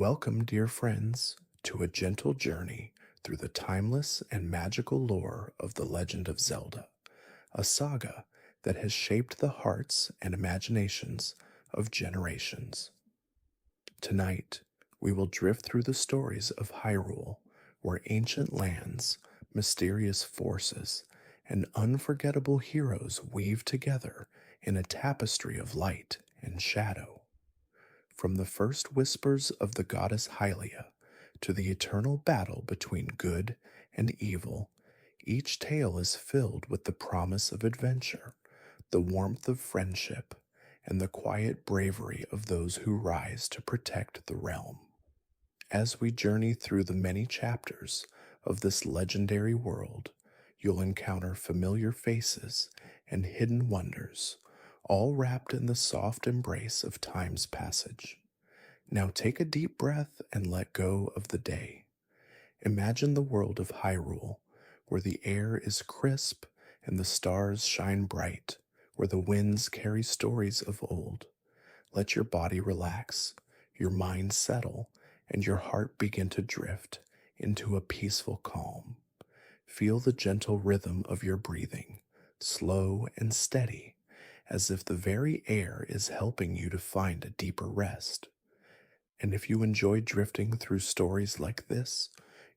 Welcome, dear friends, to a gentle journey through the timeless and magical lore of the Legend of Zelda, a saga that has shaped the hearts and imaginations of generations. Tonight, we will drift through the stories of Hyrule, where ancient lands, mysterious forces, and unforgettable heroes weave together in a tapestry of light and shadow. From the first whispers of the goddess Hylia to the eternal battle between good and evil, each tale is filled with the promise of adventure, the warmth of friendship, and the quiet bravery of those who rise to protect the realm. As we journey through the many chapters of this legendary world, you'll encounter familiar faces and hidden wonders, all wrapped in the soft embrace of time's passage. Now take a deep breath and let go of the day. Imagine the world of Hyrule, where the air is crisp and the stars shine bright, where the winds carry stories of old. Let your body relax, your mind settle, and your heart begin to drift into a peaceful calm. Feel the gentle rhythm of your breathing, slow and steady, as if the very air is helping you to find a deeper rest. And if you enjoy drifting through stories like this,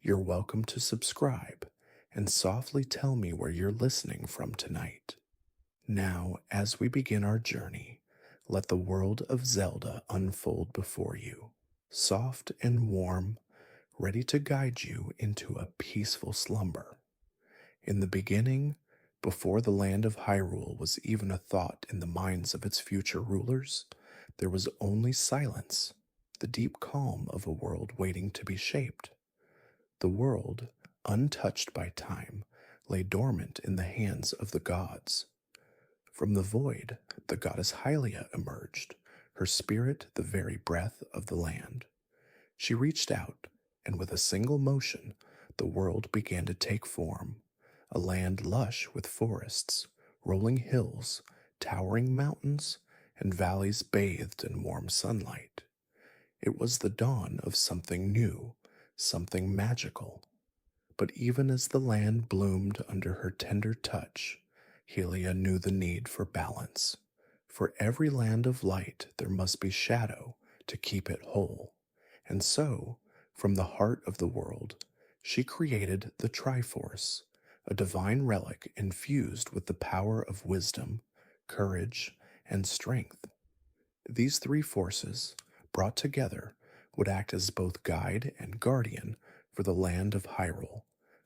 you're welcome to subscribe and softly tell me where you're listening from tonight. Now, as we begin our journey, let the world of Zelda unfold before you, soft and warm, ready to guide you into a peaceful slumber. In the beginning, before the land of Hyrule was even a thought in the minds of its future rulers, there was only silence, the deep calm of a world waiting to be shaped. The world, untouched by time, lay dormant in the hands of the gods. From the void, the goddess Hylia emerged, her spirit the very breath of the land. She reached out, and with a single motion, the world began to take form, a land lush with forests, rolling hills, towering mountains, and valleys bathed in warm sunlight. It was the dawn of something new, something magical. But even as the land bloomed under her tender touch, Helia knew the need for balance. For every land of light, there must be shadow to keep it whole. And so, from the heart of the world, she created the Triforce, a divine relic infused with the power of wisdom, courage, and strength. These three forces, brought together, would act as both guide and guardian for the land of Hyrule,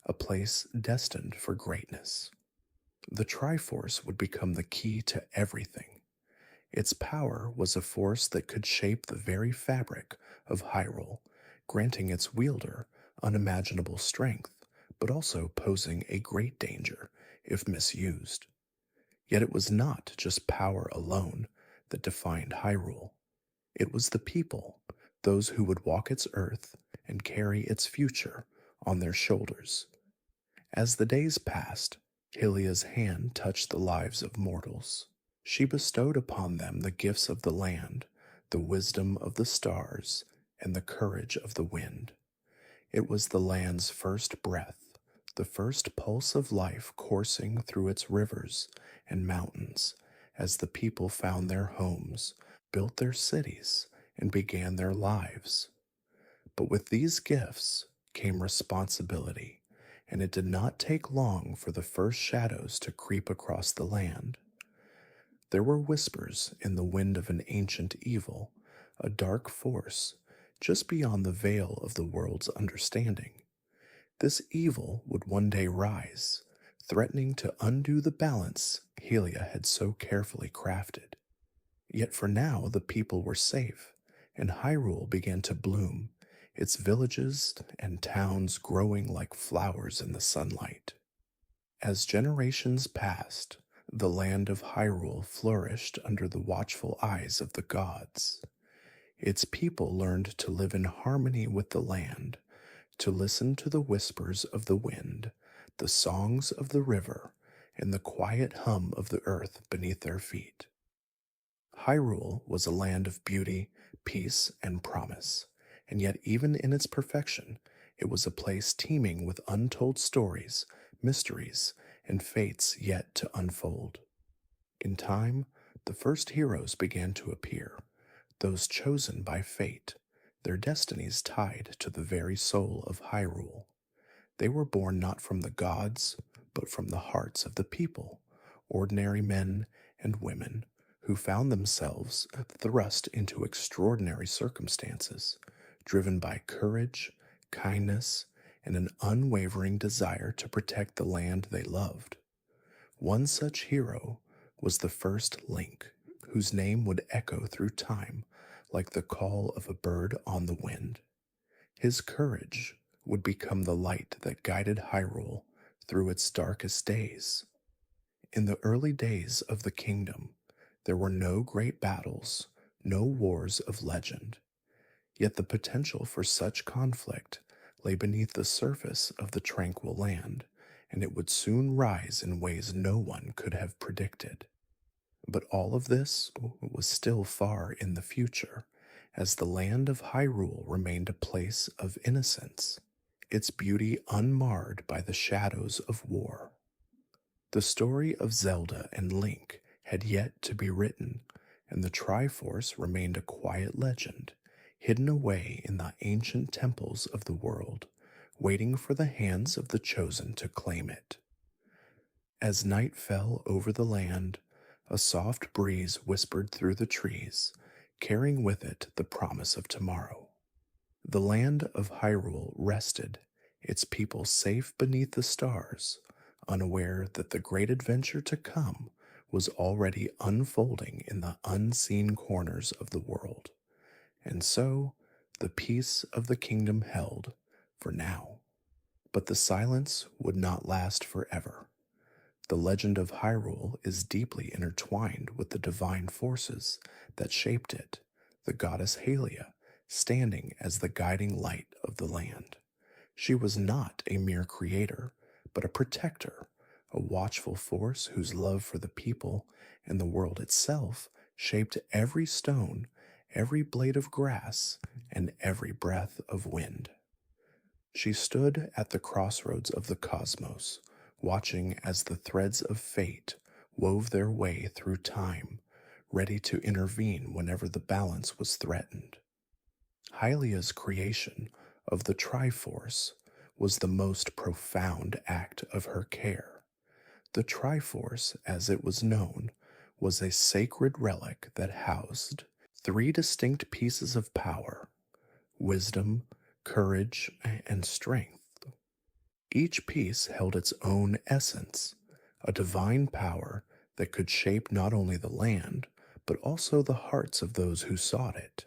a place destined for greatness. The Triforce would become the key to everything. Its power was a force that could shape the very fabric of Hyrule, granting its wielder unimaginable strength, but also posing a great danger if misused. Yet it was not just power alone that defined Hyrule. It was the people, those who would walk its earth and carry its future on their shoulders. As the days passed, Hylia's hand touched the lives of mortals. She bestowed upon them the gifts of the land, the wisdom of the stars, and the courage of the wind. It was the land's first breath, the first pulse of life coursing through its rivers and mountains as the people found their homes, built their cities, and began their lives. But with these gifts came responsibility, and it did not take long for the first shadows to creep across the land. There were whispers in the wind of an ancient evil, a dark force, just beyond the veil of the world's understanding. This evil would one day rise, threatening to undo the balance Helia had so carefully crafted. Yet for now the people were safe, and Hyrule began to bloom, its villages and towns growing like flowers in the sunlight. As generations passed, the land of Hyrule flourished under the watchful eyes of the gods. Its people learned to live in harmony with the land, to listen to the whispers of the wind, the songs of the river, and the quiet hum of the earth beneath their feet. Hyrule was a land of beauty, peace, and promise, And yet, even in its perfection, it was a place teeming with untold stories, mysteries, and fates yet to unfold. In time, the first heroes began to appear, those chosen by fate, their destinies tied to the very soul of Hyrule. They were born not from the gods, but from the hearts of the people, ordinary men and women who found themselves thrust into extraordinary circumstances, driven by courage, kindness, and an unwavering desire to protect the land they loved. One such hero was the first Link, whose name would echo through time like the call of a bird on the wind. His courage would become the light that guided Hyrule through its darkest days. In the early days of the kingdom, there were no great battles, no wars of legend. Yet the potential for such conflict lay beneath the surface of the tranquil land, and it would soon rise in ways no one could have predicted. But all of this was still far in the future, as the land of Hyrule remained a place of innocence, its beauty unmarred by the shadows of war. The story of Zelda and Link had yet to be written, and the Triforce remained a quiet legend, hidden away in the ancient temples of the world, waiting for the hands of the chosen to claim it. As night fell over the land, a soft breeze whispered through the trees, carrying with it the promise of tomorrow. The land of Hyrule rested, its people safe beneath the stars, unaware that the great adventure to come was already unfolding in the unseen corners of the world. And so, the peace of the kingdom held, for now. But the silence would not last forever. The legend of Hyrule is deeply intertwined with the divine forces that shaped it, the goddess Hylia, standing as the guiding light of the land. She was not a mere creator, but a protector, a watchful force whose love for the people and the world itself shaped every stone, every blade of grass, and every breath of wind. She stood at the crossroads of the cosmos, watching as the threads of fate wove their way through time, ready to intervene whenever the balance was threatened. Hylia's creation of the Triforce was the most profound act of her care. The Triforce, as it was known, was a sacred relic that housed three distinct pieces of power: wisdom, courage, and strength. Each piece held its own essence, a divine power that could shape not only the land, but also the hearts of those who sought it.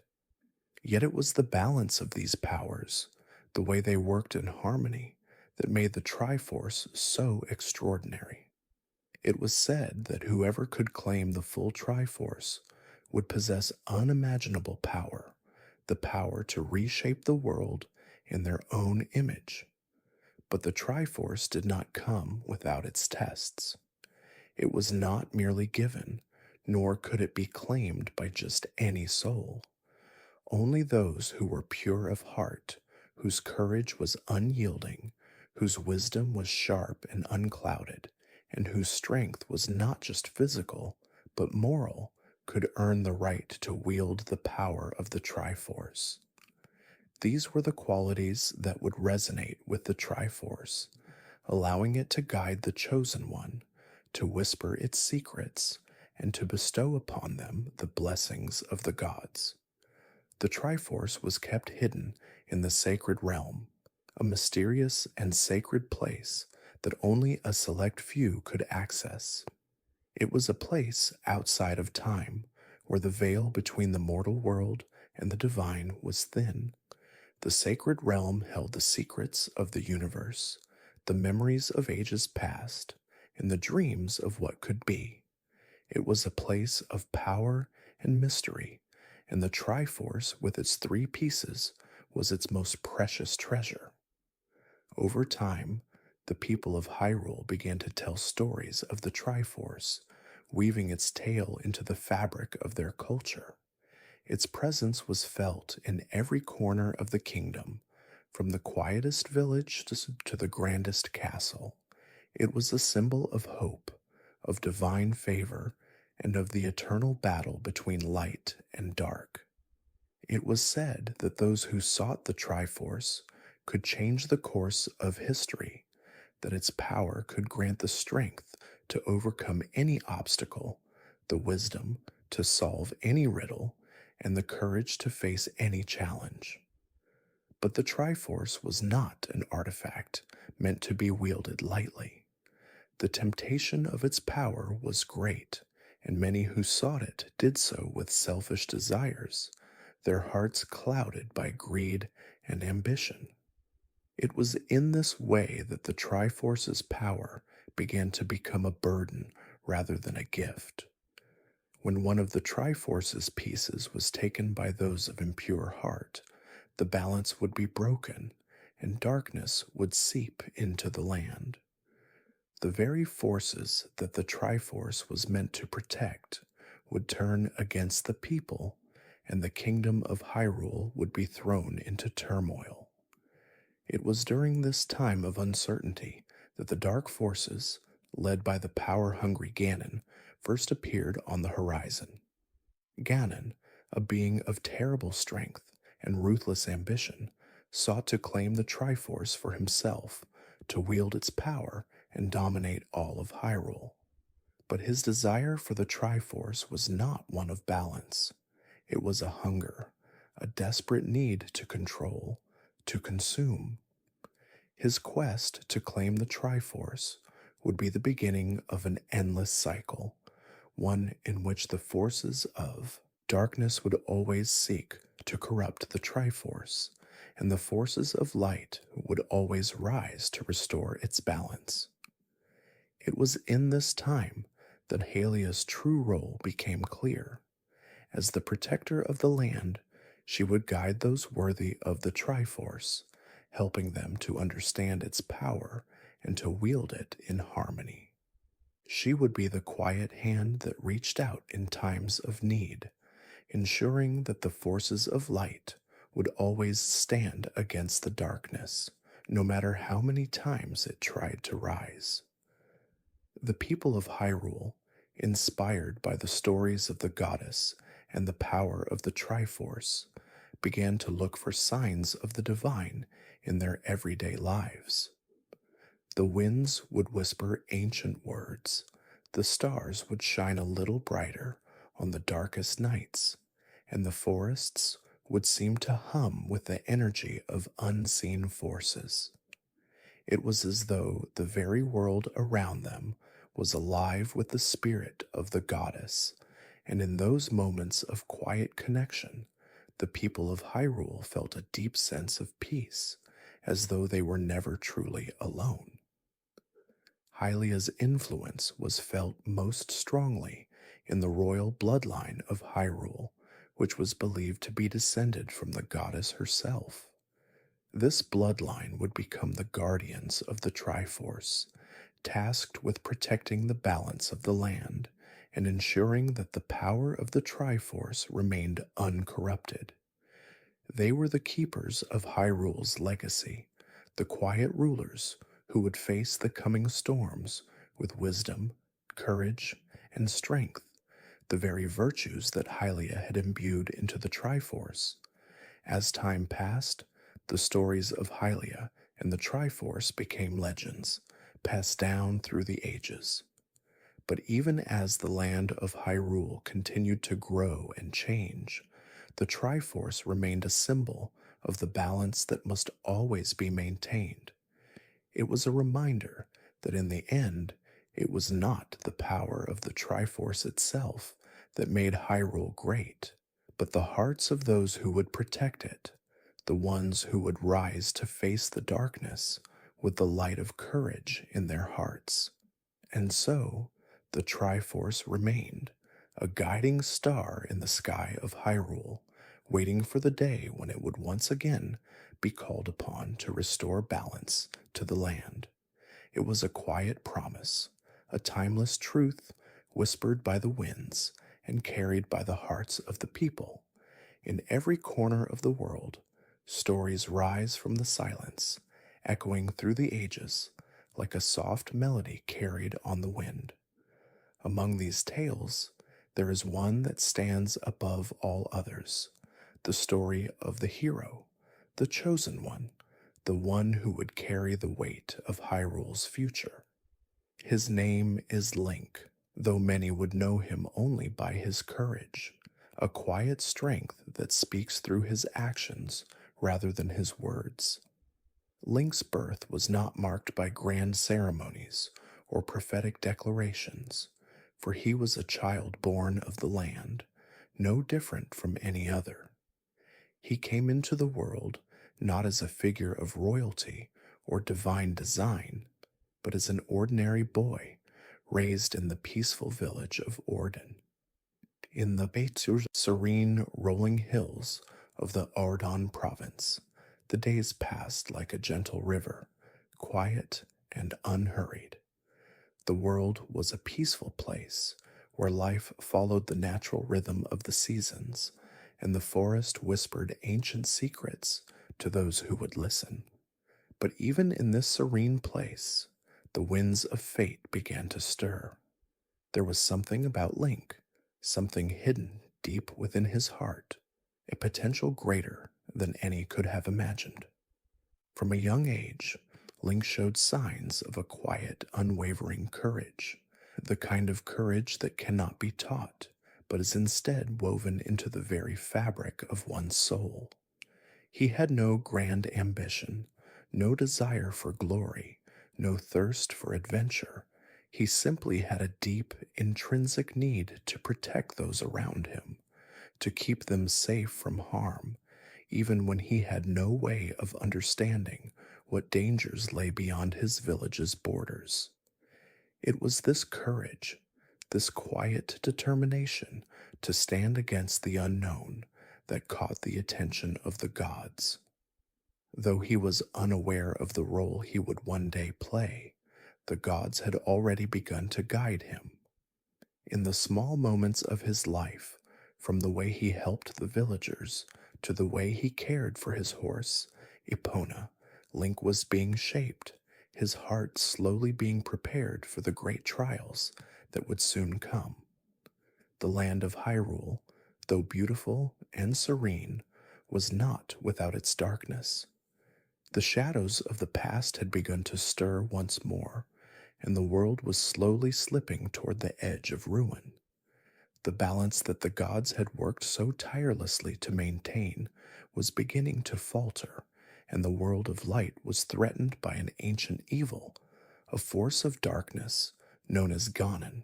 Yet it was the balance of these powers, the way they worked in harmony, that made the Triforce so extraordinary. It was said that whoever could claim the full Triforce would possess unimaginable power, the power to reshape the world in their own image. But the Triforce did not come without its tests. It was not merely given, nor could it be claimed by just any soul. Only those who were pure of heart, whose courage was unyielding, whose wisdom was sharp and unclouded, and whose strength was not just physical, but moral, could earn the right to wield the power of the Triforce. These were the qualities that would resonate with the Triforce, allowing it to guide the Chosen One, to whisper its secrets, and to bestow upon them the blessings of the gods. The Triforce was kept hidden in the sacred realm, a mysterious and sacred place that only a select few could access. It was a place outside of time, where the veil between the mortal world and the divine was thin. The sacred realm held the secrets of the universe, the memories of ages past, and the dreams of what could be. It was a place of power and mystery, and the Triforce, with its three pieces, was its most precious treasure. Over time, the people of Hyrule began to tell stories of the Triforce, weaving its tale into the fabric of their culture. Its presence was felt in every corner of the kingdom, from the quietest village to the grandest castle. It was a symbol of hope, of divine favor, and of the eternal battle between light and dark. It was said that those who sought the Triforce could change the course of history, that its power could grant the strength to overcome any obstacle, the wisdom to solve any riddle, and the courage to face any challenge. But the Triforce was not an artifact meant to be wielded lightly. The temptation of its power was great, and many who sought it did so with selfish desires, their hearts clouded by greed and ambition. It was in this way that the Triforce's power began to become a burden rather than a gift. When one of the Triforce's pieces was taken by those of impure heart, the balance would be broken, and darkness would seep into the land. The very forces that the Triforce was meant to protect would turn against the people, and the kingdom of Hyrule would be thrown into turmoil. It was during this time of uncertainty that the dark forces, led by the power-hungry Ganon, first appeared on the horizon. Ganon, a being of terrible strength and ruthless ambition, sought to claim the Triforce for himself, to wield its power and dominate all of Hyrule. But his desire for the Triforce was not one of balance. It was a hunger, a desperate need to control, to consume. His quest to claim the Triforce would be the beginning of an endless cycle, one in which the forces of darkness would always seek to corrupt the Triforce, and the forces of light would always rise to restore its balance. It was in this time that Hylia's true role became clear. As the protector of the land, she would guide those worthy of the Triforce, helping them to understand its power and to wield it in harmony. She would be the quiet hand that reached out in times of need, ensuring that the forces of light would always stand against the darkness, no matter how many times it tried to rise. The people of Hyrule, inspired by the stories of the goddess and the power of the Triforce, began to look for signs of the divine in their everyday lives. The winds would whisper ancient words, the stars would shine a little brighter on the darkest nights, and the forests would seem to hum with the energy of unseen forces. It was as though the very world around them was alive with the spirit of the goddess, and in those moments of quiet connection, the people of Hyrule felt a deep sense of peace, as though they were never truly alone. Hylia's influence was felt most strongly in the royal bloodline of Hyrule, which was believed to be descended from the goddess herself. This bloodline would become the guardians of the Triforce, tasked with protecting the balance of the land and ensuring that the power of the Triforce remained uncorrupted. They were the keepers of Hyrule's legacy, the quiet rulers who would face the coming storms with wisdom, courage, and strength, the very virtues that Hylia had imbued into the Triforce. As time passed, the stories of Hylia and the Triforce became legends, passed down through the ages. But even as the land of Hyrule continued to grow and change, the Triforce remained a symbol of the balance that must always be maintained. It was a reminder that in the end, it was not the power of the Triforce itself that made Hyrule great, but the hearts of those who would protect it, the ones who would rise to face the darkness with the light of courage in their hearts. And so, the Triforce remained, a guiding star in the sky of Hyrule, waiting for the day when it would once again be called upon to restore balance to the land. It was a quiet promise, a timeless truth whispered by the winds and carried by the hearts of the people, In every corner of the world, stories rise from the silence, echoing through the ages like a soft melody carried on the wind. Among these tales, there is one that stands above all others, the story of the hero, the chosen one, the one who would carry the weight of Hyrule's future. His name is Link, though many would know him only by his courage, a quiet strength that speaks through his actions rather than his words. Link's birth was not marked by grand ceremonies or prophetic declarations, for he was a child born of the land, no different from any other. He came into the world not as a figure of royalty or divine design, but as an ordinary boy raised in the peaceful village of Orden. In the Beitur serene rolling hills of the Ordon province, the days passed like a gentle river, quiet and unhurried. The world was a peaceful place where life followed the natural rhythm of the seasons, and the forest whispered ancient secrets to those who would listen. But even in this serene place, the winds of fate began to stir. There was something about Link, something hidden deep within his heart, a potential greater than any could have imagined. From a young age, Link showed signs of a quiet, unwavering courage, the kind of courage that cannot be taught, but is instead woven into the very fabric of one's soul. He had no grand ambition, no desire for glory, no thirst for adventure. He simply had a deep, intrinsic need to protect those around him, to keep them safe from harm, even when he had no way of understanding what dangers lay beyond his village's borders. It was this courage, this quiet determination to stand against the unknown, that caught the attention of the gods. Though he was unaware of the role he would one day play, the gods had already begun to guide him. In the small moments of his life, from the way he helped the villagers to the way he cared for his horse, Epona, Link was being shaped, his heart slowly being prepared for the great trials that would soon come. The land of Hyrule, though beautiful and serene, was not without its darkness. The shadows of the past had begun to stir once more, and the world was slowly slipping toward the edge of ruin. The balance that the gods had worked so tirelessly to maintain was beginning to falter, and the world of light was threatened by an ancient evil, a force of darkness known as Ganon.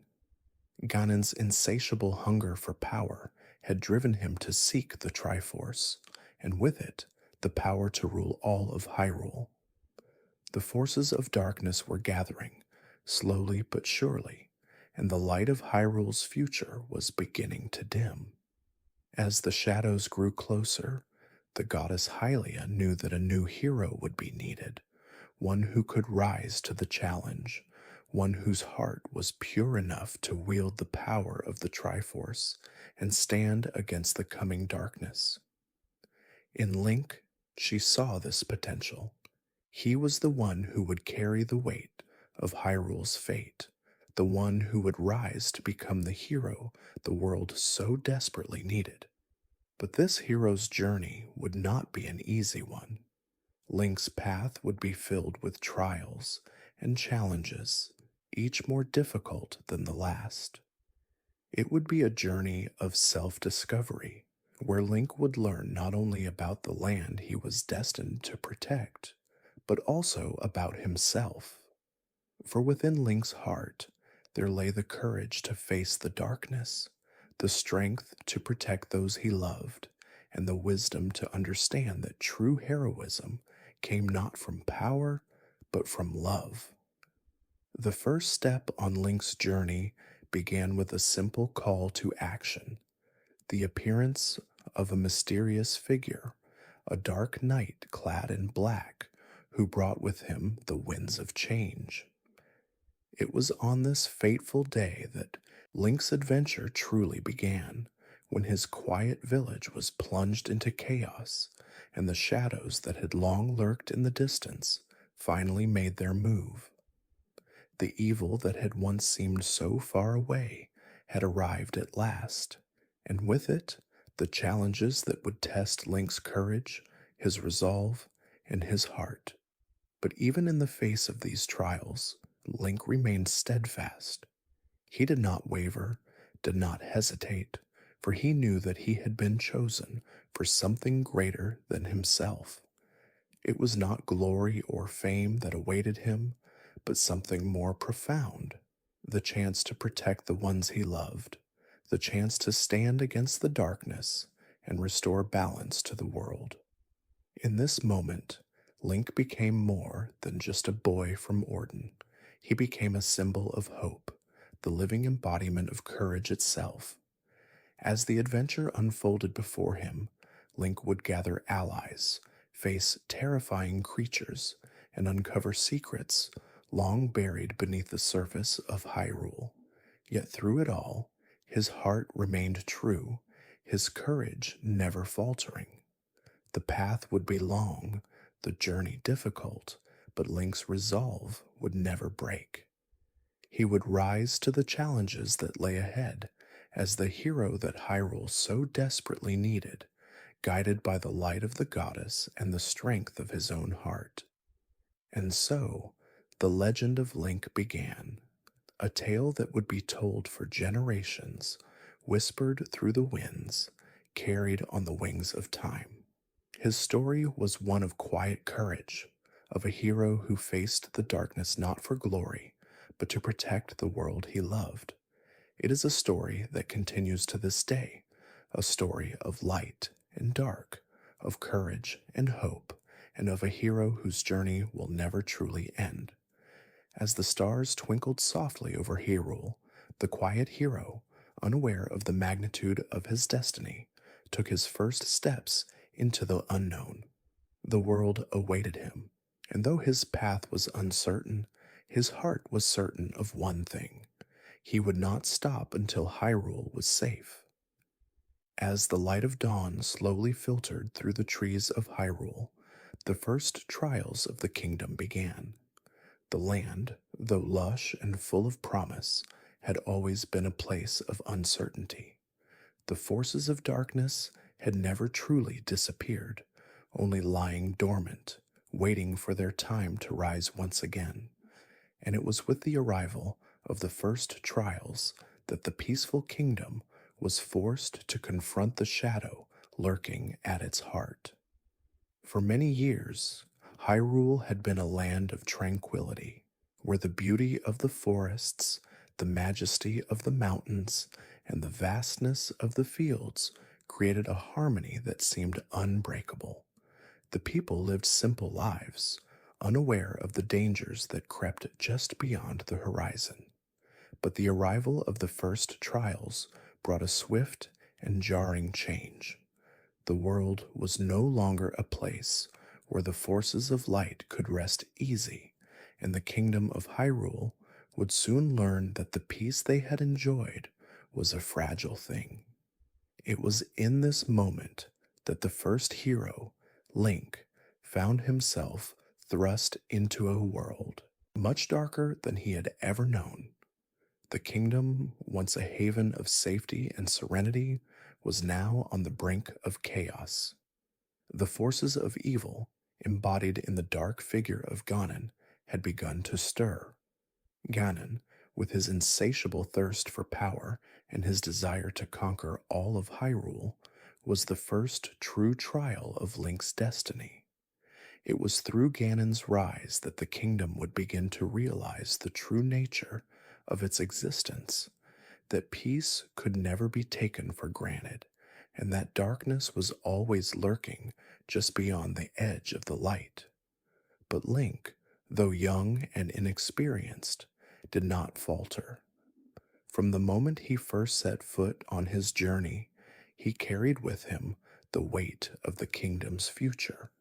Ganon's insatiable hunger for power had driven him to seek the Triforce, and with it, the power to rule all of Hyrule. The forces of darkness were gathering, slowly but surely, and the light of Hyrule's future was beginning to dim. As the shadows grew closer, the goddess Hylia knew that a new hero would be needed, one who could rise to the challenge, one whose heart was pure enough to wield the power of the Triforce and stand against the coming darkness. In Link, she saw this potential. He was the one who would carry the weight of Hyrule's fate, the one who would rise to become the hero the world so desperately needed. But this hero's journey would not be an easy one. Link's path would be filled with trials and challenges, each more difficult than the last. It would be a journey of self-discovery, where Link would learn not only about the land he was destined to protect, but also about himself. For within Link's heart, there lay the courage to face the darkness, the strength to protect those he loved, and the wisdom to understand that true heroism came not from power, but from love. The first step on Link's journey began with a simple call to action, the appearance of a mysterious figure, a dark knight clad in black, who brought with him the winds of change. It was on this fateful day that Link's adventure truly began, when his quiet village was plunged into chaos and the shadows that had long lurked in the distance finally made their move. The evil that had once seemed so far away had arrived at last, and with it, the challenges that would test Link's courage, his resolve, and his heart. But even in the face of these trials, Link remained steadfast. He did not waver, did not hesitate, for he knew that he had been chosen for something greater than himself. It was not glory or fame that awaited him, but something more profound, the chance to protect the ones he loved, the chance to stand against the darkness and restore balance to the world. In this moment, Link became more than just a boy from Orden. He became a symbol of hope, the living embodiment of courage itself. As the adventure unfolded before him, Link would gather allies, face terrifying creatures, and uncover secrets long buried beneath the surface of Hyrule. Yet through it all, his heart remained true, his courage never faltering. The path would be long, the journey difficult, but Link's resolve would never break. He would rise to the challenges that lay ahead as the hero that Hyrule so desperately needed, guided by the light of the goddess and the strength of his own heart. And so, the legend of Link began, a tale that would be told for generations, whispered through the winds, carried on the wings of time. His story was one of quiet courage, of a hero who faced the darkness not for glory, but to protect the world he loved. It is a story that continues to this day, a story of light and dark, of courage and hope, and of a hero whose journey will never truly end. As the stars twinkled softly over Hyrule, the quiet hero, unaware of the magnitude of his destiny, took his first steps into the unknown. The world awaited him, and though his path was uncertain, his heart was certain of one thing. He would not stop until Hyrule was safe. As the light of dawn slowly filtered through the trees of Hyrule, the first trials of the kingdom began. The land, though lush and full of promise, had always been a place of uncertainty. The forces of darkness had never truly disappeared, only lying dormant, waiting for their time to rise once again. And it was with the arrival of the first trials that the peaceful kingdom was forced to confront the shadow lurking at its heart. For many years, Hyrule had been a land of tranquility, where the beauty of the forests, the majesty of the mountains, and the vastness of the fields created a harmony that seemed unbreakable. The people lived simple lives, unaware of the dangers that crept just beyond the horizon. But the arrival of the first trials brought a swift and jarring change. The world was no longer a place where the forces of light could rest easy, and the kingdom of Hyrule would soon learn that the peace they had enjoyed was a fragile thing. It was in this moment that the first hero, Link, found himself thrust into a world much darker than he had ever known. The kingdom, once a haven of safety and serenity, was now on the brink of chaos. The forces of evil, embodied in the dark figure of Ganon, had begun to stir. Ganon, with his insatiable thirst for power and his desire to conquer all of Hyrule, was the first true trial of Link's destiny. It was through Ganon's rise that the kingdom would begin to realize the true nature of its existence, that peace could never be taken for granted, and that darkness was always lurking just beyond the edge of the light. But Link, though young and inexperienced, did not falter. From the moment he first set foot on his journey, he carried with him the weight of the kingdom's future.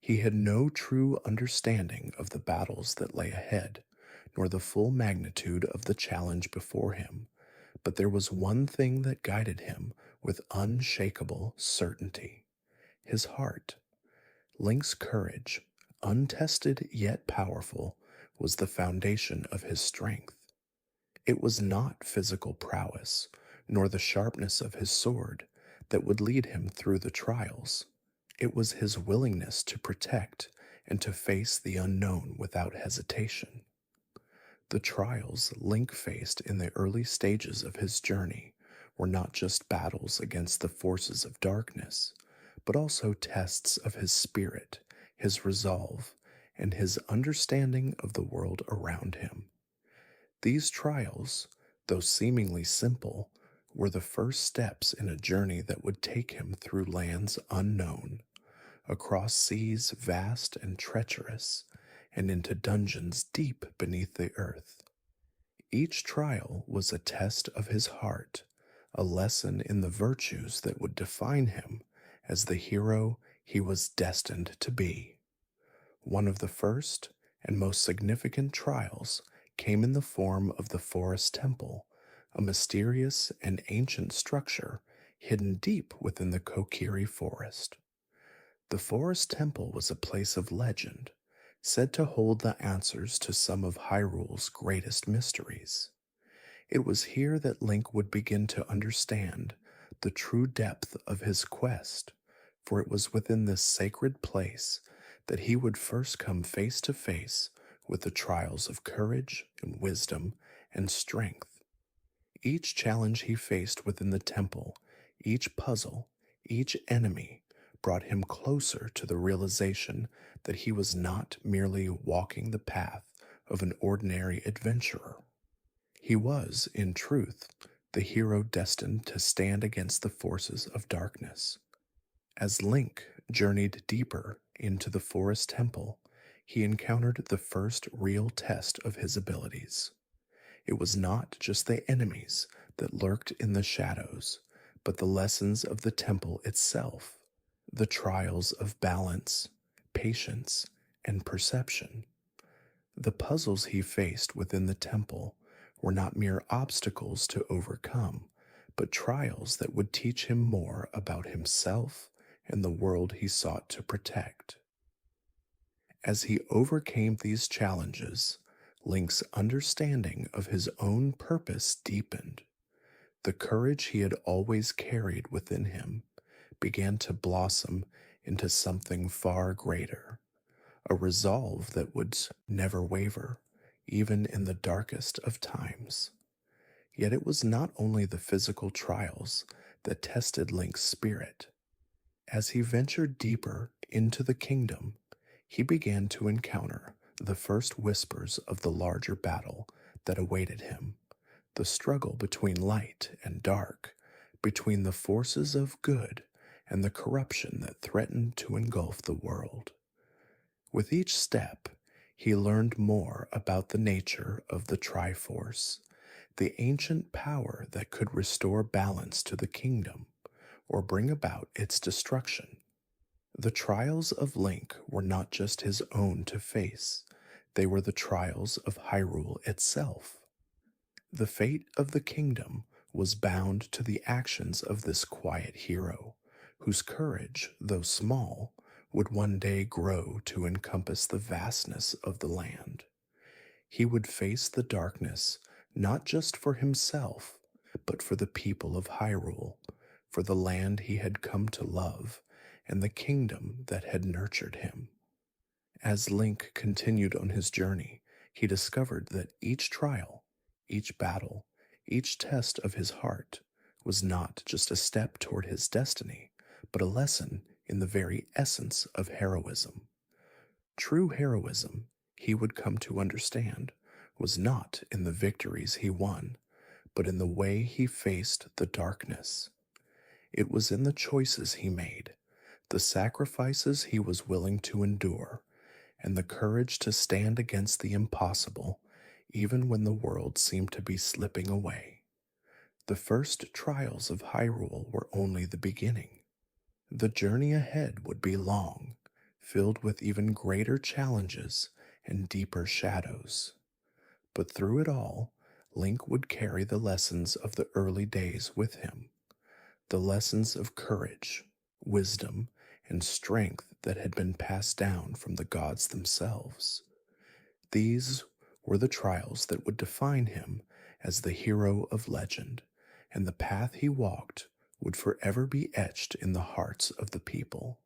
He had no true understanding of the battles that lay ahead, nor the full magnitude of the challenge before him, But there was one thing that guided him with unshakable certainty: his heart. Link's courage, untested yet powerful, was the foundation of his strength. It was not physical prowess, nor the sharpness of his sword, that would lead him through the trials. It was his willingness to protect and to face the unknown without hesitation. The trials Link faced in the early stages of his journey were not just battles against the forces of darkness, but also tests of his spirit, his resolve, and his understanding of the world around him. These trials, though seemingly simple, were the first steps in a journey that would take him through lands unknown, across seas vast and treacherous, and into dungeons deep beneath the earth. Each trial was a test of his heart, a lesson in the virtues that would define him as the hero he was destined to be. One of the first and most significant trials came in the form of the Forest Temple, a mysterious and ancient structure hidden deep within the Kokiri Forest. The Forest Temple was a place of legend, said to hold the answers to some of Hyrule's greatest mysteries. It was here that Link would begin to understand the true depth of his quest, for it was within this sacred place that he would first come face to face with the trials of courage and wisdom and strength. Each challenge he faced within the temple, each puzzle, each enemy, brought him closer to the realization that he was not merely walking the path of an ordinary adventurer. He was, in truth, the hero destined to stand against the forces of darkness. As Link journeyed deeper into the Forest Temple, he encountered the first real test of his abilities. It was not just the enemies that lurked in the shadows, but the lessons of the temple itself, the trials of balance, patience, and perception. The puzzles he faced within the temple were not mere obstacles to overcome, but trials that would teach him more about himself and the world he sought to protect. As he overcame these challenges, Link's understanding of his own purpose deepened. The courage he had always carried within him began to blossom into something far greater, a resolve that would never waver, even in the darkest of times. Yet it was not only the physical trials that tested Link's spirit. As he ventured deeper into the kingdom, he began to encounter the first whispers of the larger battle that awaited him, the struggle between light and dark, between the forces of good and the corruption that threatened to engulf the world. With each step, he learned more about the nature of the Triforce, the ancient power that could restore balance to the kingdom or bring about its destruction. The trials of Link were not just his own to face, they were the trials of Hyrule itself. The fate of the kingdom was bound to the actions of this quiet hero, whose courage, though small, would one day grow to encompass the vastness of the land. He would face the darkness not just for himself, but for the people of Hyrule, for the land he had come to love, and the kingdom that had nurtured him. As Link continued on his journey, he discovered that each trial, each battle, each test of his heart was not just a step toward his destiny, but a lesson in the very essence of heroism. True heroism, he would come to understand, was not in the victories he won, but in the way he faced the darkness. It was in the choices he made, the sacrifices he was willing to endure, and the courage to stand against the impossible, even when the world seemed to be slipping away. The first trials of Hyrule were only the beginning. The journey ahead would be long, filled with even greater challenges and deeper shadows. But through it all, Link would carry the lessons of the early days with him, the lessons of courage, wisdom, and strength that had been passed down from the gods themselves. These were the trials that would define him as the hero of legend, and the path he walked would forever be etched in the hearts of the people.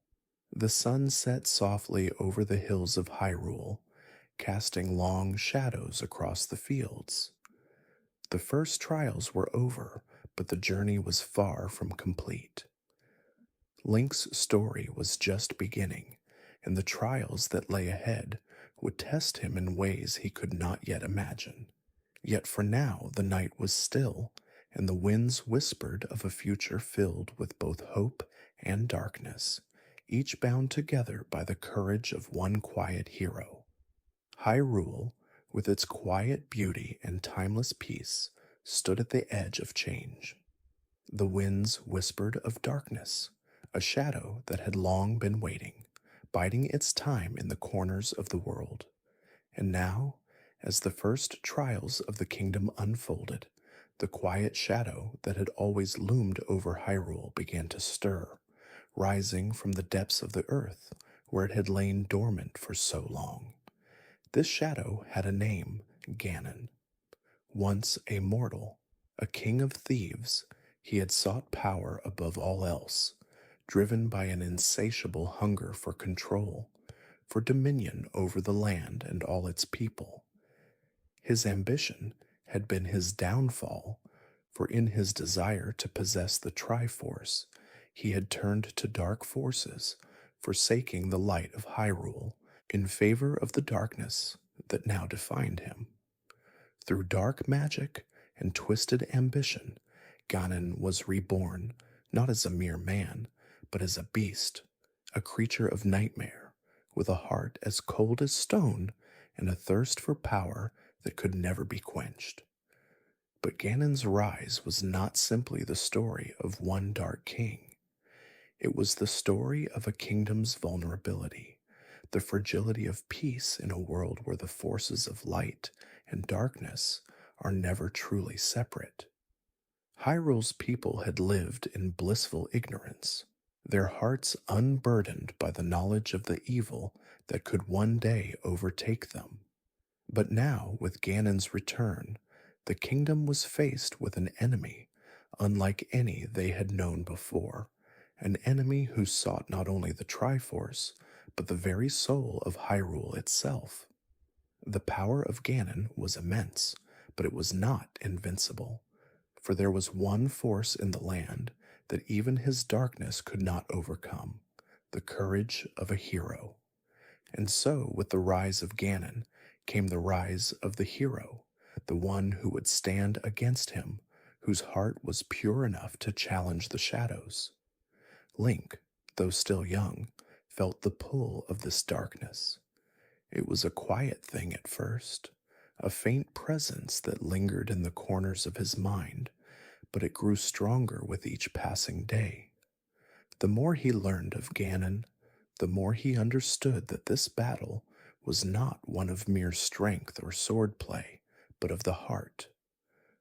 The sun set softly over the hills of Hyrule, casting long shadows across the fields. The first trials were over, but the journey was far from complete. Link's story was just beginning, and the trials that lay ahead would test him in ways he could not yet imagine. Yet for now the night was still, and the winds whispered of a future filled with both hope and darkness, each bound together by the courage of one quiet hero. Hyrule, with its quiet beauty and timeless peace, stood at the edge of change. The winds whispered of darkness, a shadow that had long been waiting, biding its time in the corners of the world. And now, as the first trials of the kingdom unfolded, the quiet shadow that had always loomed over Hyrule began to stir, rising from the depths of the earth where it had lain dormant for so long. This shadow had a name, Ganon. Once a mortal, a king of thieves, he had sought power above all else, driven by an insatiable hunger for control, for dominion over the land and all its people. His ambition had been his downfall, for in his desire to possess the Triforce, he had turned to dark forces, forsaking the light of Hyrule in favor of the darkness that now defined him. Through dark magic and twisted ambition, Ganon was reborn, not as a mere man, but as a beast, a creature of nightmare, with a heart as cold as stone and a thirst for power that could never be quenched. But Ganon's rise was not simply the story of one dark king. It was the story of a kingdom's vulnerability, the fragility of peace in a world where the forces of light and darkness are never truly separate. Hyrule's people had lived in blissful ignorance, their hearts unburdened by the knowledge of the evil that could one day overtake them. But now, with Ganon's return, the kingdom was faced with an enemy unlike any they had known before, an enemy who sought not only the Triforce, but the very soul of Hyrule itself. The power of Ganon was immense, but it was not invincible, for there was one force in the land that even his darkness could not overcome, the courage of a hero. And so, with the rise of Ganon, came the rise of the hero, the one who would stand against him, whose heart was pure enough to challenge the shadows. Link, though still young, felt the pull of this darkness. It was a quiet thing at first, a faint presence that lingered in the corners of his mind, but it grew stronger with each passing day. The more he learned of Ganon, the more he understood that this battle was not one of mere strength or swordplay, but of the heart.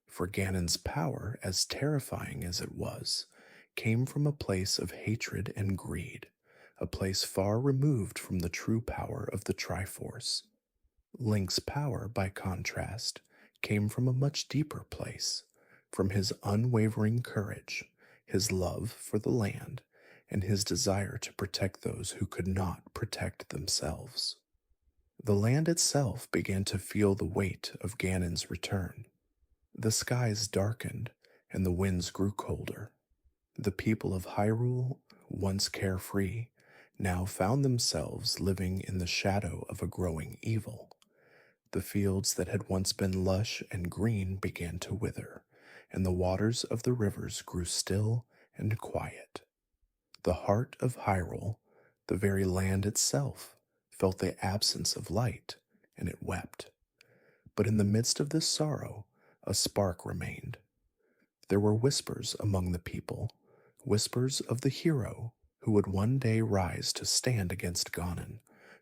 For Ganon's power, as terrifying as it was, came from a place of hatred and greed, a place far removed from the true power of the Triforce. Link's power, by contrast, came from a much deeper place, from his unwavering courage, his love for the land, and his desire to protect those who could not protect themselves. The land itself began to feel the weight of Ganon's return. The skies darkened, and the winds grew colder. The people of Hyrule, once carefree, now found themselves living in the shadow of a growing evil. The fields that had once been lush and green began to wither, and the waters of the rivers grew still and quiet. The heart of Hyrule, the very land itself, felt the absence of light, and it wept. But in the midst of this sorrow, a spark remained. There were whispers among the people, whispers of the hero who would one day rise to stand against Ganon,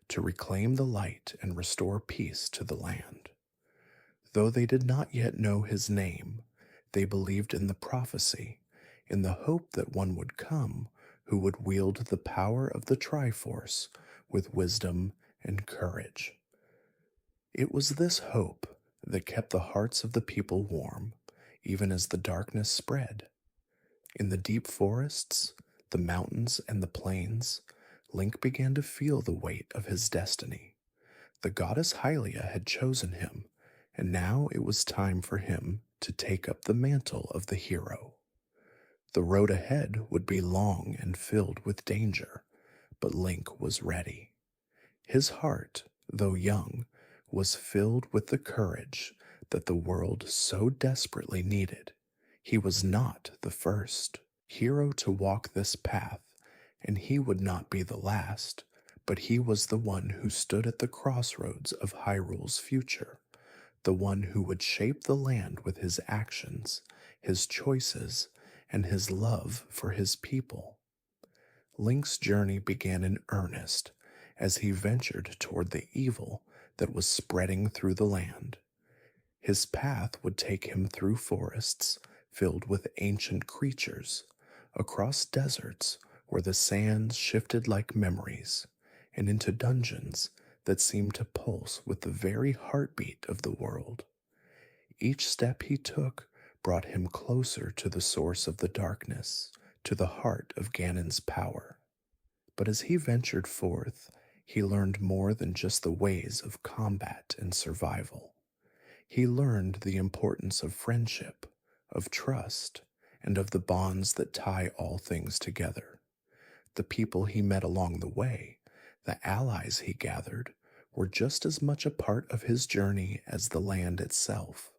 to reclaim the light and restore peace to the land. Though they did not yet know his name, they believed in the prophecy, in the hope that one would come who would wield the power of the Triforce with wisdom and courage. It was this hope that kept the hearts of the people warm, even as the darkness spread. In the deep forests, the mountains, and the plains, Link began to feel the weight of his destiny. The goddess Hylia had chosen him, and now it was time for him to take up the mantle of the hero. The road ahead would be long and filled with danger, but Link was ready. His heart, though young, was filled with the courage that the world so desperately needed. He was not the first hero to walk this path, and he would not be the last, but he was the one who stood at the crossroads of Hyrule's future, the one who would shape the land with his actions, his choices, and his love for his people. Link's journey began in earnest as he ventured toward the evil that was spreading through the land. His path would take him through forests filled with ancient creatures, across deserts where the sands shifted like memories, and into dungeons that seemed to pulse with the very heartbeat of the world. Each step he took brought him closer to the source of the darkness, to the heart of Ganon's power. But as he ventured forth, he learned more than just the ways of combat and survival. He learned the importance of friendship, of trust, and of the bonds that tie all things together. The people he met along the way, the allies he gathered, were just as much a part of his journey as the land itself.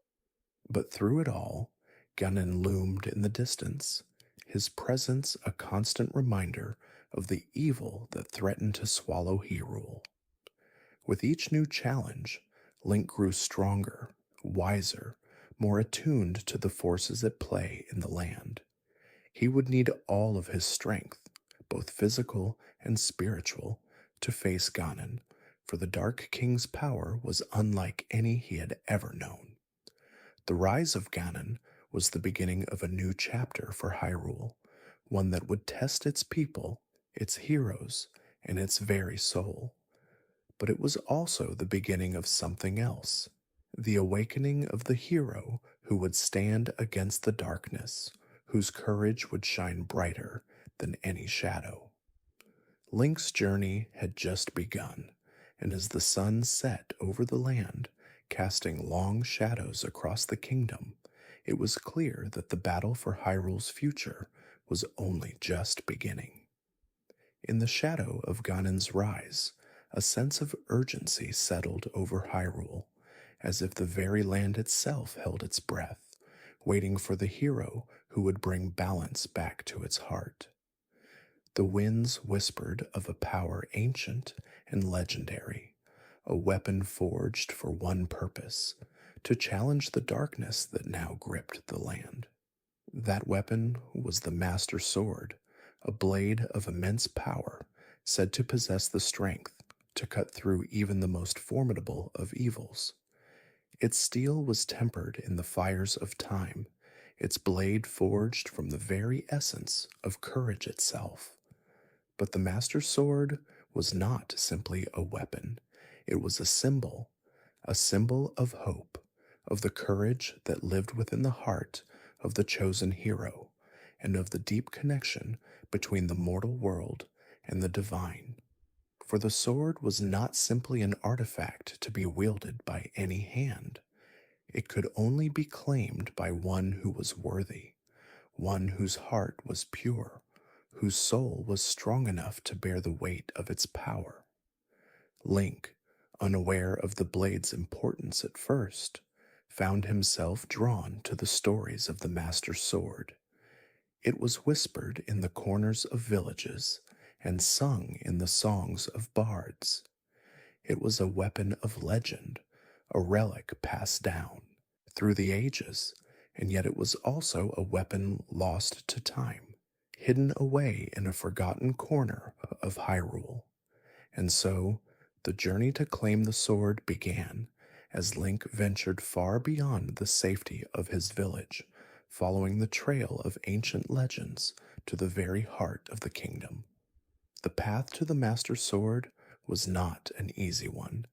But through it all, Ganon loomed in the distance, his presence a constant reminder of the evil that threatened to swallow Hyrule. With each new challenge, Link grew stronger, wiser, more attuned to the forces at play in the land. He would need all of his strength, both physical and spiritual, to face Ganon, for the Dark King's power was unlike any he had ever known. The rise of Ganon was the beginning of a new chapter for Hyrule, one that would test its people, its heroes, and its very soul. But it was also the beginning of something else, the awakening of the hero who would stand against the darkness, whose courage would shine brighter than any shadow. Link's journey had just begun, and as the sun set over the land, casting long shadows across the kingdom, it was clear that the battle for Hyrule's future was only just beginning. In the shadow of Ganon's rise, a sense of urgency settled over Hyrule, as if the very land itself held its breath, waiting for the hero who would bring balance back to its heart. The winds whispered of a power ancient and legendary, a weapon forged for one purpose, to challenge the darkness that now gripped the land. That weapon was the Master Sword, a blade of immense power, said to possess the strength to cut through even the most formidable of evils. Its steel was tempered in the fires of time, its blade forged from the very essence of courage itself. But the Master Sword was not simply a weapon. It was a symbol of hope, of the courage that lived within the heart of the chosen hero, and of the deep connection between the mortal world and the divine. For the sword was not simply an artifact to be wielded by any hand. It could only be claimed by one who was worthy, one whose heart was pure, whose soul was strong enough to bear the weight of its power. Link, unaware of the blade's importance at first, found himself drawn to the stories of the Master Sword. It was whispered in the corners of villages and sung in the songs of bards. It was a weapon of legend, a relic passed down through the ages, and yet it was also a weapon lost to time, hidden away in a forgotten corner of Hyrule. And so, the journey to claim the sword began, as Link ventured far beyond the safety of his village, following the trail of ancient legends to the very heart of the kingdom. The path to the Master Sword was not an easy one.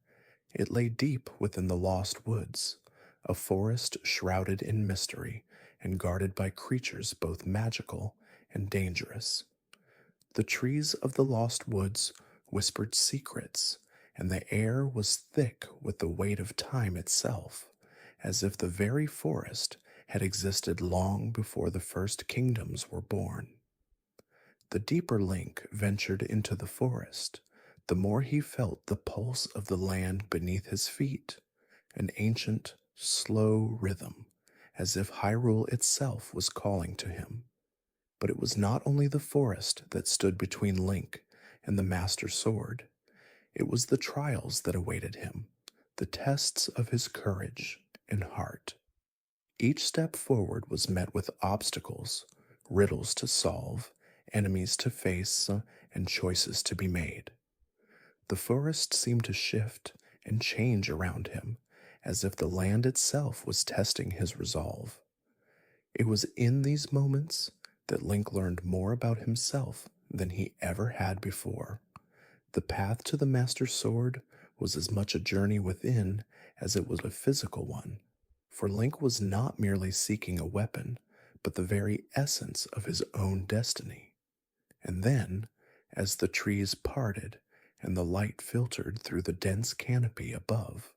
It lay deep within the Lost Woods, a forest shrouded in mystery and guarded by creatures both magical and dangerous. The trees of the Lost Woods whispered secrets, and the air was thick with the weight of time itself, as if the very forest had existed long before the first kingdoms were born. The deeper Link ventured into the forest, the more he felt the pulse of the land beneath his feet, an ancient, slow rhythm, as if Hyrule itself was calling to him. But it was not only the forest that stood between Link and the Master Sword. It was the trials that awaited him, the tests of his courage and heart. Each step forward was met with obstacles, riddles to solve, enemies to face, and choices to be made. The forest seemed to shift and change around him, as if the land itself was testing his resolve. It was in these moments that Link learned more about himself than he ever had before. The path to the Master Sword was as much a journey within as it was a physical one, for Link was not merely seeking a weapon, but the very essence of his own destiny. And then, as the trees parted and the light filtered through the dense canopy above,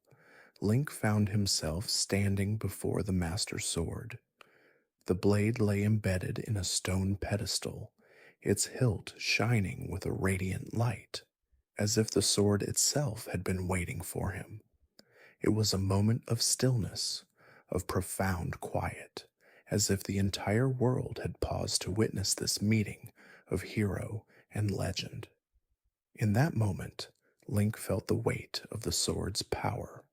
Link found himself standing before the Master Sword. The blade lay embedded in a stone pedestal, its hilt shining with a radiant light, as if the sword itself had been waiting for him. It was a moment of stillness, of profound quiet, as if the entire world had paused to witness this meeting of hero and legend. In that moment, Link felt the weight of the sword's power.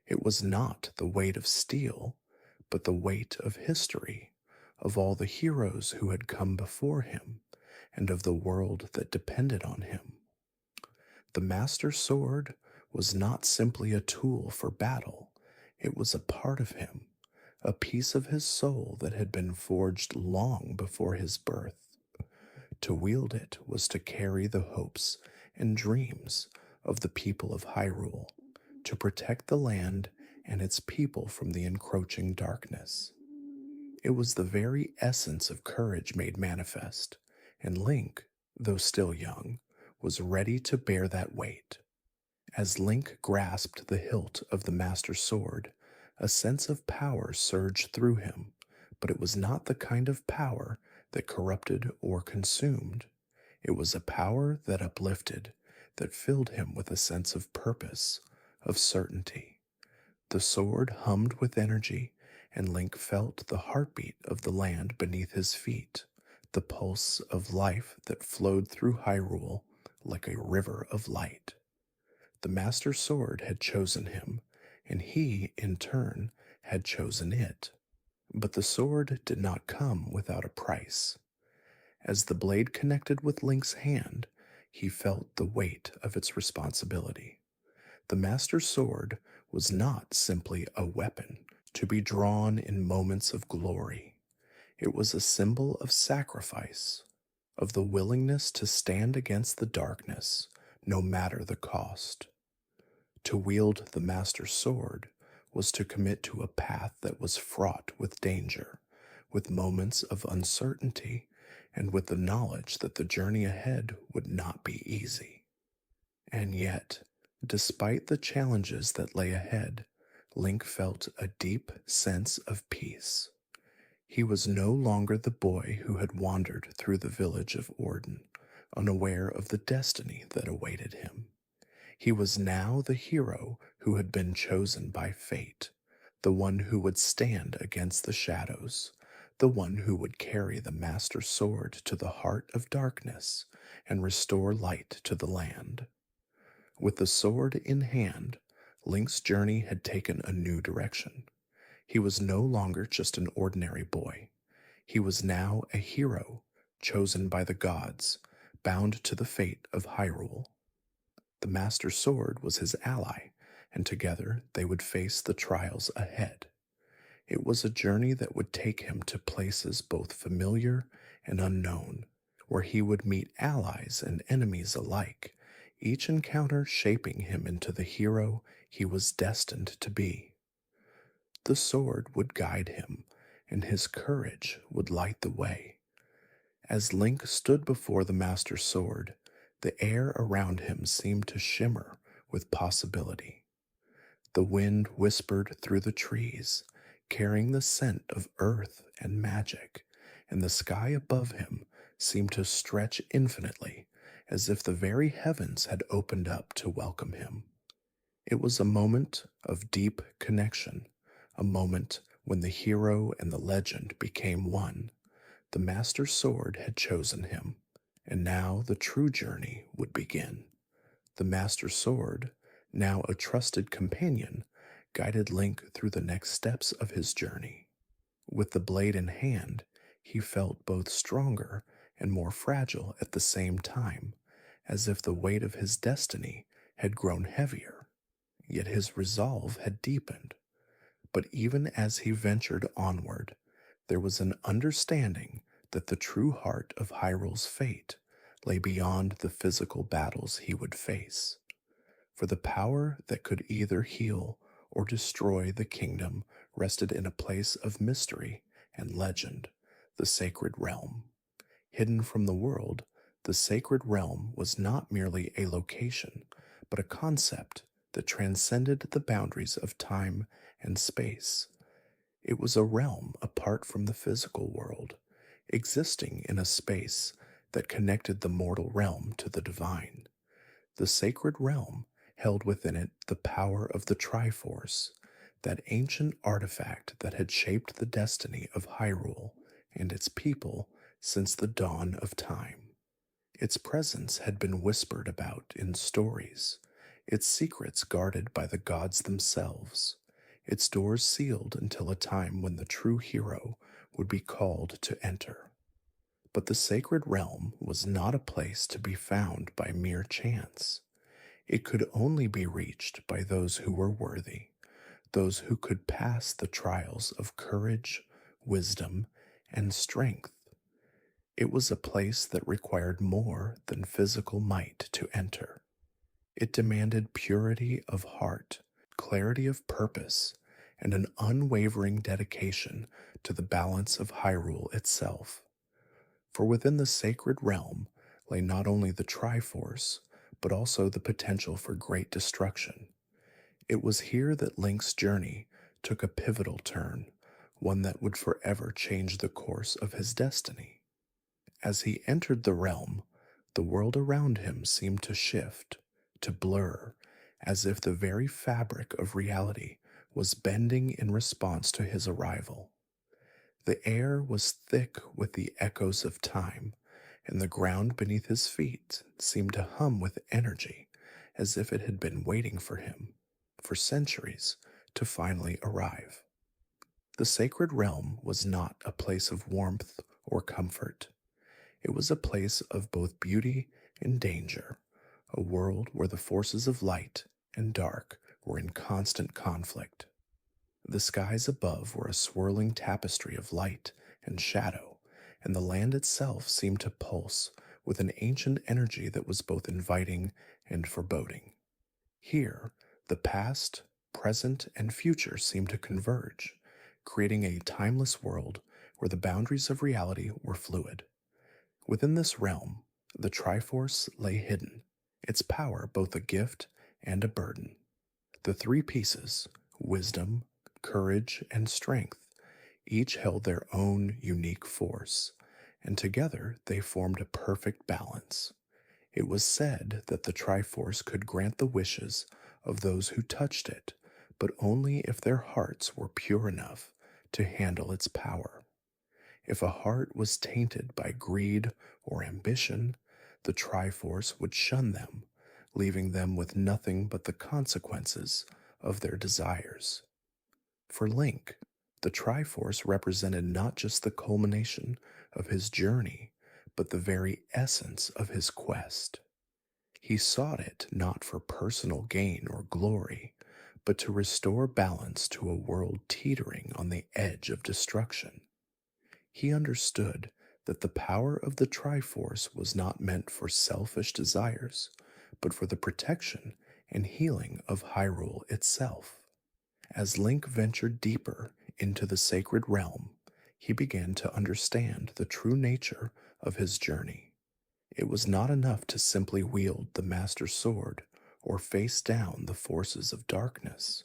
It was not the weight of steel, but the weight of history, of all the heroes who had come before him, and of the world that depended on him. The Master Sword was not simply a tool for battle, it was a part of him, a piece of his soul that had been forged long before his birth. To wield it was to carry the hopes and dreams of the people of Hyrule, to protect the land and its people from the encroaching darkness. It was the very essence of courage made manifest, and Link, though still young, was ready to bear that weight. As Link grasped the hilt of the Master Sword, a sense of power surged through him, but it was not the kind of power that corrupted or consumed. It was a power that uplifted, that filled him with a sense of purpose, of certainty. The sword hummed with energy, and Link felt the heartbeat of the land beneath his feet, the pulse of life that flowed through Hyrule like a river of light. The Master Sword had chosen him, and he, in turn, had chosen it. But the sword did not come without a price. As the blade connected with Link's hand, he felt the weight of its responsibility. The Master Sword was not simply a weapon to be drawn in moments of glory. It was a symbol of sacrifice, of the willingness to stand against the darkness, no matter the cost. To wield the Master Sword was to commit to a path that was fraught with danger, with moments of uncertainty, and with the knowledge that the journey ahead would not be easy. And yet, despite the challenges that lay ahead, Link felt a deep sense of peace. He was no longer the boy who had wandered through the village of Orden, unaware of the destiny that awaited him. He was now the hero who had been chosen by fate, the one who would stand against the shadows, the one who would carry the Master Sword to the heart of darkness and restore light to the land. With the sword in hand, Link's journey had taken a new direction. He was no longer just an ordinary boy. He was now a hero, chosen by the gods, bound to the fate of Hyrule. The Master Sword was his ally, and together they would face the trials ahead. It was a journey that would take him to places both familiar and unknown, where he would meet allies and enemies alike, each encounter shaping him into the hero he was destined to be. The sword would guide him, and his courage would light the way. As Link stood before the Master Sword, the air around him seemed to shimmer with possibility. The wind whispered through the trees, carrying the scent of earth and magic, and the sky above him seemed to stretch infinitely, as if the very heavens had opened up to welcome him. It was a moment of deep connection, a moment when the hero and the legend became one. The Master Sword had chosen him, and now the true journey would begin. The Master Sword, now a trusted companion, guided Link through the next steps of his journey. With the blade in hand, he felt both stronger and more fragile at the same time, as if the weight of his destiny had grown heavier. Yet his resolve had deepened. But even as he ventured onward, there was an understanding that the true heart of Hyrule's fate lay beyond the physical battles he would face. For the power that could either heal or destroy the kingdom rested in a place of mystery and legend, the sacred realm. Hidden from the world, the sacred realm was not merely a location, but a concept that transcended the boundaries of time and space. It was a realm apart from the physical world, existing in a space that connected the mortal realm to the divine. The sacred realm held within it the power of the Triforce, that ancient artifact that had shaped the destiny of Hyrule and its people since the dawn of time. Its presence had been whispered about in stories, its secrets guarded by the gods themselves, its doors sealed until a time when the true hero would be called to enter. But the sacred realm was not a place to be found by mere chance. It could only be reached by those who were worthy, those who could pass the trials of courage, wisdom, and strength. It was a place that required more than physical might to enter. It demanded purity of heart, clarity of purpose, and an unwavering dedication to the balance of Hyrule itself. For within the sacred realm lay not only the Triforce, but also the potential for great destruction. It was here that Link's journey took a pivotal turn, one that would forever change the course of his destiny. As he entered the realm, the world around him seemed to shift, to blur, as if the very fabric of reality was bending in response to his arrival. The air was thick with the echoes of time, and the ground beneath his feet seemed to hum with energy, as if it had been waiting for him, for centuries, to finally arrive. The sacred realm was not a place of warmth or comfort. It was a place of both beauty and danger, a world where the forces of light and dark were in constant conflict. The skies above were a swirling tapestry of light and shadow, and the land itself seemed to pulse with an ancient energy that was both inviting and foreboding. Here, the past, present, and future seemed to converge, creating a timeless world where the boundaries of reality were fluid. Within this realm, the Triforce lay hidden, its power both a gift and a burden. The three pieces, wisdom, courage, and strength, each held their own unique force, and together they formed a perfect balance. It was said that the Triforce could grant the wishes of those who touched it, but only if their hearts were pure enough to handle its power. If a heart was tainted by greed or ambition, the Triforce would shun them, leaving them with nothing but the consequences of their desires. For Link, the Triforce represented not just the culmination of his journey, but the very essence of his quest. He sought it not for personal gain or glory, but to restore balance to a world teetering on the edge of destruction. He understood that the power of the Triforce was not meant for selfish desires, but for the protection and healing of Hyrule itself. As Link ventured deeper into the sacred realm, he began to understand the true nature of his journey. It was not enough to simply wield the Master Sword or face down the forces of darkness.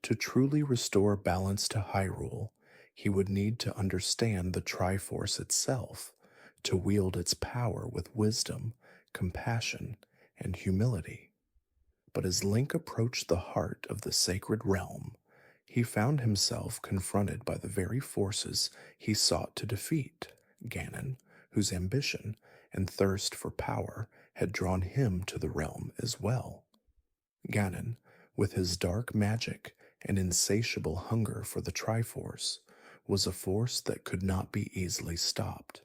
To truly restore balance to Hyrule, he would need to understand the Triforce itself, to wield its power with wisdom, compassion, and humility. But as Link approached the heart of the sacred realm, he found himself confronted by the very forces he sought to defeat: Ganon, whose ambition and thirst for power had drawn him to the realm as well. Ganon, with his dark magic and insatiable hunger for the Triforce, was a force that could not be easily stopped.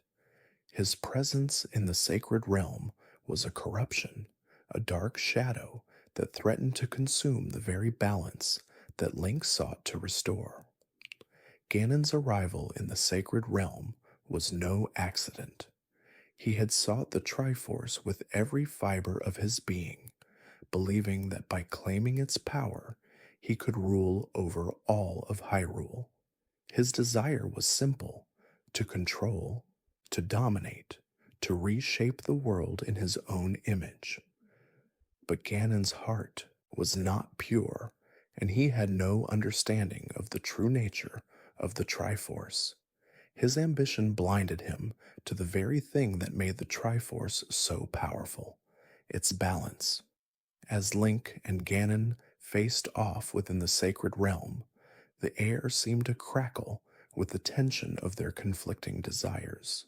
His presence in the sacred realm was a corruption, a dark shadow that threatened to consume the very balance that Link sought to restore. Ganon's arrival in the sacred realm was no accident. He had sought the Triforce with every fiber of his being, believing that by claiming its power, he could rule over all of Hyrule. His desire was simple: to control, to dominate, to reshape the world in his own image. But Ganon's heart was not pure, and he had no understanding of the true nature of the Triforce. His ambition blinded him to the very thing that made the Triforce so powerful: its balance. As Link and Ganon faced off within the sacred realm, the air seemed to crackle with the tension of their conflicting desires.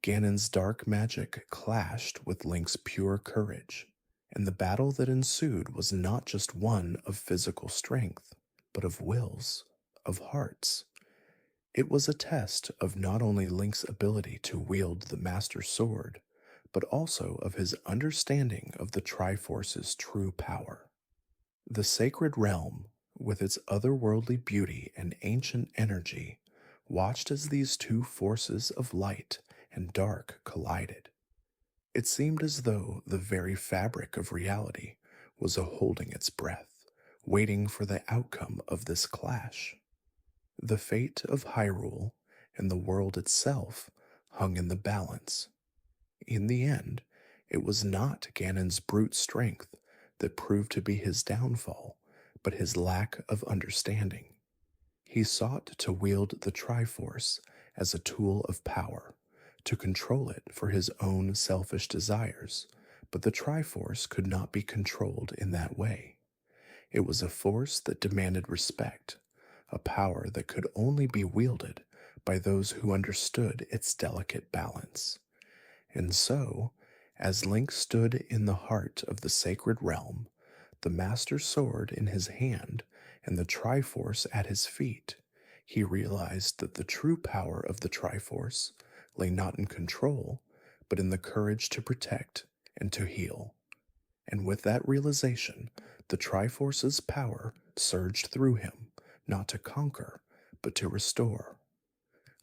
Ganon's dark magic clashed with Link's pure courage, and the battle that ensued was not just one of physical strength, but of wills, of hearts. It was a test of not only Link's ability to wield the Master Sword, but also of his understanding of the Triforce's true power. The sacred realm, with its otherworldly beauty and ancient energy, watched as these two forces of light and dark collided. It seemed as though the very fabric of reality was holding its breath, waiting for the outcome of this clash. The fate of Hyrule and the world itself hung in the balance. In the end, it was not Ganon's brute strength that proved to be his downfall, but his lack of understanding. He sought to wield the Triforce as a tool of power, to control it for his own selfish desires, but the Triforce could not be controlled in that way. It was a force that demanded respect, a power that could only be wielded by those who understood its delicate balance. And so, as Link stood in the heart of the sacred realm, the Master Sword in his hand and the Triforce at his feet, he realized that the true power of the Triforce lay not in control, but in the courage to protect and to heal. And with that realization, the Triforce's power surged through him, not to conquer, but to restore.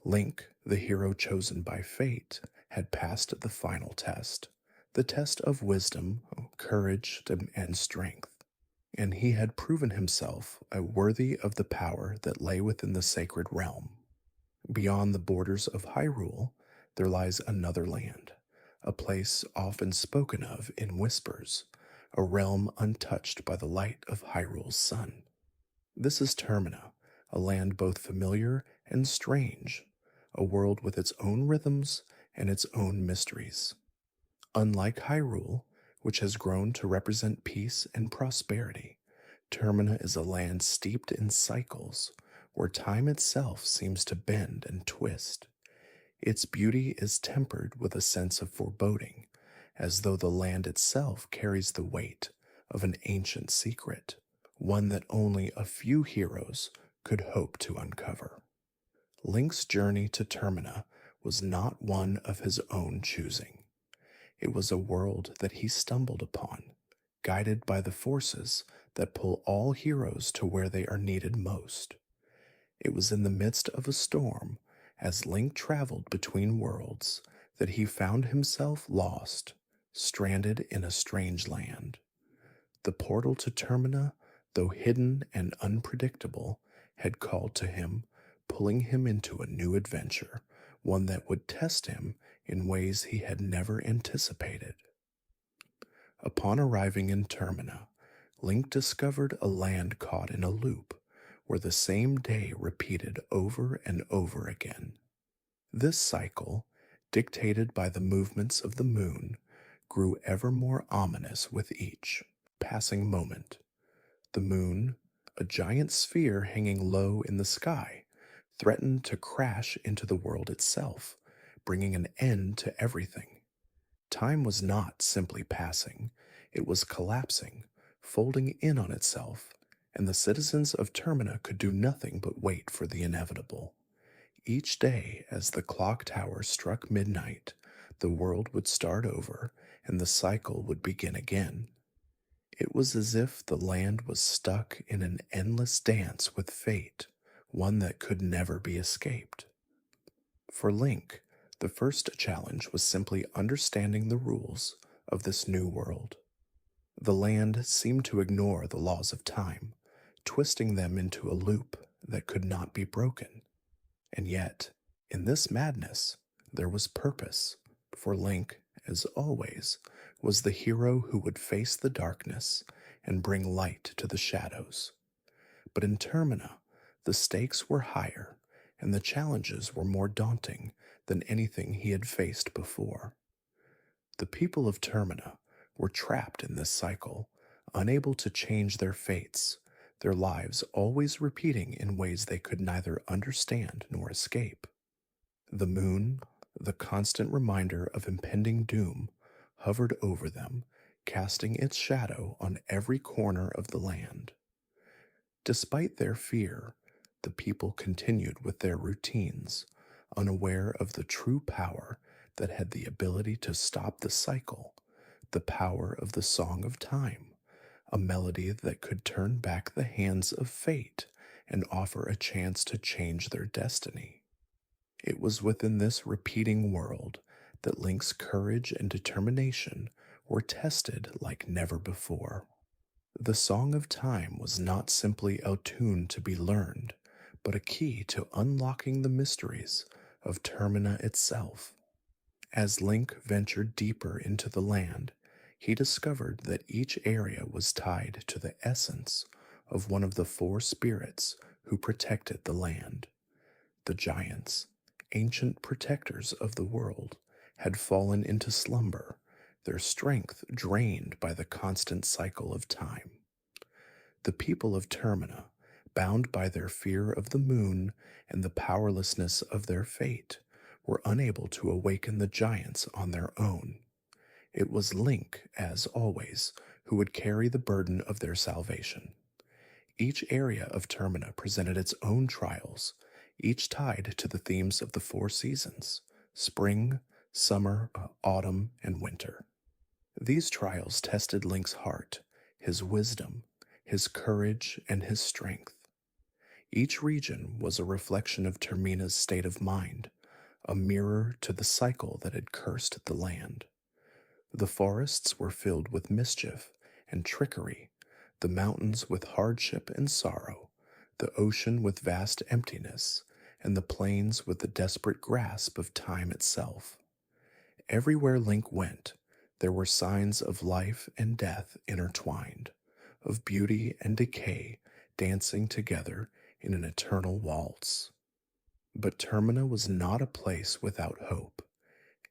Link, the hero chosen by fate, had passed the final test, the test of wisdom, courage, and strength, and he had proven himself worthy of the power that lay within the sacred realm. Beyond the borders of Hyrule, there lies another land, a place often spoken of in whispers, a realm untouched by the light of Hyrule's sun. This is Termina, a land both familiar and strange, a world with its own rhythms and its own mysteries. Unlike Hyrule, which has grown to represent peace and prosperity, Termina is a land steeped in cycles, where time itself seems to bend and twist. Its beauty is tempered with a sense of foreboding, as though the land itself carries the weight of an ancient secret, one that only a few heroes could hope to uncover. Link's journey to Termina was not one of his own choosing. It was a world that he stumbled upon, guided by the forces that pull all heroes to where they are needed most. It was in the midst of a storm, as Link traveled between worlds, that he found himself lost, stranded in a strange land. The portal to Termina, though hidden and unpredictable, had called to him, pulling him into a new adventure, one that would test him in ways he had never anticipated. Upon arriving in Termina, Link discovered a land caught in a loop, where the same day repeated over and over again. This cycle, dictated by the movements of the moon, grew ever more ominous with each passing moment. The moon, a giant sphere hanging low in the sky, threatened to crash into the world itself, bringing an end to everything. Time was not simply passing, it was collapsing, folding in on itself, and the citizens of Termina could do nothing but wait for the inevitable. Each day, as the clock tower struck midnight, the world would start over and the cycle would begin again. It was as if the land was stuck in an endless dance with fate, one that could never be escaped. For Link, the first challenge was simply understanding the rules of this new world. The land seemed to ignore the laws of time, twisting them into a loop that could not be broken. And yet, in this madness, there was purpose, for Link, as always, was the hero who would face the darkness and bring light to the shadows. But in Termina, the stakes were higher, and the challenges were more daunting than anything he had faced before. The people of Termina were trapped in this cycle, unable to change their fates, their lives always repeating in ways they could neither understand nor escape. The moon, the constant reminder of impending doom, hovered over them, casting its shadow on every corner of the land. Despite their fear, the people continued with their routines, unaware of the true power that had the ability to stop the cycle, the power of the Song of Time, a melody that could turn back the hands of fate and offer a chance to change their destiny. It was within this repeating world that Link's courage and determination were tested like never before. The Song of Time was not simply a tune to be learned, but a key to unlocking the mysteries of Termina itself. As Link ventured deeper into the land, he discovered that each area was tied to the essence of one of the four spirits who protected the land. The giants, ancient protectors of the world, had fallen into slumber, their strength drained by the constant cycle of time. The people of Termina, bound by their fear of the moon and the powerlessness of their fate, were unable to awaken the giants on their own. It was Link, as always, who would carry the burden of their salvation. Each area of Termina presented its own trials, each tied to the themes of the four seasons: spring, summer, autumn, and winter. These trials tested Link's heart, his wisdom, his courage, and his strength. Each region was a reflection of Termina's state of mind, a mirror to the cycle that had cursed the land. The forests were filled with mischief and trickery, the mountains with hardship and sorrow, the ocean with vast emptiness, and the plains with the desperate grasp of time itself. Everywhere Link went, there were signs of life and death intertwined, of beauty and decay dancing together in an eternal waltz. But Termina was not a place without hope.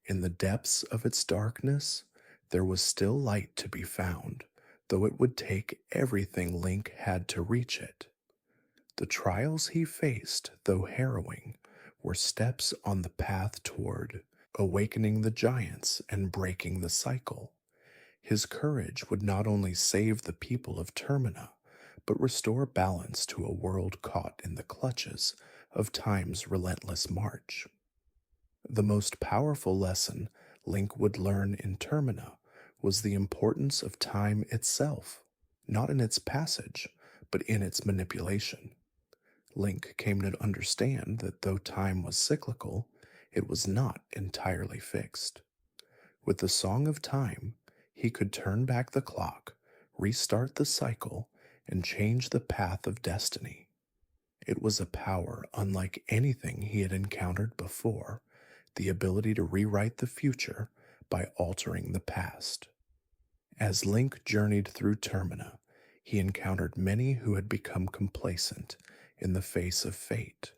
In the depths of its darkness, there was still light to be found, though it would take everything Link had to reach it. The trials he faced, though harrowing, were steps on the path toward awakening the giants and breaking the cycle. His courage would not only save the people of Termina, but restore balance to a world caught in the clutches of time's relentless march. The most powerful lesson Link would learn in Termina was the importance of time itself, not in its passage, but in its manipulation. Link came to understand that though time was cyclical, it was not entirely fixed. With the Song of Time, he could turn back the clock, restart the cycle, and change the path of destiny. It was a power unlike anything he had encountered before, the ability to rewrite the future by altering the past. As Link journeyed through Termina, he encountered many who had become complacent in the face of fate.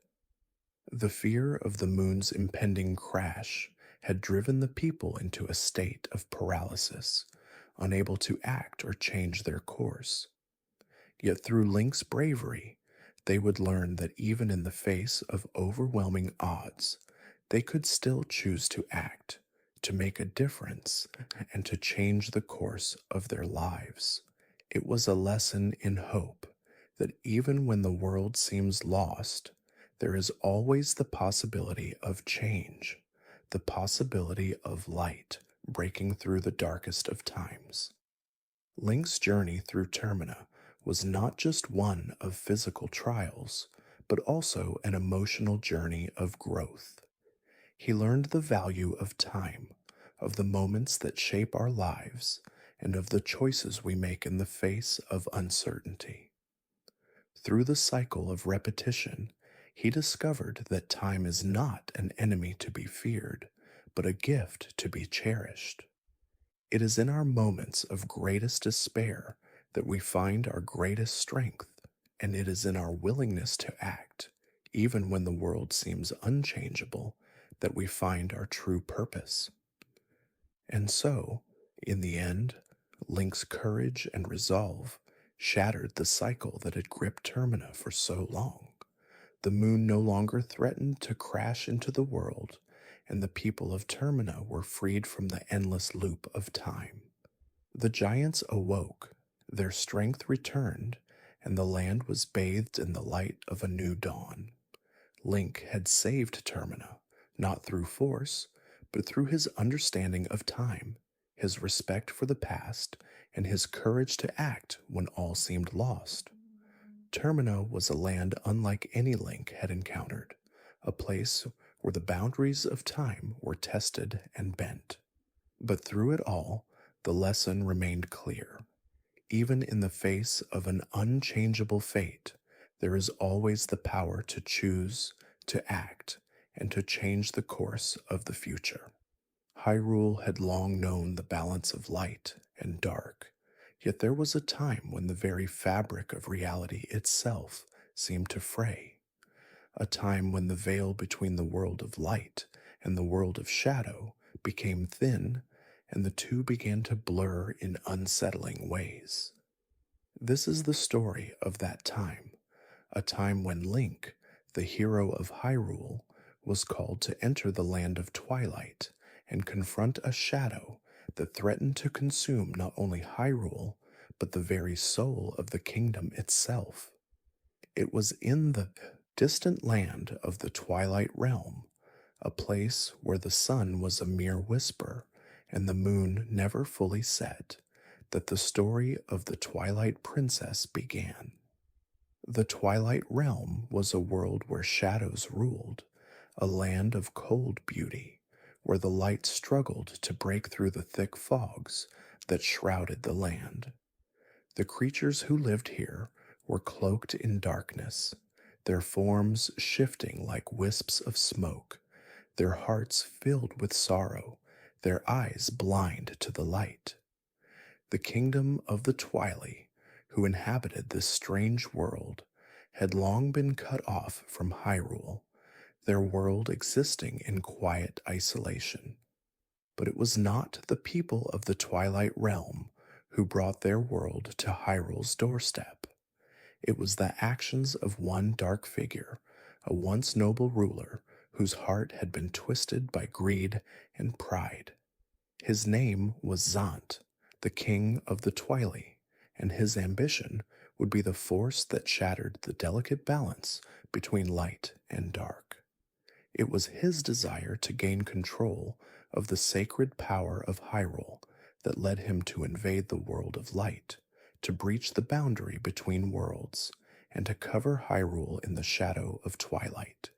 The fear of the moon's impending crash had driven the people into a state of paralysis, unable to act or change their course. Yet through Link's bravery, they would learn that even in the face of overwhelming odds, they could still choose to act, to make a difference, and to change the course of their lives. It was a lesson in hope that even when the world seems lost, there is always the possibility of change, the possibility of light breaking through the darkest of times. Link's journey through Termina was not just one of physical trials, but also an emotional journey of growth. He learned the value of time, of the moments that shape our lives, and of the choices we make in the face of uncertainty. Through the cycle of repetition, he discovered that time is not an enemy to be feared, but a gift to be cherished. It is in our moments of greatest despair that we find our greatest strength, and it is in our willingness to act, even when the world seems unchangeable, that we find our true purpose. And so, in the end, Link's courage and resolve shattered the cycle that had gripped Termina for so long. The moon no longer threatened to crash into the world, and the people of Termina were freed from the endless loop of time. The giants awoke, their strength returned, and the land was bathed in the light of a new dawn. Link had saved Termina, not through force, but through his understanding of time, his respect for the past, and his courage to act when all seemed lost. Termina was a land unlike any Link had encountered, a place where the boundaries of time were tested and bent. But through it all, the lesson remained clear. Even in the face of an unchangeable fate, there is always the power to choose, to act, and to change the course of the future. Hyrule had long known the balance of light and dark, yet there was a time when the very fabric of reality itself seemed to fray. A time when the veil between the world of light and the world of shadow became thin, and the two began to blur in unsettling ways. This is the story of that time, a time when Link, the hero of Hyrule, was called to enter the land of twilight and confront a shadow that threatened to consume not only Hyrule, but the very soul of the kingdom itself. It was in the distant land of the Twilight Realm, a place where the sun was a mere whisper and the moon never fully set, that the story of the Twilight Princess began. The Twilight Realm was a world where shadows ruled, a land of cold beauty, where the light struggled to break through the thick fogs that shrouded the land. The creatures who lived here were cloaked in darkness, their forms shifting like wisps of smoke, their hearts filled with sorrow, their eyes blind to the light. The kingdom of the Twilight, who inhabited this strange world, had long been cut off from Hyrule, their world existing in quiet isolation. But it was not the people of the Twilight Realm who brought their world to Hyrule's doorstep. It was the actions of one dark figure, a once noble ruler whose heart had been twisted by greed and pride. His name was Zant, the king of the Twilight, and his ambition would be the force that shattered the delicate balance between light and dark. It was his desire to gain control of the sacred power of Hyrule that led him to invade the world of light, to breach the boundary between worlds and to cover Hyrule in the shadow of twilight.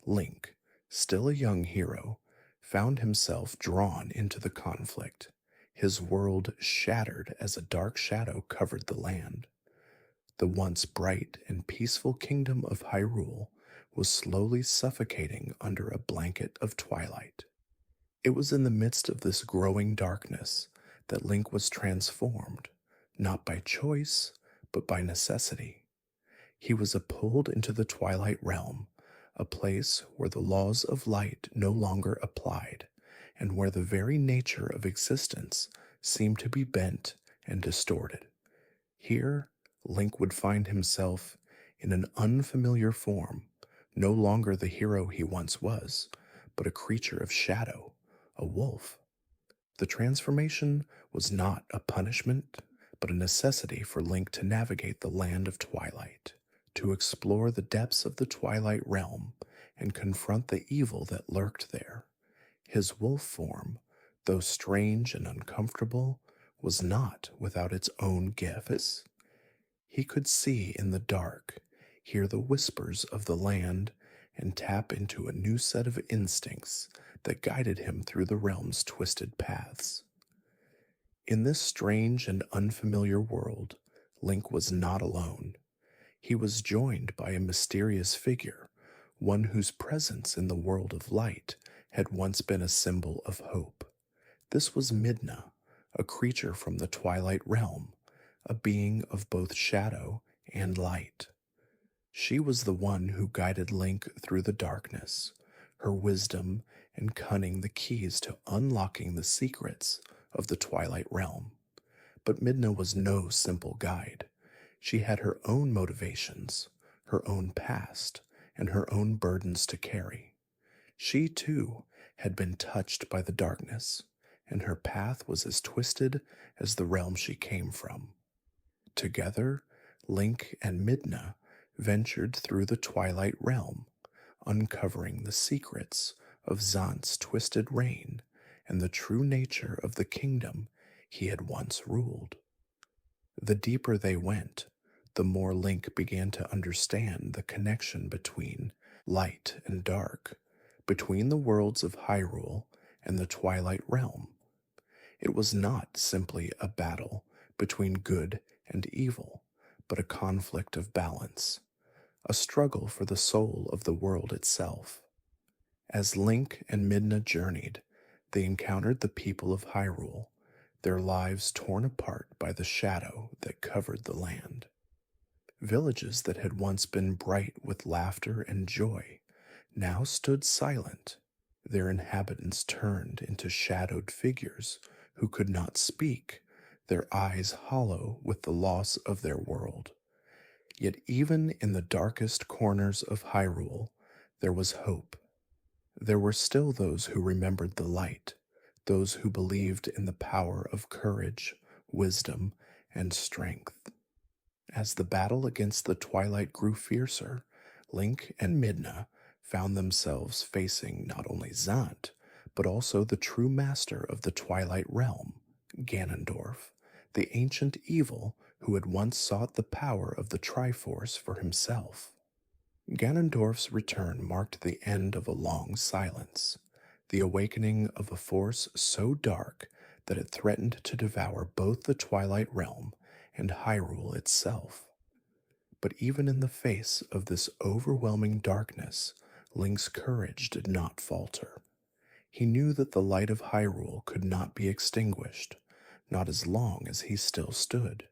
Link, still a young hero, found himself drawn into the conflict, his world shattered as a dark shadow covered the land. The once bright and peaceful kingdom of Hyrule was slowly suffocating under a blanket of twilight. It was in the midst of this growing darkness that Link was transformed, not by choice, but by necessity. He was pulled into the Twilight Realm, a place where the laws of light no longer applied, and where the very nature of existence seemed to be bent and distorted. Here, Link would find himself in an unfamiliar form, no longer the hero he once was, but a creature of shadow, a wolf. The transformation was not a punishment, but a necessity for Link to navigate the land of twilight, to explore the depths of the Twilight Realm and confront the evil that lurked there. His wolf form, though strange and uncomfortable, was not without its own gifts. He could see in the dark, hear the whispers of the land, and tap into a new set of instincts that guided him through the realm's twisted paths. In this strange and unfamiliar world, Link was not alone. He was joined by a mysterious figure, one whose presence in the world of light had once been a symbol of hope. This was Midna, a creature from the Twilight Realm, a being of both shadow and light. She was the one who guided Link through the darkness, her wisdom and cunning the keys to unlocking the secrets of the Twilight Realm. But Midna was no simple guide. She had her own motivations, her own past, and her own burdens to carry. She, too, had been touched by the darkness, and her path was as twisted as the realm she came from. Together, Link and Midna ventured through the Twilight Realm, uncovering the secrets of Zant's twisted reign and the true nature of the kingdom he had once ruled. The deeper they went, the more Link began to understand the connection between light and dark, between the worlds of Hyrule and the Twilight Realm. It was not simply a battle between good and evil, but a conflict of balance, a struggle for the soul of the world itself. As Link and Midna journeyed, they encountered the people of Hyrule, their lives torn apart by the shadow that covered the land. Villages that had once been bright with laughter and joy now stood silent, their inhabitants turned into shadowed figures who could not speak, their eyes hollow with the loss of their world. Yet even in the darkest corners of Hyrule, there was hope. There were still those who remembered the light, those who believed in the power of courage, wisdom, and strength. As the battle against the twilight grew fiercer, Link and Midna found themselves facing not only Zant, but also the true master of the Twilight Realm, Ganondorf, the ancient evil who had once sought the power of the Triforce for himself. Ganondorf's return marked the end of a long silence, the awakening of a force so dark that it threatened to devour both the Twilight Realm and Hyrule itself. But even in the face of this overwhelming darkness, Link's courage did not falter. He knew that the light of Hyrule could not be extinguished, not as long as he still stood.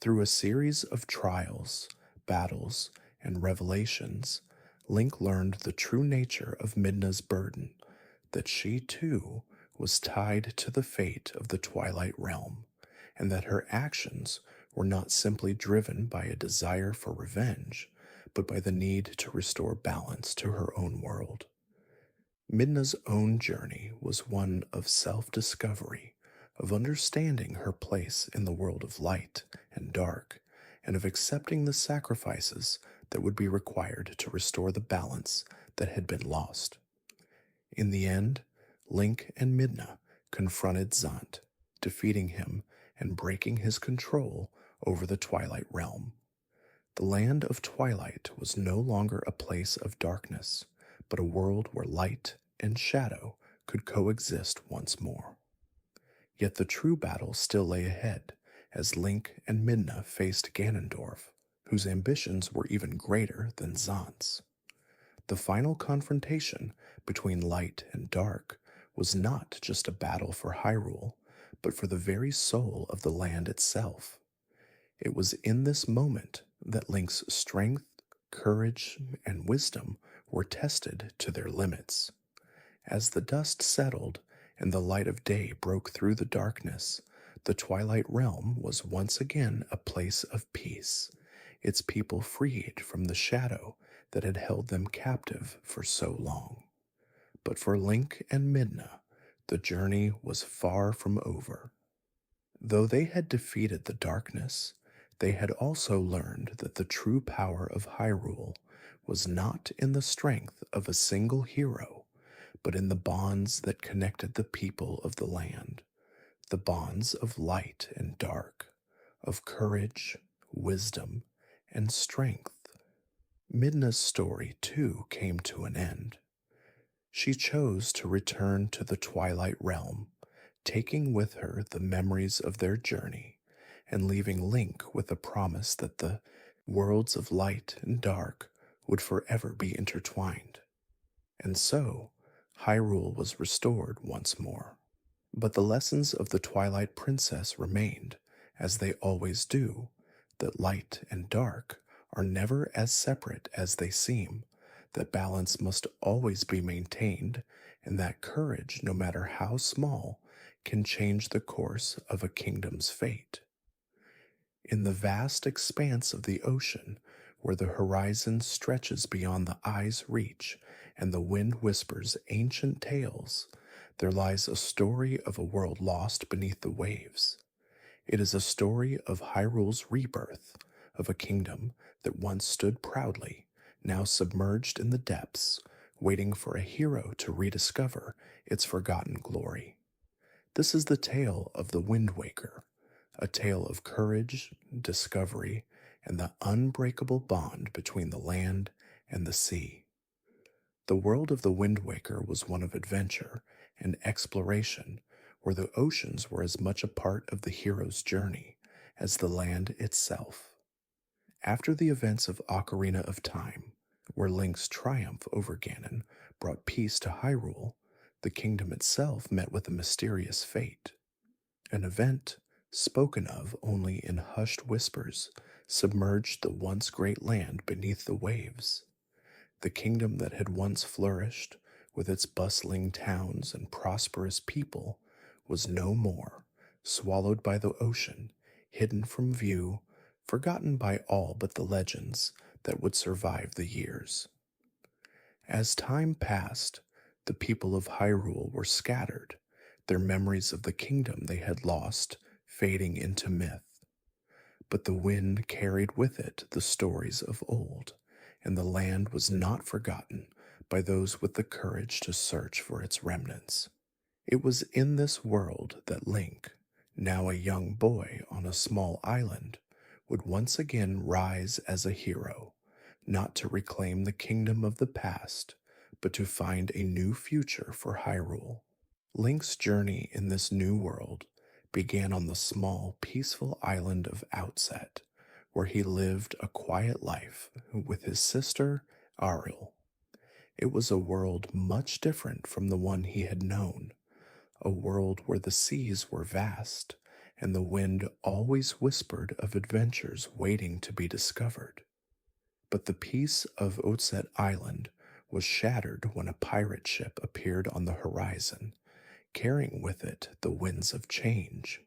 Through a series of trials, battles, and revelations, Link learned the true nature of Midna's burden, that she too was tied to the fate of the Twilight Realm, and that her actions were not simply driven by a desire for revenge, but by the need to restore balance to her own world. Midna's own journey was one of self-discovery, of understanding her place in the world of light and dark, and of accepting the sacrifices that would be required to restore the balance that had been lost. In the end, Link and Midna confronted Zant, defeating him and breaking his control over the Twilight Realm. The land of twilight was no longer a place of darkness, but a world where light and shadow could coexist once more. Yet the true battle still lay ahead, as Link and Midna faced Ganondorf, whose ambitions were even greater than Zaun's. The final confrontation between light and dark was not just a battle for Hyrule, but for the very soul of the land itself. It was in this moment that Link's strength, courage, and wisdom were tested to their limits. As the dust settled and the light of day broke through the darkness, the Twilight Realm was once again a place of peace, its people freed from the shadow that had held them captive for so long. But for Link and Midna, the journey was far from over. Though they had defeated the darkness, they had also learned that the true power of Hyrule was not in the strength of a single hero, but in the bonds that connected the people of the land, the bonds of light and dark, of courage, wisdom, and strength. Midna's story, too, came to an end. She chose to return to the Twilight Realm, taking with her the memories of their journey and leaving Link with a promise that the worlds of light and dark would forever be intertwined. And so, Hyrule was restored once more. But the lessons of the Twilight Princess remained, as they always do, that light and dark are never as separate as they seem, that balance must always be maintained, and that courage, no matter how small, can change the course of a kingdom's fate. In the vast expanse of the ocean, where the horizon stretches beyond the eye's reach and the wind whispers ancient tales, there lies a story of a world lost beneath the waves. It is a story of Hyrule's rebirth, of a kingdom that once stood proudly, now submerged in the depths, waiting for a hero to rediscover its forgotten glory. This is the tale of the Wind Waker, a tale of courage, discovery, and the unbreakable bond between the land and the sea. The world of the Wind Waker was one of adventure and exploration, where the oceans were as much a part of the hero's journey as the land itself. After the events of Ocarina of Time, where Link's triumph over Ganon brought peace to Hyrule, the kingdom itself met with a mysterious fate. An event, spoken of only in hushed whispers, submerged the once great land beneath the waves. The kingdom that had once flourished, with its bustling towns and prosperous people, was no more, swallowed by the ocean, hidden from view, forgotten by all but the legends that would survive the years. As time passed, the people of Hyrule were scattered, their memories of the kingdom they had lost fading into myth. But the wind carried with it the stories of old, and the land was not forgotten by those with the courage to search for its remnants. It was in this world that Link, now a young boy on a small island, would once again rise as a hero, not to reclaim the kingdom of the past, but to find a new future for Hyrule. Link's journey in this new world began on the small, peaceful island of Outset, where he lived a quiet life with his sister, Ariel. It was a world much different from the one he had known, a world where the seas were vast and the wind always whispered of adventures waiting to be discovered. But the peace of Outset Island was shattered when a pirate ship appeared on the horizon, carrying with it the winds of change.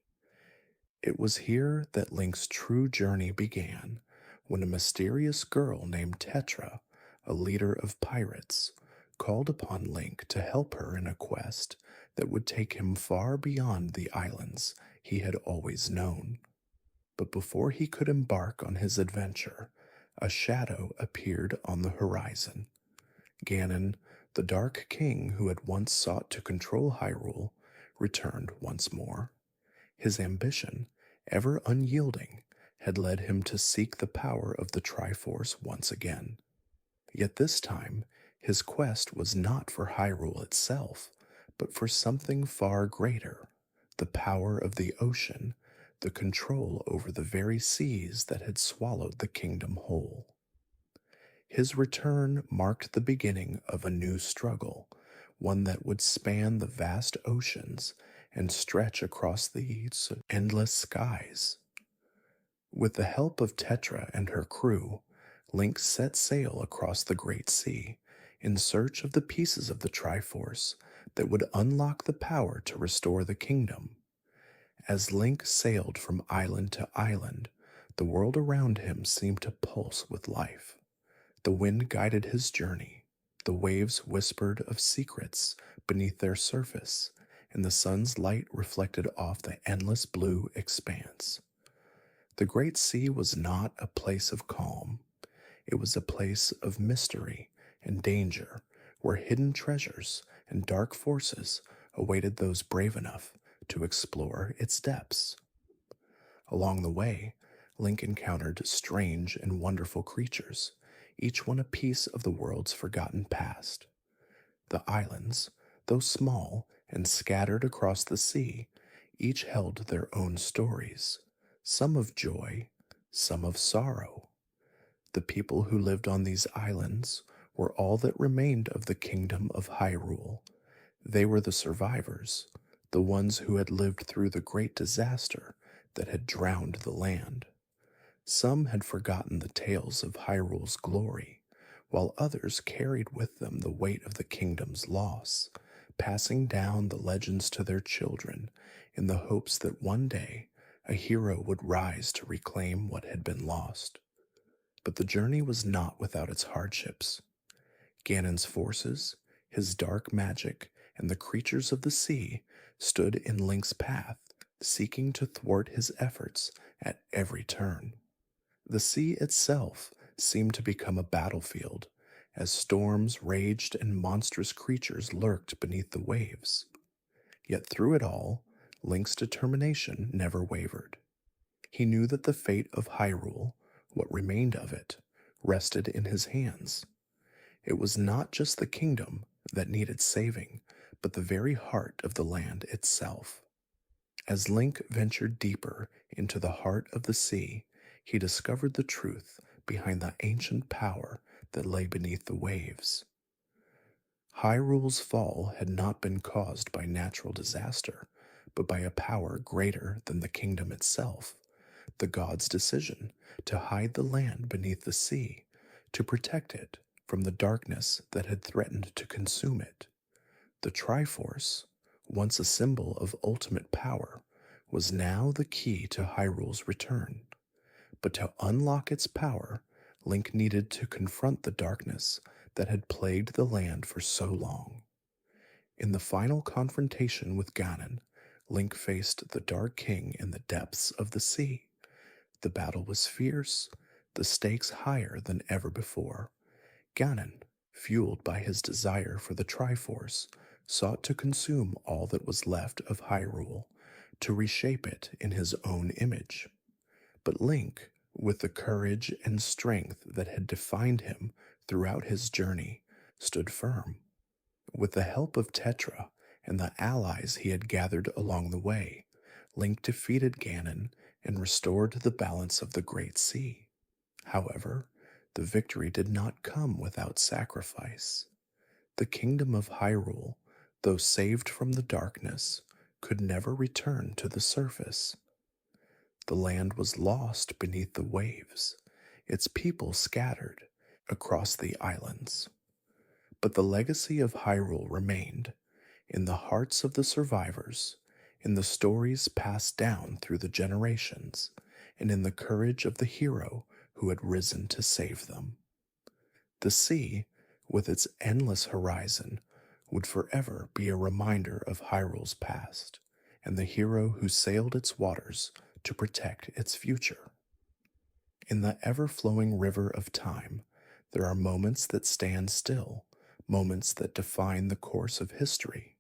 It was here that Link's true journey began, when a mysterious girl named Tetra, a leader of pirates, called upon Link to help her in a quest that would take him far beyond the islands he had always known. But before he could embark on his adventure, a shadow appeared on the horizon. Ganon, the Dark King who had once sought to control Hyrule, returned once more. His ambition ever unyielding, had led him to seek the power of the Triforce once again. Yet this time, his quest was not for Hyrule itself, but for something far greater, the power of the ocean, the control over the very seas that had swallowed the kingdom whole. His return marked the beginning of a new struggle, one that would span the vast oceans and stretch across the endless skies. With the help of Tetra and her crew, Link set sail across the Great Sea in search of the pieces of the Triforce that would unlock the power to restore the kingdom. As Link sailed from island to island, the world around him seemed to pulse with life. The wind guided his journey, the waves whispered of secrets beneath their surface, and the sun's light reflected off the endless blue expanse. The Great Sea was not a place of calm. It was a place of mystery and danger, where hidden treasures and dark forces awaited those brave enough to explore its depths. Along the way, Link encountered strange and wonderful creatures, each one a piece of the world's forgotten past. The islands, though small and scattered across the sea, each held their own stories, some of joy, some of sorrow. The people who lived on these islands were all that remained of the kingdom of Hyrule. They were the survivors, the ones who had lived through the great disaster that had drowned the land. Some had forgotten the tales of Hyrule's glory, while others carried with them the weight of the kingdom's loss, passing down the legends to their children in the hopes that one day a hero would rise to reclaim what had been lost. But the journey was not without its hardships. Ganon's forces, his dark magic, and the creatures of the sea stood in Link's path, seeking to thwart his efforts at every turn. The sea itself seemed to become a battlefield, as storms raged and monstrous creatures lurked beneath the waves. Yet through it all, Link's determination never wavered. He knew that the fate of Hyrule, what remained of it, rested in his hands. It was not just the kingdom that needed saving, but the very heart of the land itself. As Link ventured deeper into the heart of the sea, he discovered the truth behind the ancient power that lay beneath the waves. Hyrule's fall had not been caused by natural disaster, but by a power greater than the kingdom itself, the gods' decision to hide the land beneath the sea, to protect it from the darkness that had threatened to consume it. The Triforce, once a symbol of ultimate power, was now the key to Hyrule's return. But to unlock its power, Link needed to confront the darkness that had plagued the land for so long. In the final confrontation with Ganon, Link faced the Dark King in the depths of the sea. The battle was fierce, the stakes higher than ever before. Ganon, fueled by his desire for the Triforce, sought to consume all that was left of Hyrule, to reshape it in his own image. But Link, with the courage and strength that had defined him throughout his journey, stood firm. With the help of Tetra and the allies he had gathered along the way, Link defeated Ganon and restored the balance of the Great Sea. However, the victory did not come without sacrifice. The kingdom of Hyrule, though saved from the darkness, could never return to the surface. The land was lost beneath the waves, its people scattered across the islands. But the legacy of Hyrule remained in the hearts of the survivors, in the stories passed down through the generations, and in the courage of the hero who had risen to save them. The sea, with its endless horizon, would forever be a reminder of Hyrule's past, and the hero who sailed its waters to protect its future. In the ever-flowing river of time, there are moments that stand still, moments that define the course of history.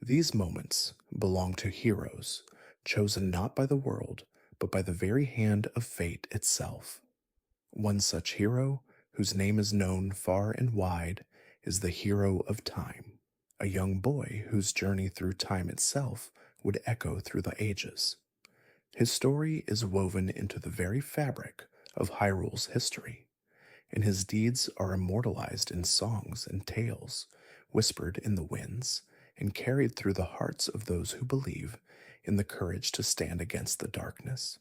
These moments belong to heroes, chosen not by the world, but by the very hand of fate itself. One such hero, whose name is known far and wide, is the hero of time, a young boy whose journey through time itself would echo through the ages. His story is woven into the very fabric of Hyrule's history, and his deeds are immortalized in songs and tales, whispered in the winds, and carried through the hearts of those who believe in the courage to stand against the darkness.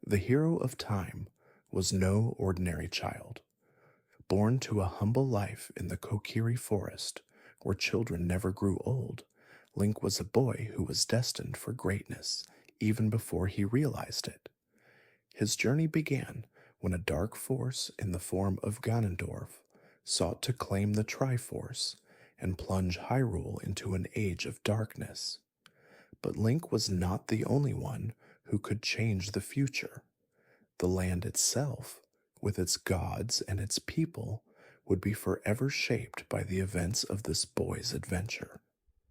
The hero of time was no ordinary child. Born to a humble life in the Kokiri forest, where children never grew old, Link was a boy who was destined for greatness even before he realized it. His journey began when a dark force in the form of Ganondorf sought to claim the Triforce and plunge Hyrule into an age of darkness. But Link was not the only one who could change the future. The land itself, with its gods and its people, would be forever shaped by the events of this boy's adventure.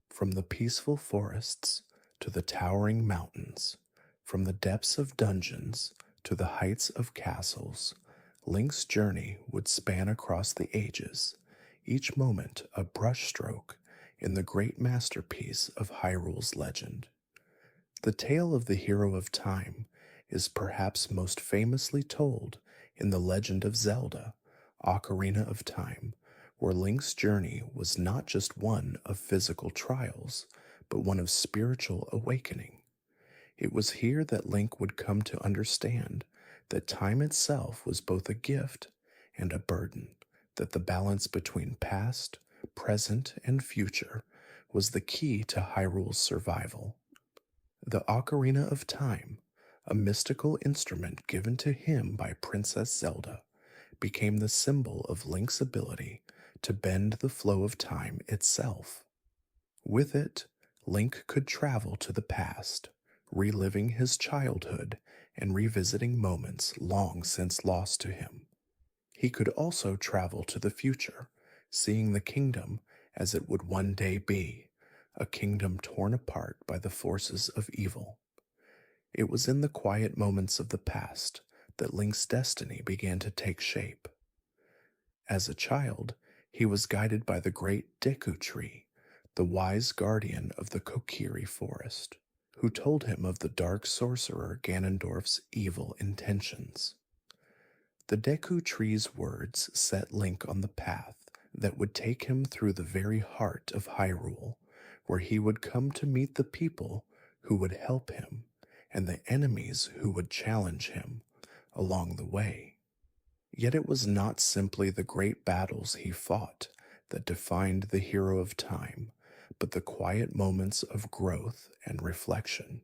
From the peaceful forests to the towering mountains, from the depths of dungeons to the heights of castles, Link's journey would span across the ages, each moment a brushstroke in the great masterpiece of Hyrule's legend. The tale of the hero of time is perhaps most famously told in the legend of Zelda, Ocarina of Time, where Link's journey was not just one of physical trials, but one of spiritual awakening. It was here that Link would come to understand that time itself was both a gift and a burden, that the balance between past, present, and future was the key to Hyrule's survival. The Ocarina of Time, a mystical instrument given to him by Princess Zelda, became the symbol of Link's ability to bend the flow of time itself. With it, Link could travel to the past, reliving his childhood and revisiting moments long since lost to him. He could also travel to the future, seeing the kingdom as it would one day be, a kingdom torn apart by the forces of evil. It was in the quiet moments of the past that Link's destiny began to take shape. As a child, he was guided by the great Deku Tree, the wise guardian of the Kokiri forest, who told him of the dark sorcerer Ganondorf's evil intentions. The Deku Tree's words set Link on the path that would take him through the very heart of Hyrule, where he would come to meet the people who would help him and the enemies who would challenge him along the way. Yet it was not simply the great battles he fought that defined the hero of time, but the quiet moments of growth and reflection.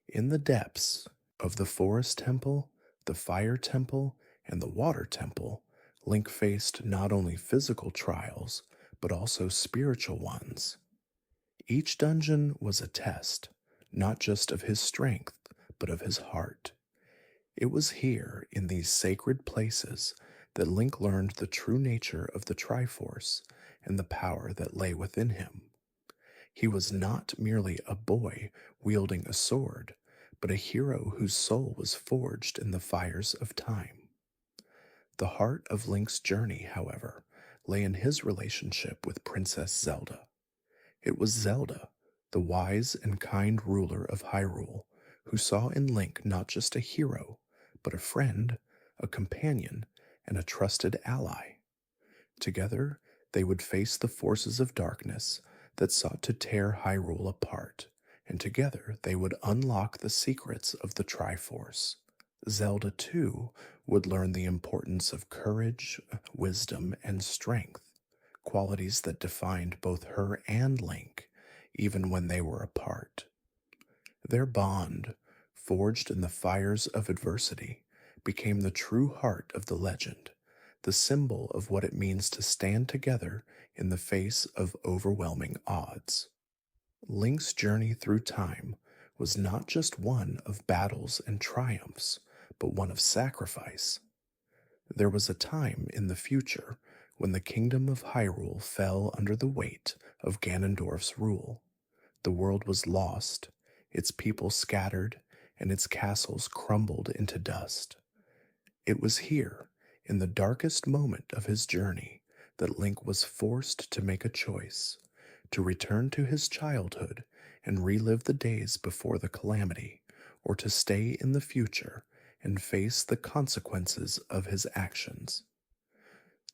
In the depths of the Forest Temple, the Fire Temple, and the Water Temple, Link faced not only physical trials, but also spiritual ones. Each dungeon was a test, not just of his strength, but of his heart. It was here, in these sacred places, that Link learned the true nature of the Triforce and the power that lay within him. He was not merely a boy wielding a sword, but a hero whose soul was forged in the fires of time. The heart of Link's journey, however, lay in his relationship with Princess Zelda. It was Zelda, the wise and kind ruler of Hyrule, who saw in Link not just a hero, but a friend, a companion, and a trusted ally. Together, they would face the forces of darkness that sought to tear Hyrule apart, and together they would unlock the secrets of the Triforce. Zelda, too, would learn the importance of courage, wisdom, and strength, qualities that defined both her and Link, even when they were apart. Their bond, forged in the fires of adversity, became the true heart of the legend, the symbol of what it means to stand together in the face of overwhelming odds. Link's journey through time was not just one of battles and triumphs, but one of sacrifice. There was a time in the future when the kingdom of Hyrule fell under the weight of Ganondorf's rule. The world was lost, its people scattered, and its castles crumbled into dust. It was here, in the darkest moment of his journey, that Link was forced to make a choice to return to his childhood and relive the days before the calamity, or to stay in the future and face the consequences of his actions.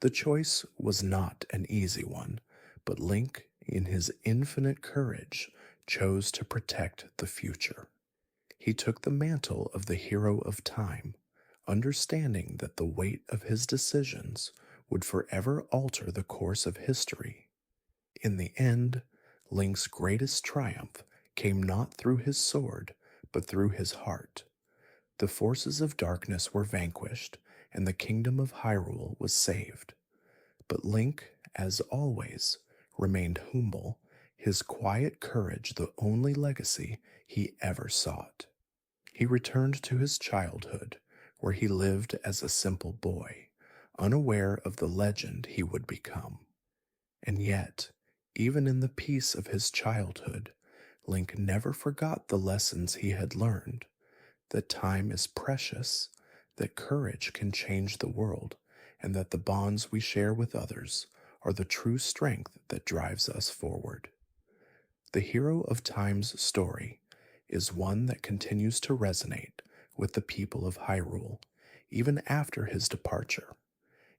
The choice was not an easy one, but Link, in his infinite courage, chose to protect the future. He took the mantle of the hero of time, understanding that the weight of his decisions would forever alter the course of history. In the end, Link's greatest triumph came not through his sword, but through his heart. The forces of darkness were vanquished, and the kingdom of Hyrule was saved. But Link, as always, remained humble, his quiet courage the only legacy he ever sought. He returned to his childhood, where he lived as a simple boy, unaware of the legend he would become. And yet, even in the peace of his childhood, Link never forgot the lessons he had learned: that time is precious, that courage can change the world, and that the bonds we share with others are the true strength that drives us forward. The hero of time's story is one that continues to resonate with the people of Hyrule, even after his departure.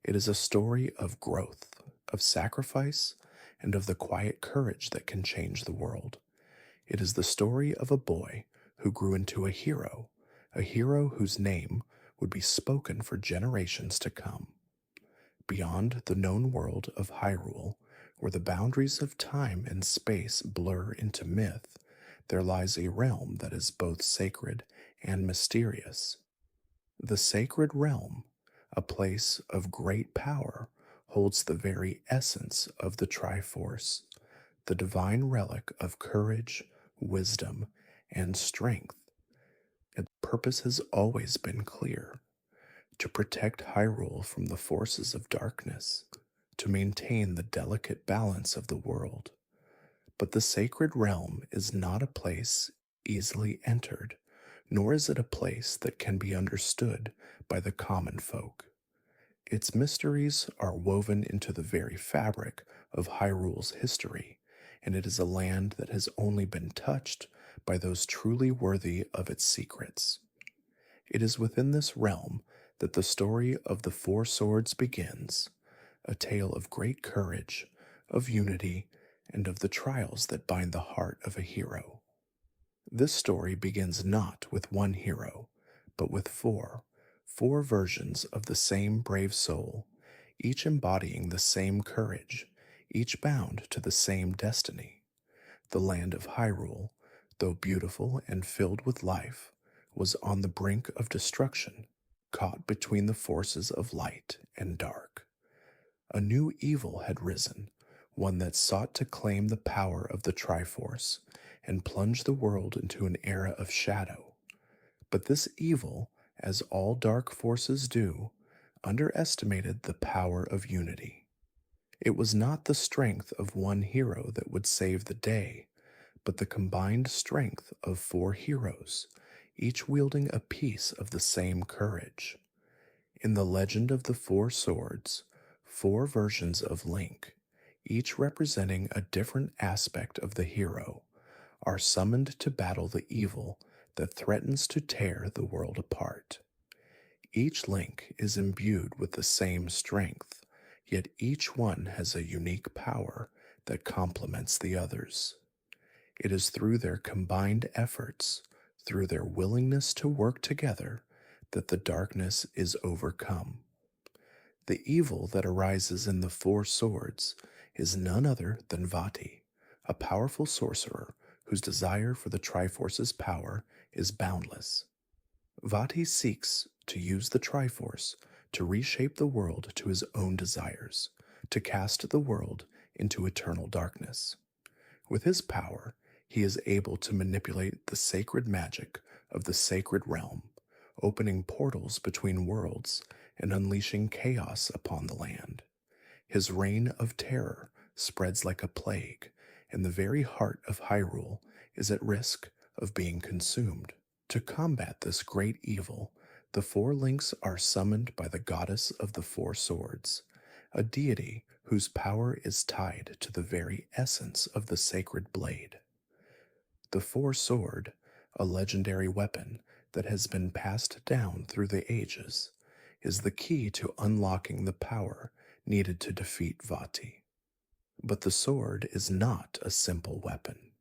It is a story of growth, of sacrifice, and of the quiet courage that can change the world. It is the story of a boy who grew into a hero whose name would be spoken for generations to come. Beyond the known world of Hyrule, where the boundaries of time and space blur into myth, there lies a realm that is both sacred and mysterious. The sacred realm, a place of great power, holds the very essence of the Triforce, the divine relic of courage, wisdom, and strength. Its purpose has always been clear: to protect Hyrule from the forces of darkness, to maintain the delicate balance of the world. But the sacred realm is not a place easily entered, nor is it a place that can be understood by the common folk. Its mysteries are woven into the very fabric of Hyrule's history, and it is a land that has only been touched by those truly worthy of its secrets. It is within this realm that the story of the Four Swords begins, a tale of great courage, of unity, and of the trials that bind the heart of a hero. This story begins not with one hero, but with four versions of the same brave soul, each embodying the same courage, each bound to the same destiny. The land of Hyrule, though beautiful and filled with life, was on the brink of destruction, caught between the forces of light and dark. A new evil had risen, one that sought to claim the power of the Triforce and plunge the world into an era of shadow. But this evil, as all dark forces do, underestimated the power of unity. It was not the strength of one hero that would save the day, but the combined strength of four heroes, each wielding a piece of the same courage. In the legend of the Four Swords, four versions of Link, each representing a different aspect of the hero, are summoned to battle the evil that threatens to tear the world apart. Each Link is imbued with the same strength, yet each one has a unique power that complements the others. It is through their combined efforts, through their willingness to work together, that the darkness is overcome. The evil that arises in the Four Swords is none other than Vati, a powerful sorcerer whose desire for the Triforce's power is boundless. Vati seeks to use the Triforce to reshape the world to his own desires, to cast the world into eternal darkness. With his power, he is able to manipulate the sacred magic of the sacred realm, opening portals between worlds and unleashing chaos upon the land. His reign of terror spreads like a plague, and the very heart of Hyrule is at risk of being consumed. To combat this great evil, the four links are summoned by the goddess of the four swords, a deity whose power is tied to the very essence of the sacred blade. The four sword, a legendary weapon that has been passed down through the ages, is the key to unlocking the power needed to defeat Vati. But the sword is not a simple weapon.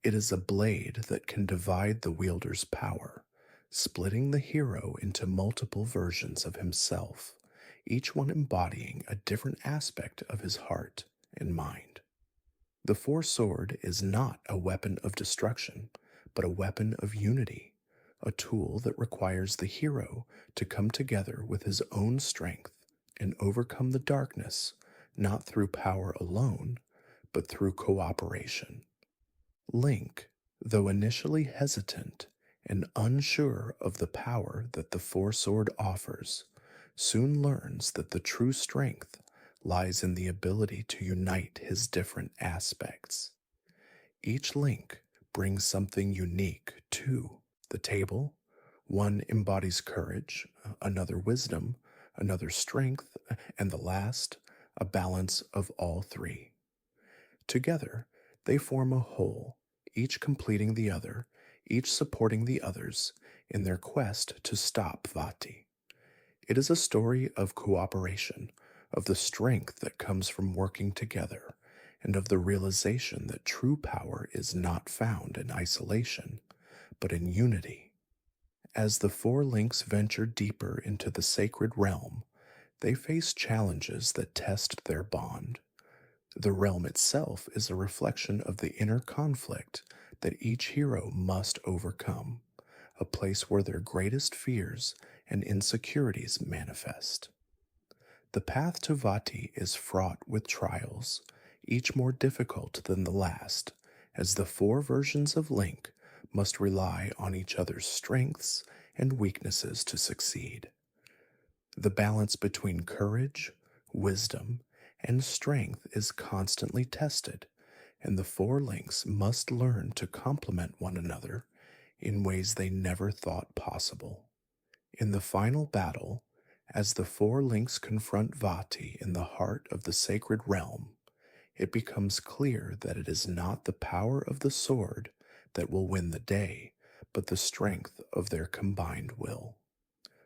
It is a blade that can divide the wielder's power, splitting the hero into multiple versions of himself, each one embodying a different aspect of his heart and mind. The four sword is not a weapon of destruction, but a weapon of unity, a tool that requires the hero to come together with his own strength and overcome the darkness, not through power alone, but through cooperation. Link, though initially hesitant and unsure of the power that the four sword offers, soon learns that the true strength lies in the ability to unite his different aspects. Each link brings something unique to the table. One embodies courage, another wisdom, another strength, and the last, a balance of all three. Together, they form a whole, each completing the other, each supporting the others in their quest to stop Vati. It is a story of cooperation, of the strength that comes from working together, and of the realization that true power is not found in isolation, but in unity. As the four links venture deeper into the sacred realm, they face challenges that test their bond. The realm itself is a reflection of the inner conflict that each hero must overcome, a place where their greatest fears and insecurities manifest. The path to Vati is fraught with trials, each more difficult than the last, as the four versions of Link must rely on each other's strengths and weaknesses to succeed. The balance between courage, wisdom, and strength is constantly tested, and the four links must learn to complement one another in ways they never thought possible. In the final battle, as the four links confront Vati in the heart of the sacred realm, it becomes clear that it is not the power of the sword that will win the day, but the strength of their combined will.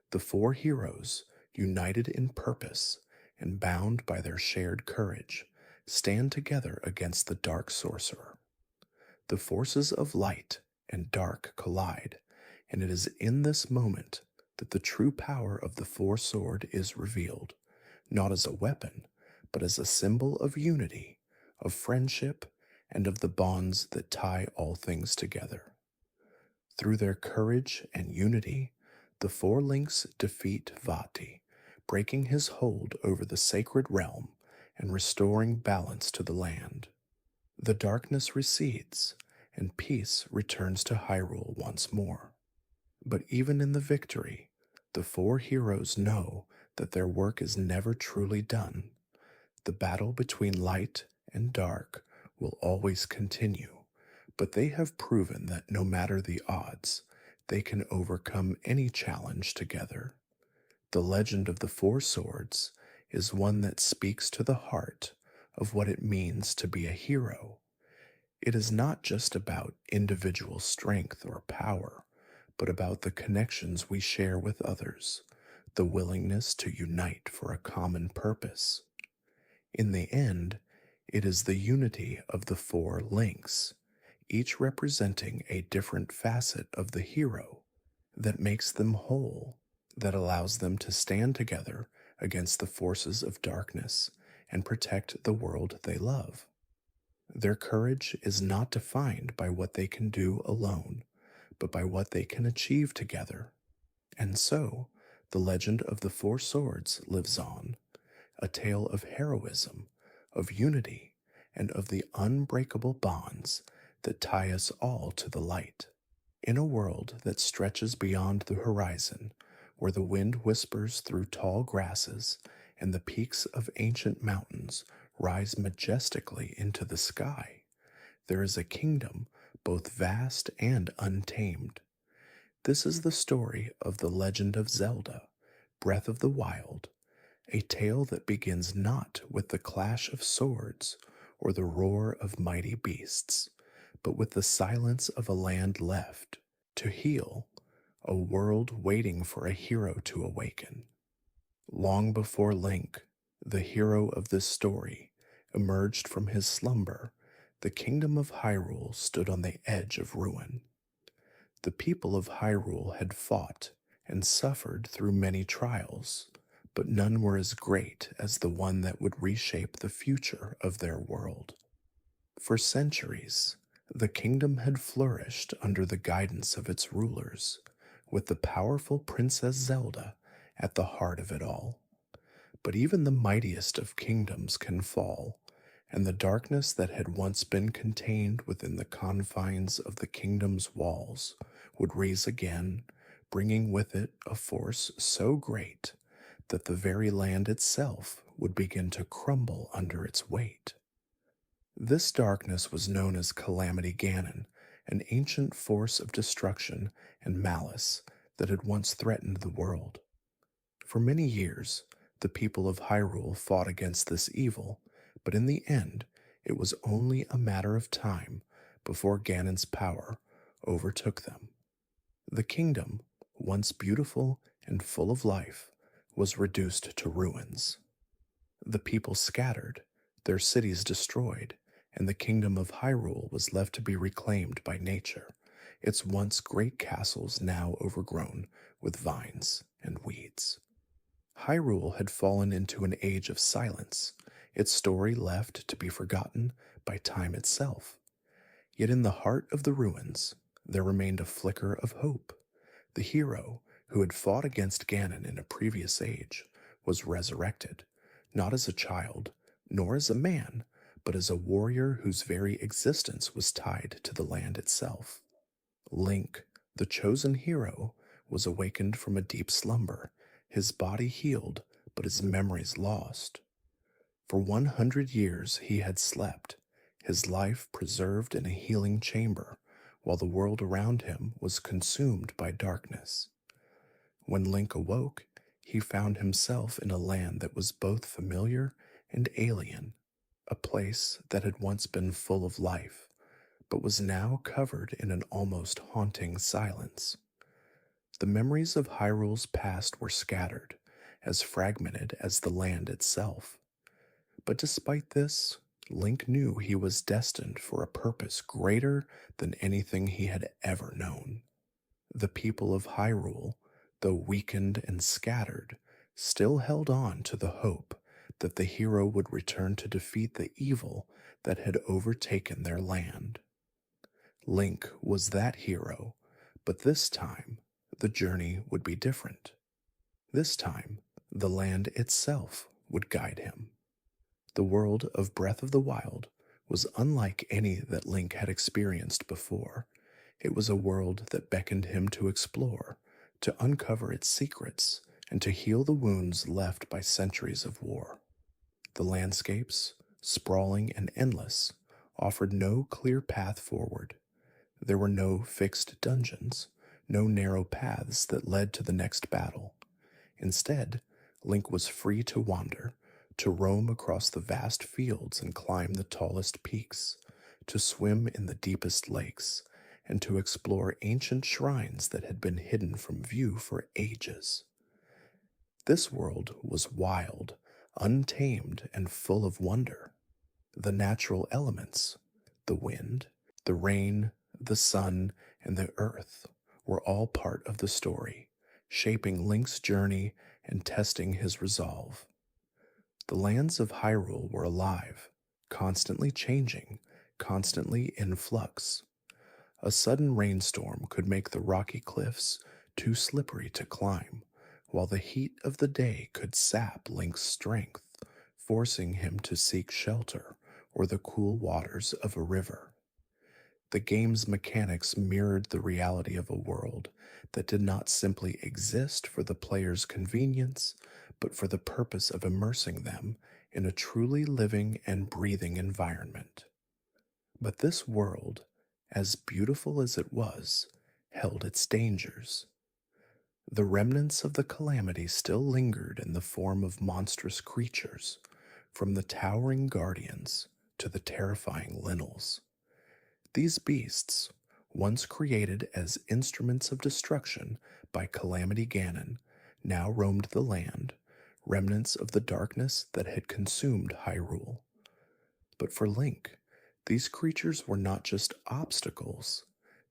The four heroes, united in purpose and bound by their shared courage, stand together against the dark sorcerer. The forces of light and dark collide, and it is in this moment that the true power of the four sword is revealed, not as a weapon, but as a symbol of unity, of friendship, and of the bonds that tie all things together. Through their courage and unity, the four links defeat Vati, breaking his hold over the sacred realm and restoring balance to the land. The darkness recedes, and peace returns to Hyrule once more. But even in the victory, the four heroes know that their work is never truly done. The battle between light and dark will always continue, but they have proven that no matter the odds, they can overcome any challenge together. The legend of the four swords is one that speaks to the heart of what it means to be a hero. It is not just about individual strength or power, but about the connections we share with others, the willingness to unite for a common purpose. In the end, it is the unity of the four links, each representing a different facet of the hero, that makes them whole, that allows them to stand together against the forces of darkness and protect the world they love. Their courage is not defined by what they can do alone, but by what they can achieve together. And so, the legend of the four swords lives on, a tale of heroism, of unity, and of the unbreakable bonds that tie us all to the light. In a world that stretches beyond the horizon, where the wind whispers through tall grasses and the peaks of ancient mountains rise majestically into the sky, there is a kingdom both vast and untamed. This is the story of the legend of Zelda, Breath of the Wild, a tale that begins not with the clash of swords or the roar of mighty beasts, but with the silence of a land left to heal, a world waiting for a hero to awaken. Long before Link, the hero of this story, emerged from his slumber, the kingdom of Hyrule stood on the edge of ruin. The people of Hyrule had fought and suffered through many trials, but none were as great as the one that would reshape the future of their world. For centuries, the kingdom had flourished under the guidance of its rulers, with the powerful Princess Zelda at the heart of it all. But even the mightiest of kingdoms can fall, and the darkness that had once been contained within the confines of the kingdom's walls would rise again, bringing with it a force so great that the very land itself would begin to crumble under its weight. This darkness was known as Calamity Ganon, an ancient force of destruction and malice that had once threatened the world. For many years, the people of Hyrule fought against this evil, but in the end, it was only a matter of time before Ganon's power overtook them. The kingdom, once beautiful and full of life, was reduced to ruins. The people scattered, their cities destroyed, and the kingdom of Hyrule was left to be reclaimed by nature, its once great castles now overgrown with vines and weeds. Hyrule had fallen into an age of silence, its story left to be forgotten by time itself. Yet in the heart of the ruins, there remained a flicker of hope. The hero, who had fought against Ganon in a previous age, was resurrected, not as a child, nor as a man, but as a warrior whose very existence was tied to the land itself. Link, the chosen hero, was awakened from a deep slumber, his body healed, but his memories lost. For 100 years he had slept, his life preserved in a healing chamber, while the world around him was consumed by darkness. When Link awoke, he found himself in a land that was both familiar and alien, a place that had once been full of life, but was now covered in an almost haunting silence. The memories of Hyrule's past were scattered, as fragmented as the land itself. But despite this, Link knew he was destined for a purpose greater than anything he had ever known. The people of Hyrule, though weakened and scattered, still held on to the hope that the hero would return to defeat the evil that had overtaken their land. Link was that hero, but this time the journey would be different. This time, the land itself would guide him. The world of Breath of the Wild was unlike any that Link had experienced before. It was a world that beckoned him to explore, to uncover its secrets, and to heal the wounds left by centuries of war. The landscapes, sprawling and endless, offered no clear path forward. There were no fixed dungeons, no narrow paths that led to the next battle. Instead, Link was free to wander, to roam across the vast fields and climb the tallest peaks, to swim in the deepest lakes, and to explore ancient shrines that had been hidden from view for ages. This world was wild, untamed, and full of wonder. The natural elements, the wind, the rain, the sun, and the earth, were all part of the story, shaping Link's journey and testing his resolve. The lands of Hyrule were alive, constantly changing, constantly in flux. A sudden rainstorm could make the rocky cliffs too slippery to climb, while the heat of the day could sap Link's strength, forcing him to seek shelter or the cool waters of a river. The game's mechanics mirrored the reality of a world that did not simply exist for the player's convenience, but for the purpose of immersing them in a truly living and breathing environment. But this world, as beautiful as it was, held its dangers. The remnants of the calamity still lingered in the form of monstrous creatures, from the towering guardians to the terrifying linnels. These beasts, once created as instruments of destruction by Calamity Ganon, now roamed the land, remnants of the darkness that had consumed Hyrule. But for Link, these creatures were not just obstacles,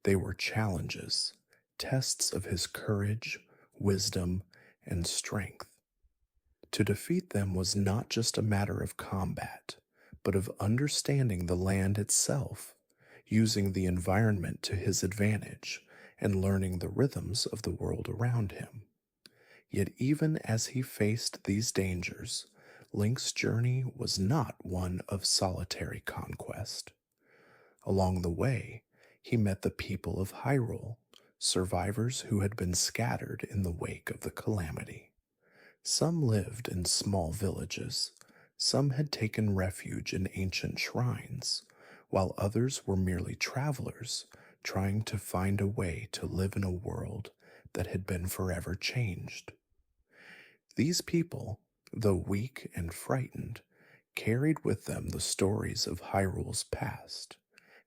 they were challenges, tests of his courage, wisdom, and strength. To defeat them was not just a matter of combat, but of understanding the land itself, using the environment to his advantage, and learning the rhythms of the world around him. Yet, even as he faced these dangers, Link's journey was not one of solitary conquest. Along the way, he met the people of Hyrule, survivors who had been scattered in the wake of the calamity. Some lived in small villages, some had taken refuge in ancient shrines, while others were merely travelers trying to find a way to live in a world that had been forever changed. These people, though weak and frightened, carried with them the stories of Hyrule's past,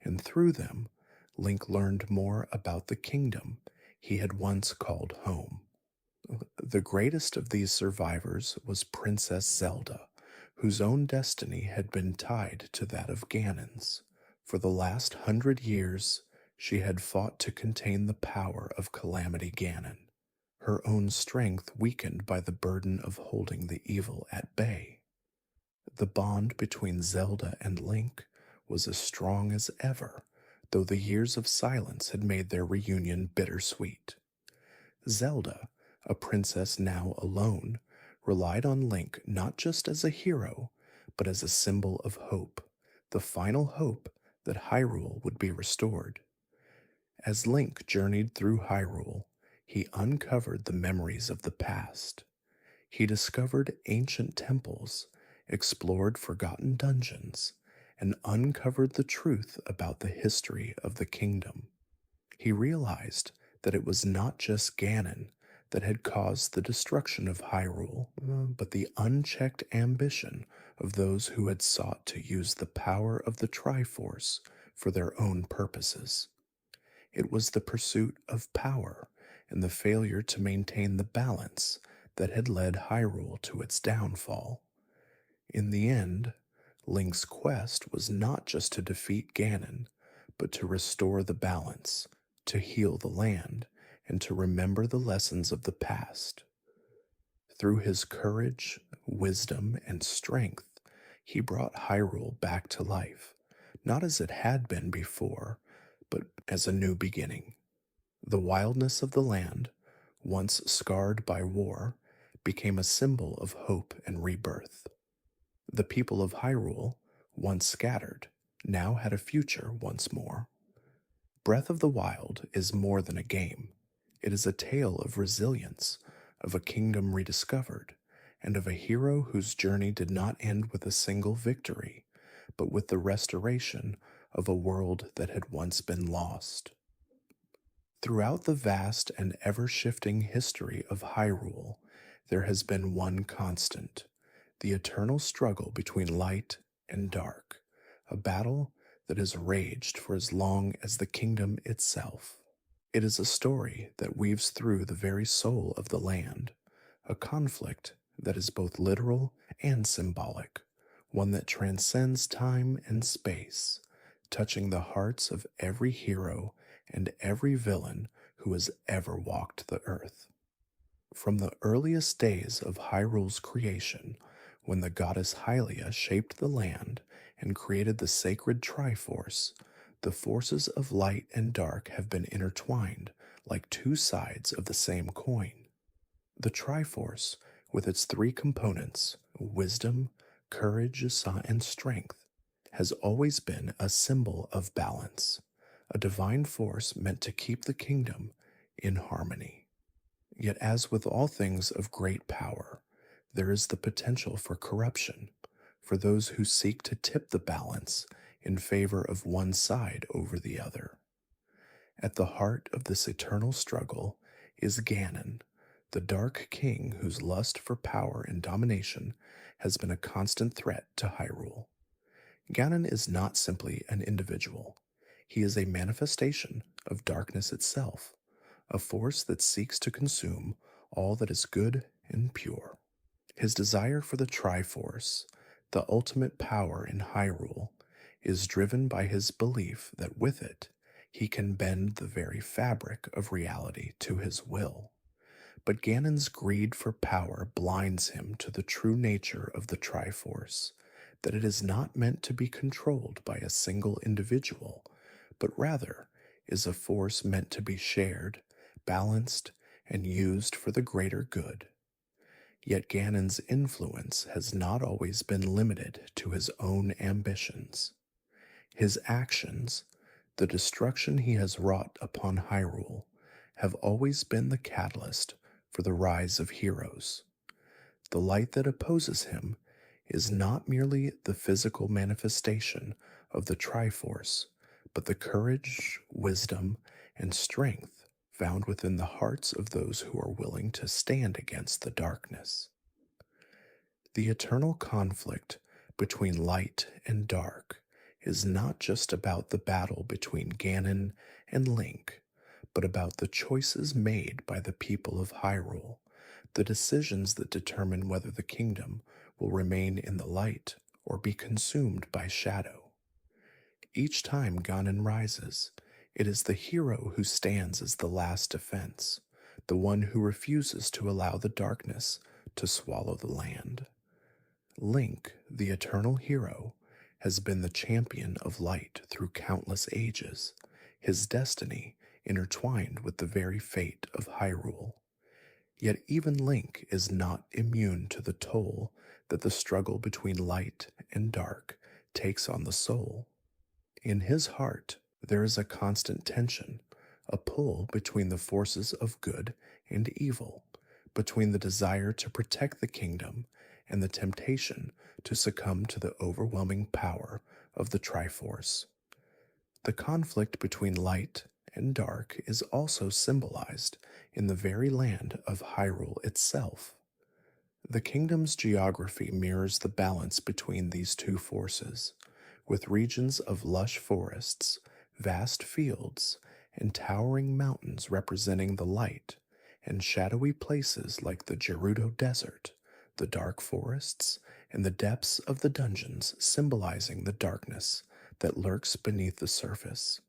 and through them, Link learned more about the kingdom he had once called home. The greatest of these survivors was Princess Zelda, whose own destiny had been tied to that of Ganon's. For the last 100 years, she had fought to contain the power of Calamity Ganon, her own strength weakened by the burden of holding the evil at bay. The bond between Zelda and Link was as strong as ever, though the years of silence had made their reunion bittersweet. Zelda, a princess now alone, relied on Link not just as a hero, but as a symbol of hope, the final hope that Hyrule would be restored. As Link journeyed through Hyrule, he uncovered the memories of the past. He discovered ancient temples, explored forgotten dungeons, and uncovered the truth about the history of the kingdom. He realized that it was not just Ganon that had caused the destruction of Hyrule, but the unchecked ambition of those who had sought to use the power of the Triforce for their own purposes. It was the pursuit of power and the failure to maintain the balance that had led Hyrule to its downfall. In the end, Link's quest was not just to defeat Ganon, but to restore the balance, to heal the land, and to remember the lessons of the past. Through his courage, wisdom, and strength, he brought Hyrule back to life, not as it had been before, but as a new beginning. The wildness of the land, once scarred by war, became a symbol of hope and rebirth. The people of Hyrule, once scattered, now had a future once more. Breath of the Wild is more than a game. It is a tale of resilience, of a kingdom rediscovered, and of a hero whose journey did not end with a single victory, but with the restoration of a world that had once been lost. Throughout the vast and ever-shifting history of Hyrule, there has been one constant: the eternal struggle between light and dark, a battle that has raged for as long as the kingdom itself. It is a story that weaves through the very soul of the land, a conflict that is both literal and symbolic, one that transcends time and space, touching the hearts of every hero and every villain who has ever walked the earth. From the earliest days of Hyrule's creation, when the goddess Hylia shaped the land and created the sacred Triforce, the forces of light and dark have been intertwined like two sides of the same coin. The Triforce, with its three components, wisdom, courage, and strength, has always been a symbol of balance, a divine force meant to keep the kingdom in harmony. Yet, as with all things of great power, there is the potential for corruption, for those who seek to tip the balance in favor of one side over the other. At the heart of this eternal struggle is Ganon, the Dark King whose lust for power and domination has been a constant threat to Hyrule. Ganon is not simply an individual, he is a manifestation of darkness itself, a force that seeks to consume all that is good and pure. His desire for the Triforce, the ultimate power in Hyrule, is driven by his belief that with it, he can bend the very fabric of reality to his will. But Ganon's greed for power blinds him to the true nature of the Triforce, that it is not meant to be controlled by a single individual, but rather is a force meant to be shared, balanced, and used for the greater good. Yet Ganon's influence has not always been limited to his own ambitions. His actions, the destruction he has wrought upon Hyrule, have always been the catalyst for the rise of heroes. The light that opposes him is not merely the physical manifestation of the Triforce, but the courage, wisdom, and strength found within the hearts of those who are willing to stand against the darkness. The eternal conflict between light and dark is not just about the battle between Ganon and Link, but about the choices made by the people of Hyrule, the decisions that determine whether the kingdom will remain in the light or be consumed by shadow. Each time Ganon rises, it is the hero who stands as the last defense, the one who refuses to allow the darkness to swallow the land. Link, the eternal hero, has been the champion of light through countless ages, his destiny intertwined with the very fate of Hyrule. Yet even Link is not immune to the toll that the struggle between light and dark takes on the soul. In his heart, there is a constant tension, a pull between the forces of good and evil, between the desire to protect the kingdom and the temptation to succumb to the overwhelming power of the Triforce. The conflict between light and dark is also symbolized in the very land of Hyrule itself. The kingdom's geography mirrors the balance between these two forces, with regions of lush forests, vast fields, and towering mountains representing the light, and shadowy places like the Gerudo Desert, the dark forests, and the depths of the dungeons symbolizing the darkness that lurks beneath the surface.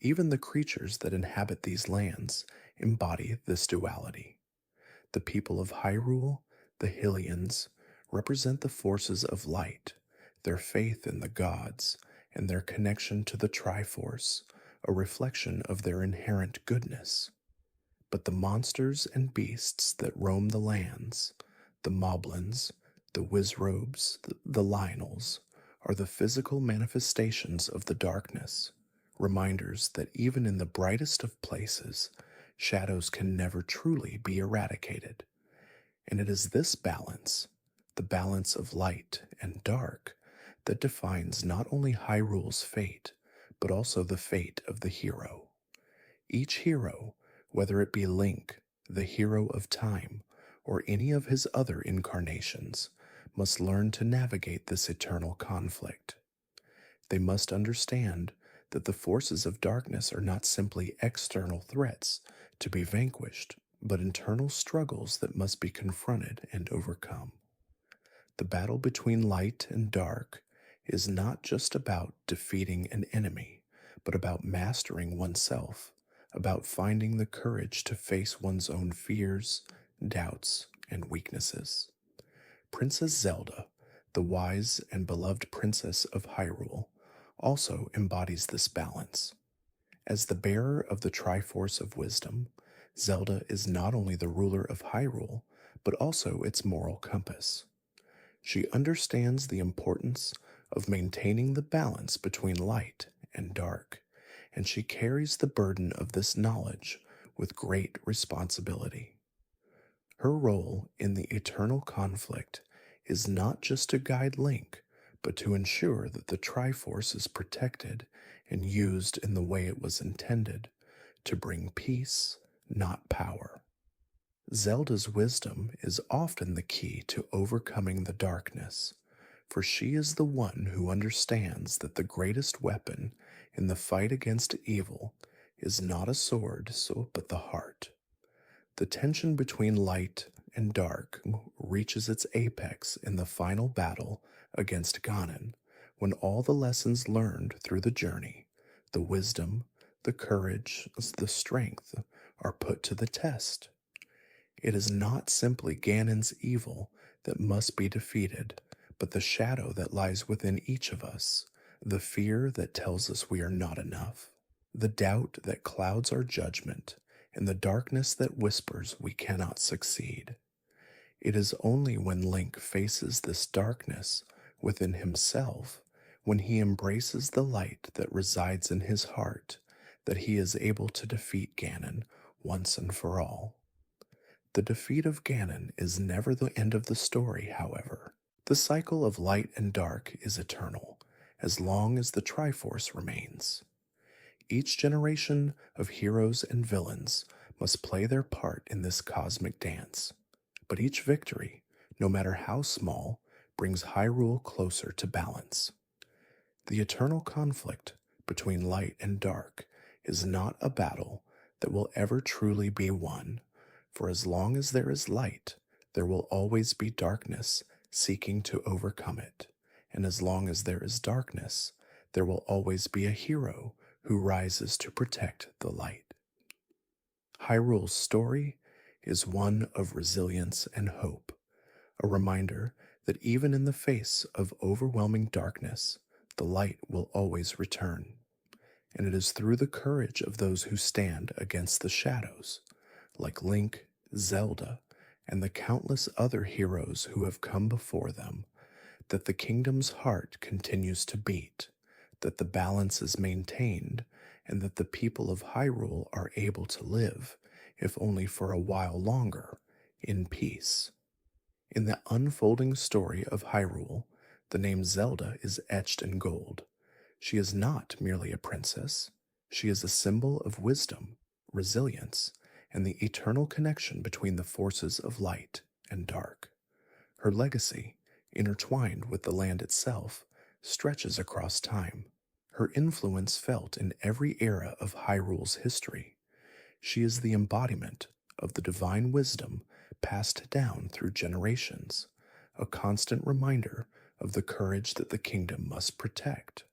Even the creatures that inhabit these lands embody this duality. The people of Hyrule, the Hylians, represent the forces of light, their faith in the gods, and their connection to the Triforce, a reflection of their inherent goodness. But the monsters and beasts that roam the lands, the moblins, the wizrobes, the Lionels, are the physical manifestations of the darkness, reminders that even in the brightest of places, shadows can never truly be eradicated. And it is this balance, the balance of light and dark, that defines not only Hyrule's fate, but also the fate of the hero. Each hero, whether it be Link, the hero of time, or any of his other incarnations, must learn to navigate this eternal conflict. They must understand that the forces of darkness are not simply external threats to be vanquished, but internal struggles that must be confronted and overcome. The battle between light and dark is not just about defeating an enemy, but about mastering oneself, about finding the courage to face one's own fears, doubts, and weaknesses. Princess Zelda, the wise and beloved princess of Hyrule, also embodies this balance. As the bearer of the Triforce of Wisdom, Zelda is not only the ruler of Hyrule, but also its moral compass. She understands the importance of maintaining the balance between light and dark, and she carries the burden of this knowledge with great responsibility. Her role in the eternal conflict is not just to guide Link, but to ensure that the Triforce is protected and used in the way it was intended, to bring peace, not power. Zelda's wisdom is often the key to overcoming the darkness, for she is the one who understands that the greatest weapon in the fight against evil is not a sword, but the heart. The tension between light and dark reaches its apex in the final battle against Ganon, when all the lessons learned through the journey, the wisdom, the courage, the strength, are put to the test. It is not simply Ganon's evil that must be defeated, but the shadow that lies within each of us, the fear that tells us we are not enough, the doubt that clouds our judgment, and the darkness that whispers we cannot succeed. It is only when Link faces this darkness within himself, when he embraces the light that resides in his heart, that he is able to defeat Ganon once and for all. The defeat of Ganon is never the end of the story, however. The cycle of light and dark is eternal, as long as the Triforce remains. Each generation of heroes and villains must play their part in this cosmic dance, but each victory, no matter how small, brings Hyrule closer to balance. The eternal conflict between light and dark is not a battle that will ever truly be won, for as long as there is light, there will always be darkness seeking to overcome it, and as long as there is darkness, there will always be a hero who rises to protect the light. Hyrule's story is one of resilience and hope, a reminder that even in the face of overwhelming darkness, the light will always return. And it is through the courage of those who stand against the shadows, like Link, Zelda, and the countless other heroes who have come before them, that the kingdom's heart continues to beat, that the balance is maintained, and that the people of Hyrule are able to live, if only for a while longer, in peace. In the unfolding story of Hyrule, the name Zelda is etched in gold. She is not merely a princess. She is a symbol of wisdom, resilience, and the eternal connection between the forces of light and dark. Her legacy, intertwined with the land itself, stretches across time, her influence felt in every era of Hyrule's history. She is the embodiment of the divine wisdom passed down through generations, a constant reminder of the courage that the kingdom must protect.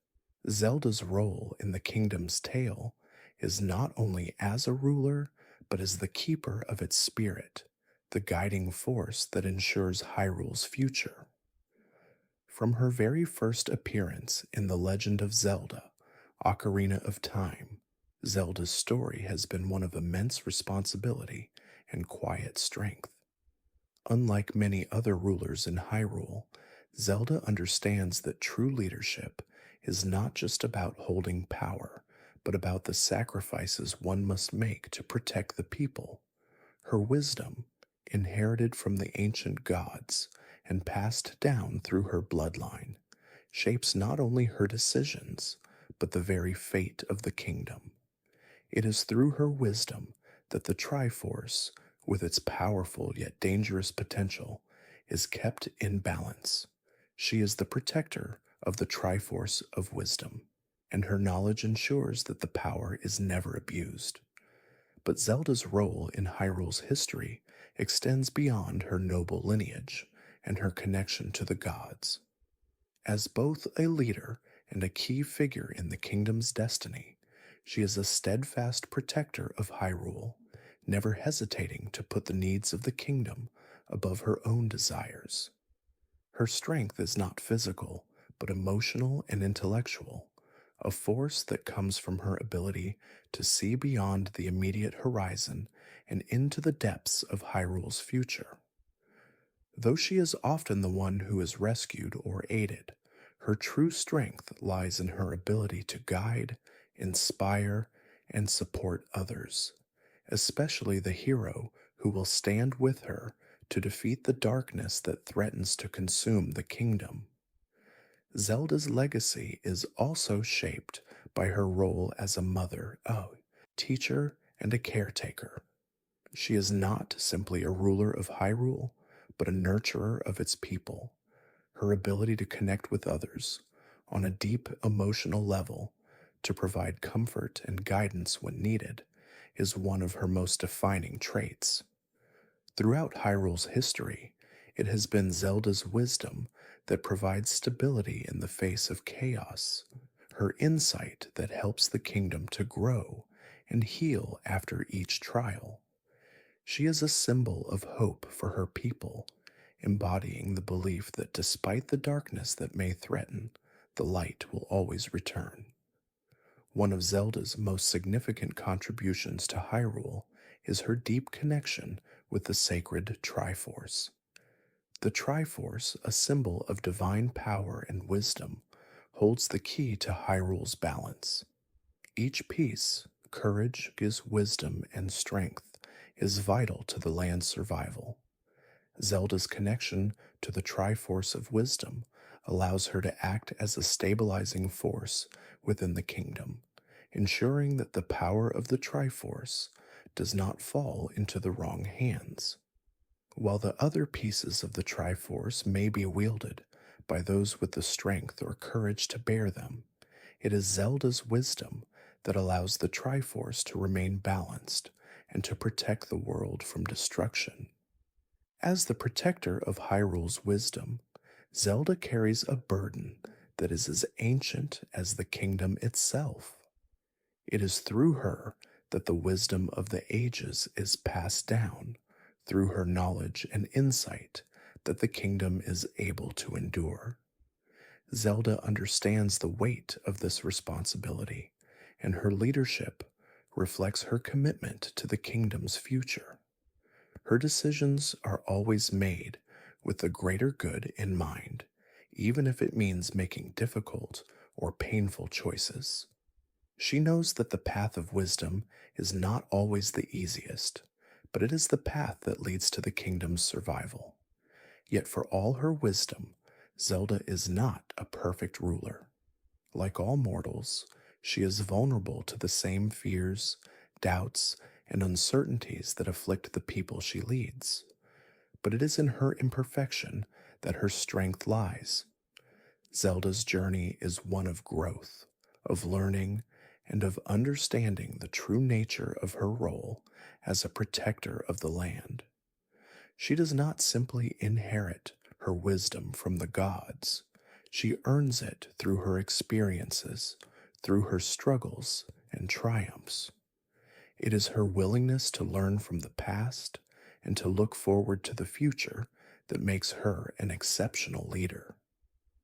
Zelda's role in the kingdom's tale is not only as a ruler, but as the keeper of its spirit, the guiding force that ensures Hyrule's future. From her very first appearance in The Legend of Zelda, Ocarina of Time, Zelda's story has been one of immense responsibility and quiet strength. Unlike many other rulers in Hyrule, Zelda understands that true leadership is not just about holding power, but about the sacrifices one must make to protect the people. Her wisdom, inherited from the ancient gods and passed down through her bloodline, shapes not only her decisions, but the very fate of the kingdom. It is through her wisdom that the Triforce, with its powerful yet dangerous potential, is kept in balance. She is the protector of the Triforce of wisdom, and her knowledge ensures that the power is never abused. But Zelda's role in Hyrule's history extends beyond her noble lineage and her connection to the gods. As both a leader and a key figure in the kingdom's destiny, she is a steadfast protector of Hyrule, never hesitating to put the needs of the kingdom above her own desires. Her strength is not physical, but emotional and intellectual, a force that comes from her ability to see beyond the immediate horizon and into the depths of Hyrule's future. Though she is often the one who is rescued or aided, her true strength lies in her ability to guide, inspire, and support others, especially the hero who will stand with her to defeat the darkness that threatens to consume the kingdom. Zelda's legacy is also shaped by her role as a mother, a teacher, and a caretaker. She is not simply a ruler of Hyrule, but a nurturer of its people. Her ability to connect with others on a deep emotional level, to provide comfort and guidance when needed, is one of her most defining traits. Throughout Hyrule's history, it has been Zelda's wisdom that provides stability in the face of chaos, her insight that helps the kingdom to grow and heal after each trial. She is a symbol of hope for her people, embodying the belief that despite the darkness that may threaten, the light will always return. One of Zelda's most significant contributions to Hyrule is her deep connection with the sacred Triforce. The Triforce, a symbol of divine power and wisdom, holds the key to Hyrule's balance. Each piece, courage, gives wisdom, and strength, is vital to the land's survival. Zelda's connection to the Triforce of Wisdom allows her to act as a stabilizing force within the kingdom, ensuring that the power of the Triforce does not fall into the wrong hands. While the other pieces of the Triforce may be wielded by those with the strength or courage to bear them, it is Zelda's wisdom that allows the Triforce to remain balanced and to protect the world from destruction. As the protector of Hyrule's wisdom, Zelda carries a burden that is as ancient as the kingdom itself. It is through her that the wisdom of the ages is passed down, through her knowledge and insight that the kingdom is able to endure. Zelda understands the weight of this responsibility, and her leadership reflects her commitment to the kingdom's future. Her decisions are always made with the greater good in mind, even if it means making difficult or painful choices. She knows that the path of wisdom is not always the easiest, but it is the path that leads to the kingdom's survival. Yet for all her wisdom, Zelda is not a perfect ruler. Like all mortals, she is vulnerable to the same fears, doubts, and uncertainties that afflict the people she leads. But it is in her imperfection that her strength lies. Zelda's journey is one of growth, of learning, and of understanding the true nature of her role as a protector of the land. She does not simply inherit her wisdom from the gods. She earns it through her experiences, through her struggles and triumphs. It is her willingness to learn from the past and to look forward to the future that makes her an exceptional leader.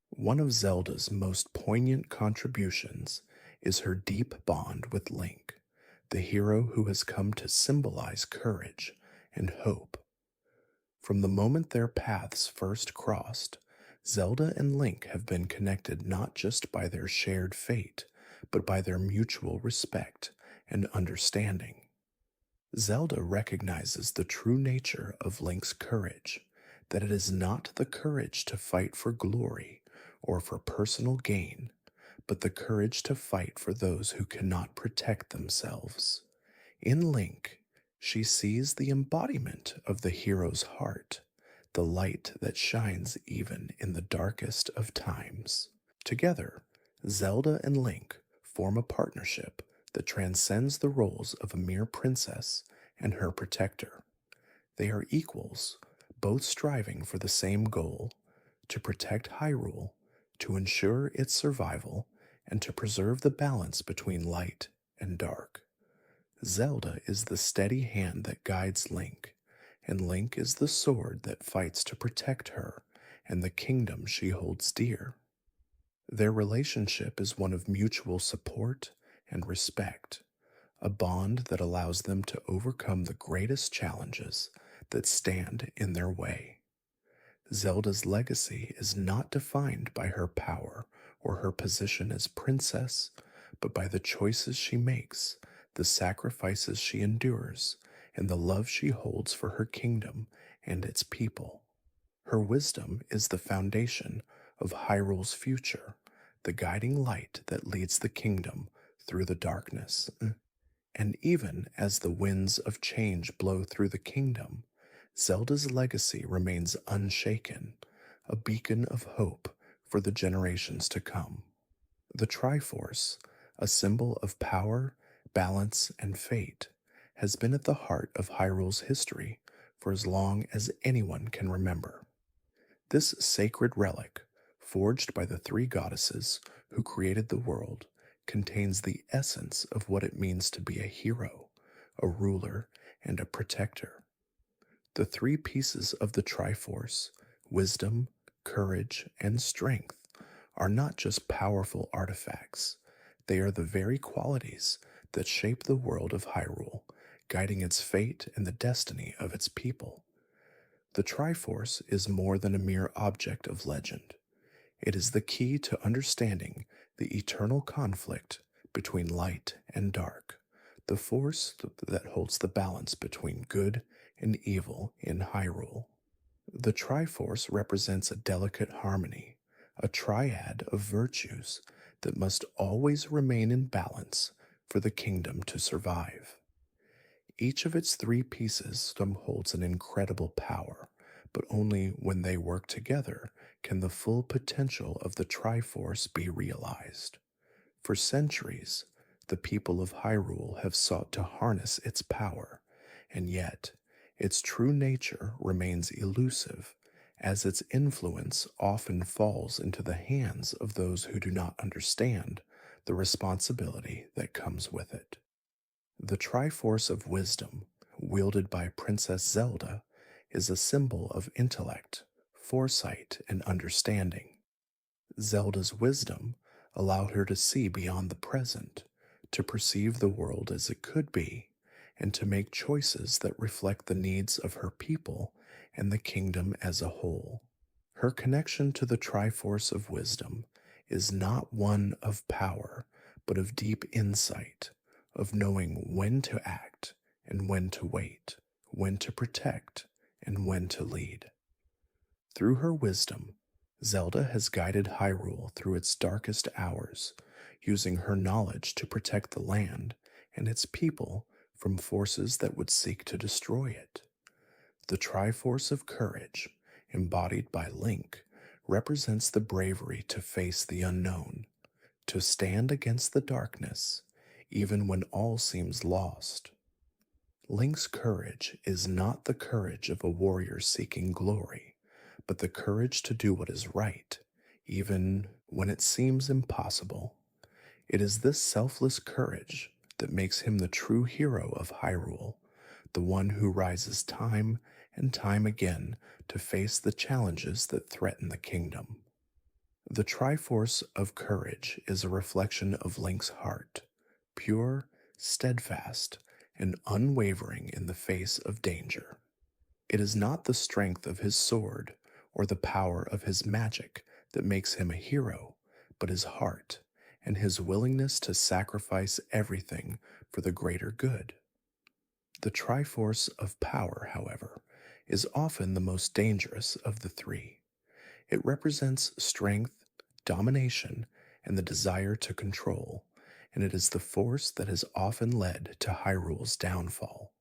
One of Zelda's most poignant contributions is her deep bond with Link, the hero who has come to symbolize courage and hope. From the moment their paths first crossed, Zelda and Link have been connected not just by their shared fate, but by their mutual respect and understanding. Zelda recognizes the true nature of Link's courage, that it is not the courage to fight for glory or for personal gain, but the courage to fight for those who cannot protect themselves. In Link, she sees the embodiment of the hero's heart, the light that shines even in the darkest of times. Together, Zelda and Link form a partnership that transcends the roles of a mere princess and her protector. They are equals, both striving for the same goal: to protect Hyrule, to ensure its survival, and to preserve the balance between light and dark. Zelda is the steady hand that guides Link, and Link is the sword that fights to protect her and the kingdom she holds dear. Their relationship is one of mutual support and respect, a bond that allows them to overcome the greatest challenges that stand in their way. Zelda's legacy is not defined by her power or her position as princess, but by the choices she makes, the sacrifices she endures, and the love she holds for her kingdom and its people. Her wisdom is the foundation of Hyrule's future, the guiding light that leads the kingdom through the darkness. And even as the winds of change blow through the kingdom, Zelda's legacy remains unshaken, a beacon of hope for the generations to come. The Triforce, a symbol of power, balance, and fate, has been at the heart of Hyrule's history for as long as anyone can remember. This sacred relic, forged by the three goddesses who created the world, contains the essence of what it means to be a hero, a ruler, and a protector. The three pieces of the Triforce, wisdom, courage, and strength, are not just powerful artifacts, they are the very qualities that shape the world of Hyrule, guiding its fate and the destiny of its people. The Triforce is more than a mere object of legend. It is the key to understanding the eternal conflict between light and dark, the force that holds the balance between good and evil in Hyrule. The Triforce represents a delicate harmony, a triad of virtues that must always remain in balance for the kingdom to survive. Each of its three pieces holds an incredible power, but only when they work together can the full potential of the Triforce be realized. For centuries, the people of Hyrule have sought to harness its power, and yet its true nature remains elusive, as its influence often falls into the hands of those who do not understand the responsibility that comes with it. The Triforce of Wisdom, wielded by Princess Zelda, is a symbol of intellect, foresight, and understanding. Zelda's wisdom allowed her to see beyond the present, to perceive the world as it could be, and to make choices that reflect the needs of her people and the kingdom as a whole. Her connection to the Triforce of Wisdom is not one of power, but of deep insight, of knowing when to act and when to wait, when to protect and when to lead. Through her wisdom, Zelda has guided Hyrule through its darkest hours, using her knowledge to protect the land and its people from forces that would seek to destroy it. The Triforce of Courage, embodied by Link, represents the bravery to face the unknown, to stand against the darkness, even when all seems lost. Link's courage is not the courage of a warrior seeking glory, but the courage to do what is right, even when it seems impossible. It is this selfless courage that makes him the true hero of Hyrule, the one who rises time and time again to face the challenges that threaten the kingdom. The Triforce of Courage is a reflection of Link's heart, pure, steadfast, and unwavering in the face of danger. It is not the strength of his sword or the power of his magic that makes him a hero, but his heart and his willingness to sacrifice everything for the greater good. The Triforce of Power, however, is often the most dangerous of the three. It represents strength, domination, and the desire to control, and it is the force that has often led to Hyrule's downfall.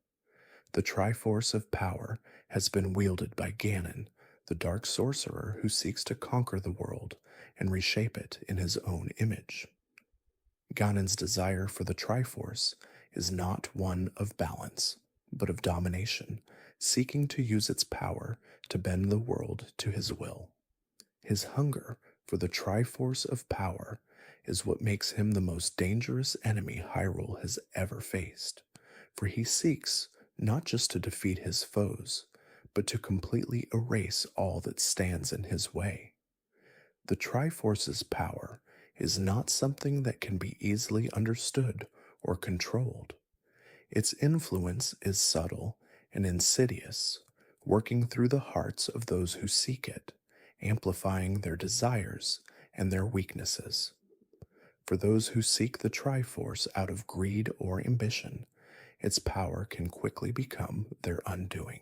The Triforce of Power has been wielded by Ganon, the dark sorcerer who seeks to conquer the world and reshape it in his own image. Ganon's desire for the Triforce is not one of balance, but of domination, seeking to use its power to bend the world to his will. His hunger for the Triforce of Power is what makes him the most dangerous enemy Hyrule has ever faced, for he seeks not just to defeat his foes, but to completely erase all that stands in his way. The Triforce's power is not something that can be easily understood or controlled. Its influence is subtle and insidious, working through the hearts of those who seek it, amplifying their desires and their weaknesses. For those who seek the Triforce out of greed or ambition, its power can quickly become their undoing.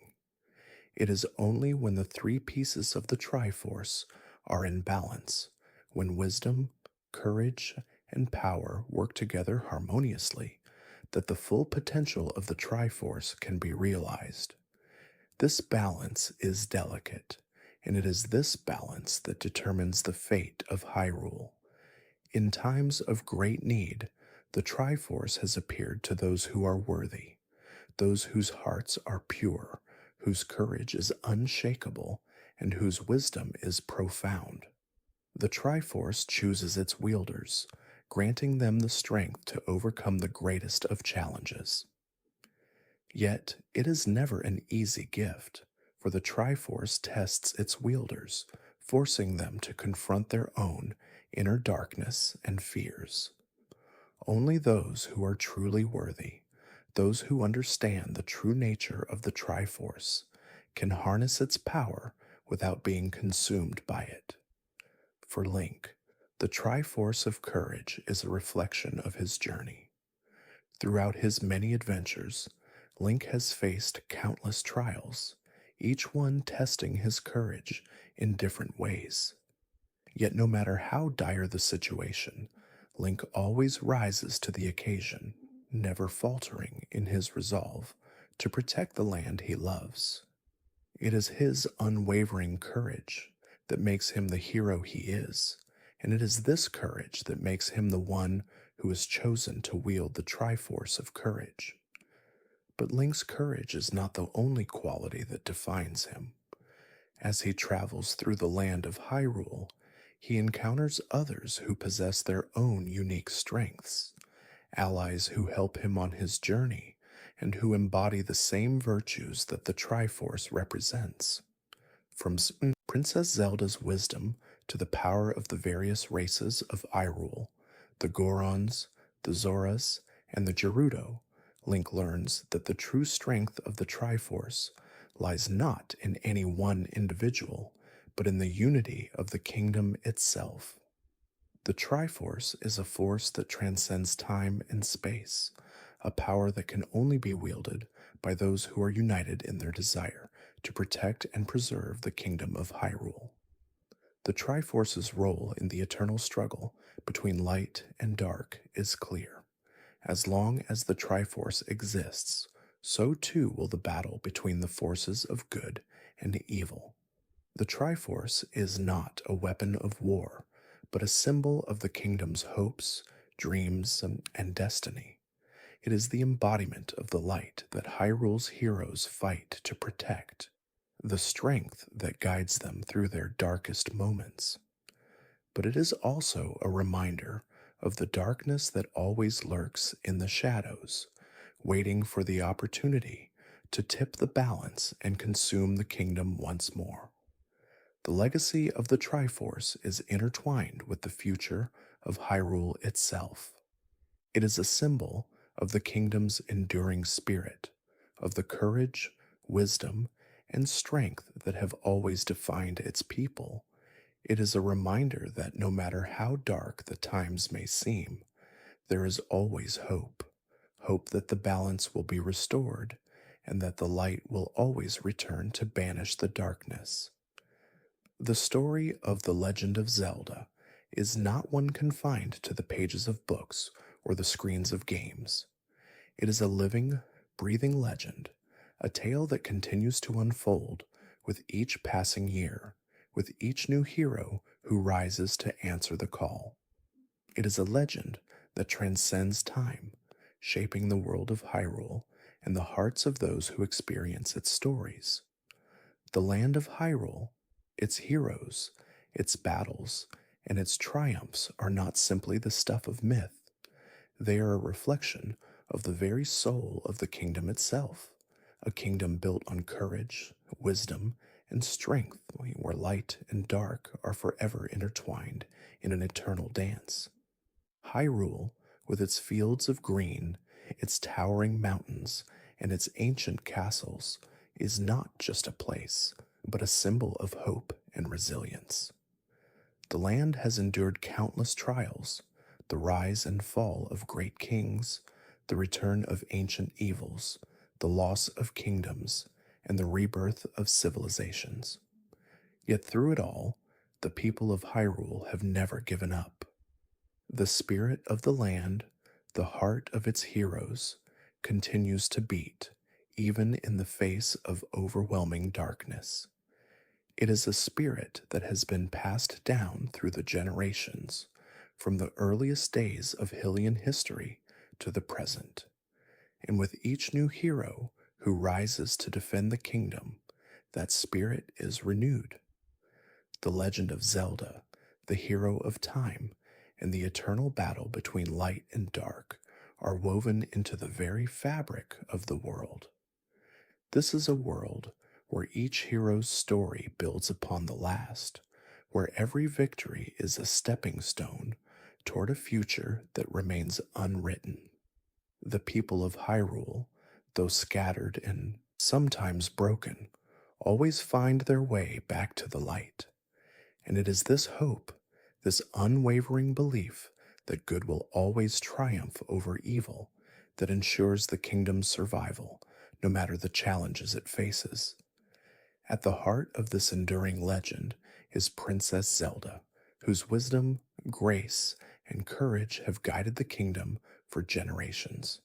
It is only when the three pieces of the Triforce are in balance, when wisdom, courage, and power work together harmoniously, that the full potential of the Triforce can be realized. This balance is delicate, and it is this balance that determines the fate of Hyrule. In times of great need, the Triforce has appeared to those who are worthy, those whose hearts are pure, whose courage is unshakable, and whose wisdom is profound. The Triforce chooses its wielders, granting them the strength to overcome the greatest of challenges. Yet, it is never an easy gift, for the Triforce tests its wielders, forcing them to confront their own inner darkness and fears. Only those who are truly worthy, those who understand the true nature of the Triforce, can harness its power without being consumed by it. For Link, the Triforce of Courage is a reflection of his journey. Throughout his many adventures, Link has faced countless trials, each one testing his courage in different ways. Yet no matter how dire the situation, Link always rises to the occasion, never faltering in his resolve to protect the land he loves. It is his unwavering courage that makes him the hero he is, and it is this courage that makes him the one who is chosen to wield the Triforce of Courage. But Link's courage is not the only quality that defines him. As he travels through the land of Hyrule, he encounters others who possess their own unique strengths, allies who help him on his journey, and who embody the same virtues that the Triforce represents. From Princess Zelda's wisdom to the power of the various races of Hyrule, the Gorons, the Zoras, and the Gerudo, Link learns that the true strength of the Triforce lies not in any one individual, but in the unity of the kingdom itself. The Triforce is a force that transcends time and space, a power that can only be wielded by those who are united in their desire to protect and preserve the kingdom of Hyrule. The Triforce's role in the eternal struggle between light and dark is clear. As long as the Triforce exists, so too will the battle between the forces of good and evil. The Triforce is not a weapon of war, but a symbol of the kingdom's hopes, dreams, and destiny. It is the embodiment of the light that Hyrule's heroes fight to protect, the strength that guides them through their darkest moments. But it is also a reminder of the darkness that always lurks in the shadows, waiting for the opportunity to tip the balance and consume the kingdom once more. The legacy of the Triforce is intertwined with the future of Hyrule itself. It is a symbol of the kingdom's enduring spirit, of the courage, wisdom, and strength that have always defined its people. It is a reminder that no matter how dark the times may seem, there is always hope. Hope that the balance will be restored, and that the light will always return to banish the darkness. The story of The Legend of Zelda is not one confined to the pages of books or the screens of games. It is a living, breathing legend, a tale that continues to unfold with each passing year, with each new hero who rises to answer the call. It is a legend that transcends time, shaping the world of Hyrule and the hearts of those who experience its stories. The land of Hyrule, its heroes, its battles, and its triumphs are not simply the stuff of myth. They are a reflection of the very soul of the kingdom itself, a kingdom built on courage, wisdom, and strength, where light and dark are forever intertwined in an eternal dance. Hyrule, with its fields of green, its towering mountains, and its ancient castles, is not just a place, but a symbol of hope and resilience. The land has endured countless trials, the rise and fall of great kings, the return of ancient evils, the loss of kingdoms, and the rebirth of civilizations. Yet through it all, the people of Hyrule have never given up. The spirit of the land, the heart of its heroes, continues to beat, even in the face of overwhelming darkness. It is a spirit that has been passed down through the generations, from the earliest days of Hylian history to the present. And with each new hero who rises to defend the kingdom, that spirit is renewed. The legend of Zelda, the hero of time, and the eternal battle between light and dark are woven into the very fabric of the world. This is a world where each hero's story builds upon the last, where every victory is a stepping stone toward a future that remains unwritten. The people of Hyrule, though scattered and sometimes broken, always find their way back to the light. And it is this hope, this unwavering belief that good will always triumph over evil, that ensures the kingdom's survival, no matter the challenges it faces. At the heart of this enduring legend is Princess Zelda, whose wisdom, grace, and courage have guided the kingdom for generations.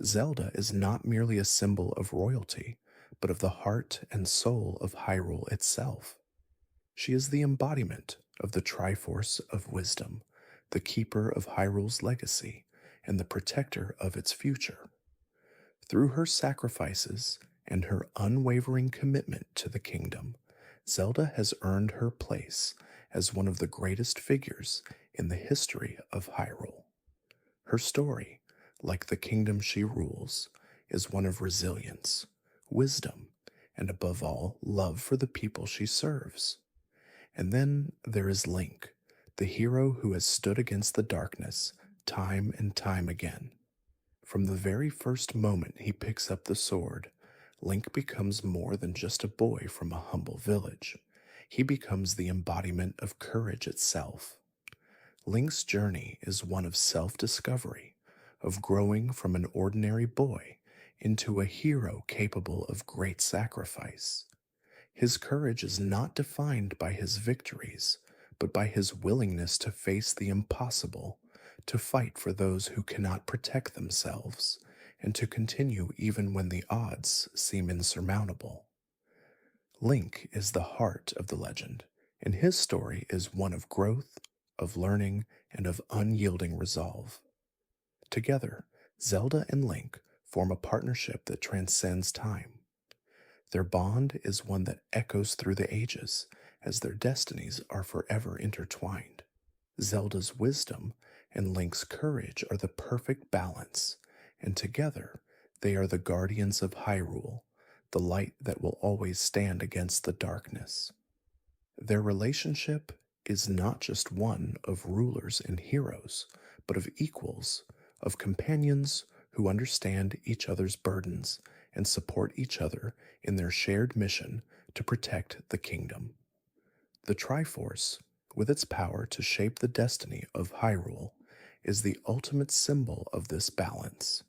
Zelda is not merely a symbol of royalty, but of the heart and soul of Hyrule itself. She is the embodiment of the Triforce of wisdom, the keeper of Hyrule's legacy, and the protector of its future. Through her sacrifices and her unwavering commitment to the kingdom, Zelda has earned her place as one of the greatest figures in the history of Hyrule. Her story, like the kingdom she rules, is one of resilience, wisdom, and above all, love for the people she serves. And then there is Link, the hero who has stood against the darkness time and time again. From the very first moment he picks up the sword, Link becomes more than just a boy from a humble village. He becomes the embodiment of courage itself. Link's journey is one of self-discovery, of growing from an ordinary boy into a hero capable of great sacrifice. His courage is not defined by his victories, but by his willingness to face the impossible, to fight for those who cannot protect themselves, and to continue even when the odds seem insurmountable. Link is the heart of the legend, and his story is one of growth, of learning, and of unyielding resolve. Together, Zelda and Link form a partnership that transcends time. Their bond is one that echoes through the ages, as their destinies are forever intertwined. Zelda's wisdom and Link's courage are the perfect balance, and together they are the guardians of Hyrule, the light that will always stand against the darkness. Their relationship is not just one of rulers and heroes, but of equals, of companions who understand each other's burdens and support each other in their shared mission to protect the kingdom. The Triforce, with its power to shape the destiny of Hyrule, is the ultimate symbol of this balance.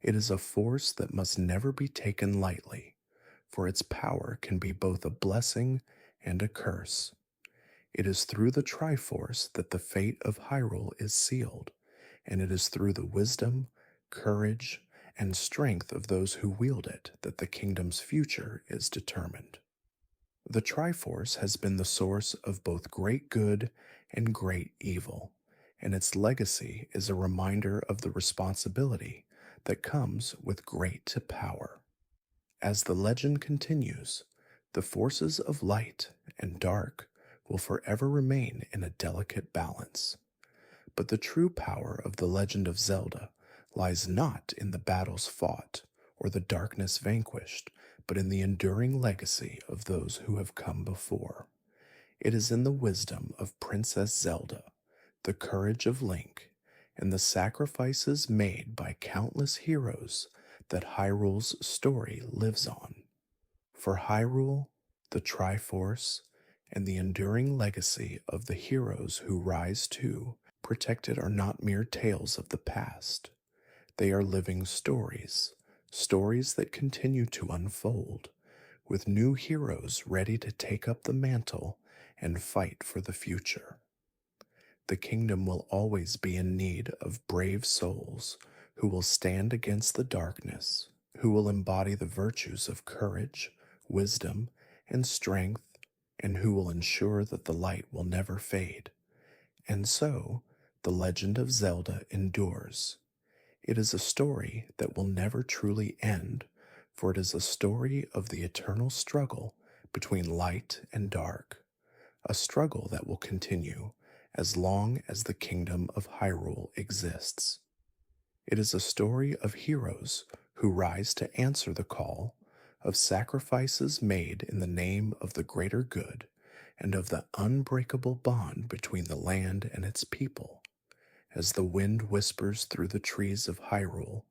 It is a force that must never be taken lightly, for its power can be both a blessing and a curse. It is through the Triforce that the fate of Hyrule is sealed, and it is through the wisdom, courage, and strength of those who wield it that the kingdom's future is determined. The Triforce has been the source of both great good and great evil, and its legacy is a reminder of the responsibility that comes with great power. As the legend continues, the forces of light and dark will forever remain in a delicate balance. But the true power of the legend of Zelda lies not in the battles fought or the darkness vanquished, but in the enduring legacy of those who have come before. It is in the wisdom of Princess Zelda, the courage of Link, and the sacrifices made by countless heroes that Hyrule's story lives on. For Hyrule, the Triforce, and the enduring legacy of the heroes who rise to protect it are not mere tales of the past. They are living stories, stories that continue to unfold, with new heroes ready to take up the mantle and fight for the future. The kingdom will always be in need of brave souls who will stand against the darkness, who will embody the virtues of courage, wisdom, and strength, and who will ensure that the light will never fade. And so, the legend of Zelda endures. It is a story that will never truly end, for it is a story of the eternal struggle between light and dark, a struggle that will continue as long as the kingdom of Hyrule exists. It is a story of heroes who rise to answer the call, of sacrifices made in the name of the greater good, and of the unbreakable bond between the land and its people. As the wind whispers through the trees of Hyrule,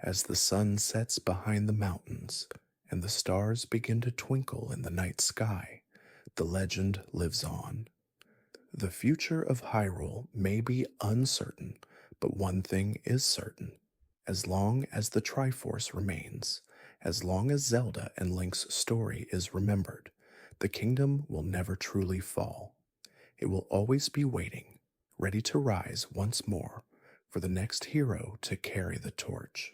as the sun sets behind the mountains, and the stars begin to twinkle in the night sky, the legend lives on. The future of Hyrule may be uncertain, but one thing is certain. As long as the Triforce remains, as long as Zelda and Link's story is remembered, the kingdom will never truly fall. It will always be waiting, ready to rise once more for the next hero to carry the torch.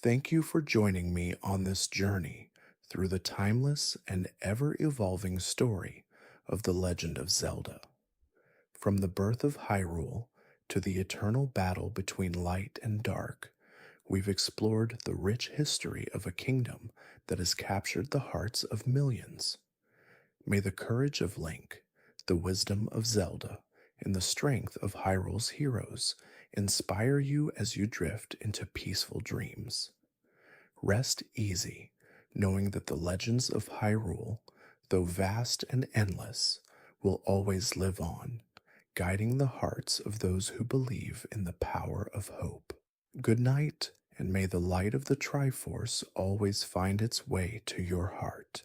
Thank you for joining me on this journey through the timeless and ever-evolving story of the legend of Zelda. From the birth of Hyrule to the eternal battle between light and dark, we've explored the rich history of a kingdom that has captured the hearts of millions. May the courage of Link, the wisdom of Zelda, and the strength of Hyrule's heroes inspire you as you drift into peaceful dreams. Rest easy, knowing that the legends of Hyrule, though vast and endless, will always live on, guiding the hearts of those who believe in the power of hope. Good night, and may the light of the Triforce always find its way to your heart.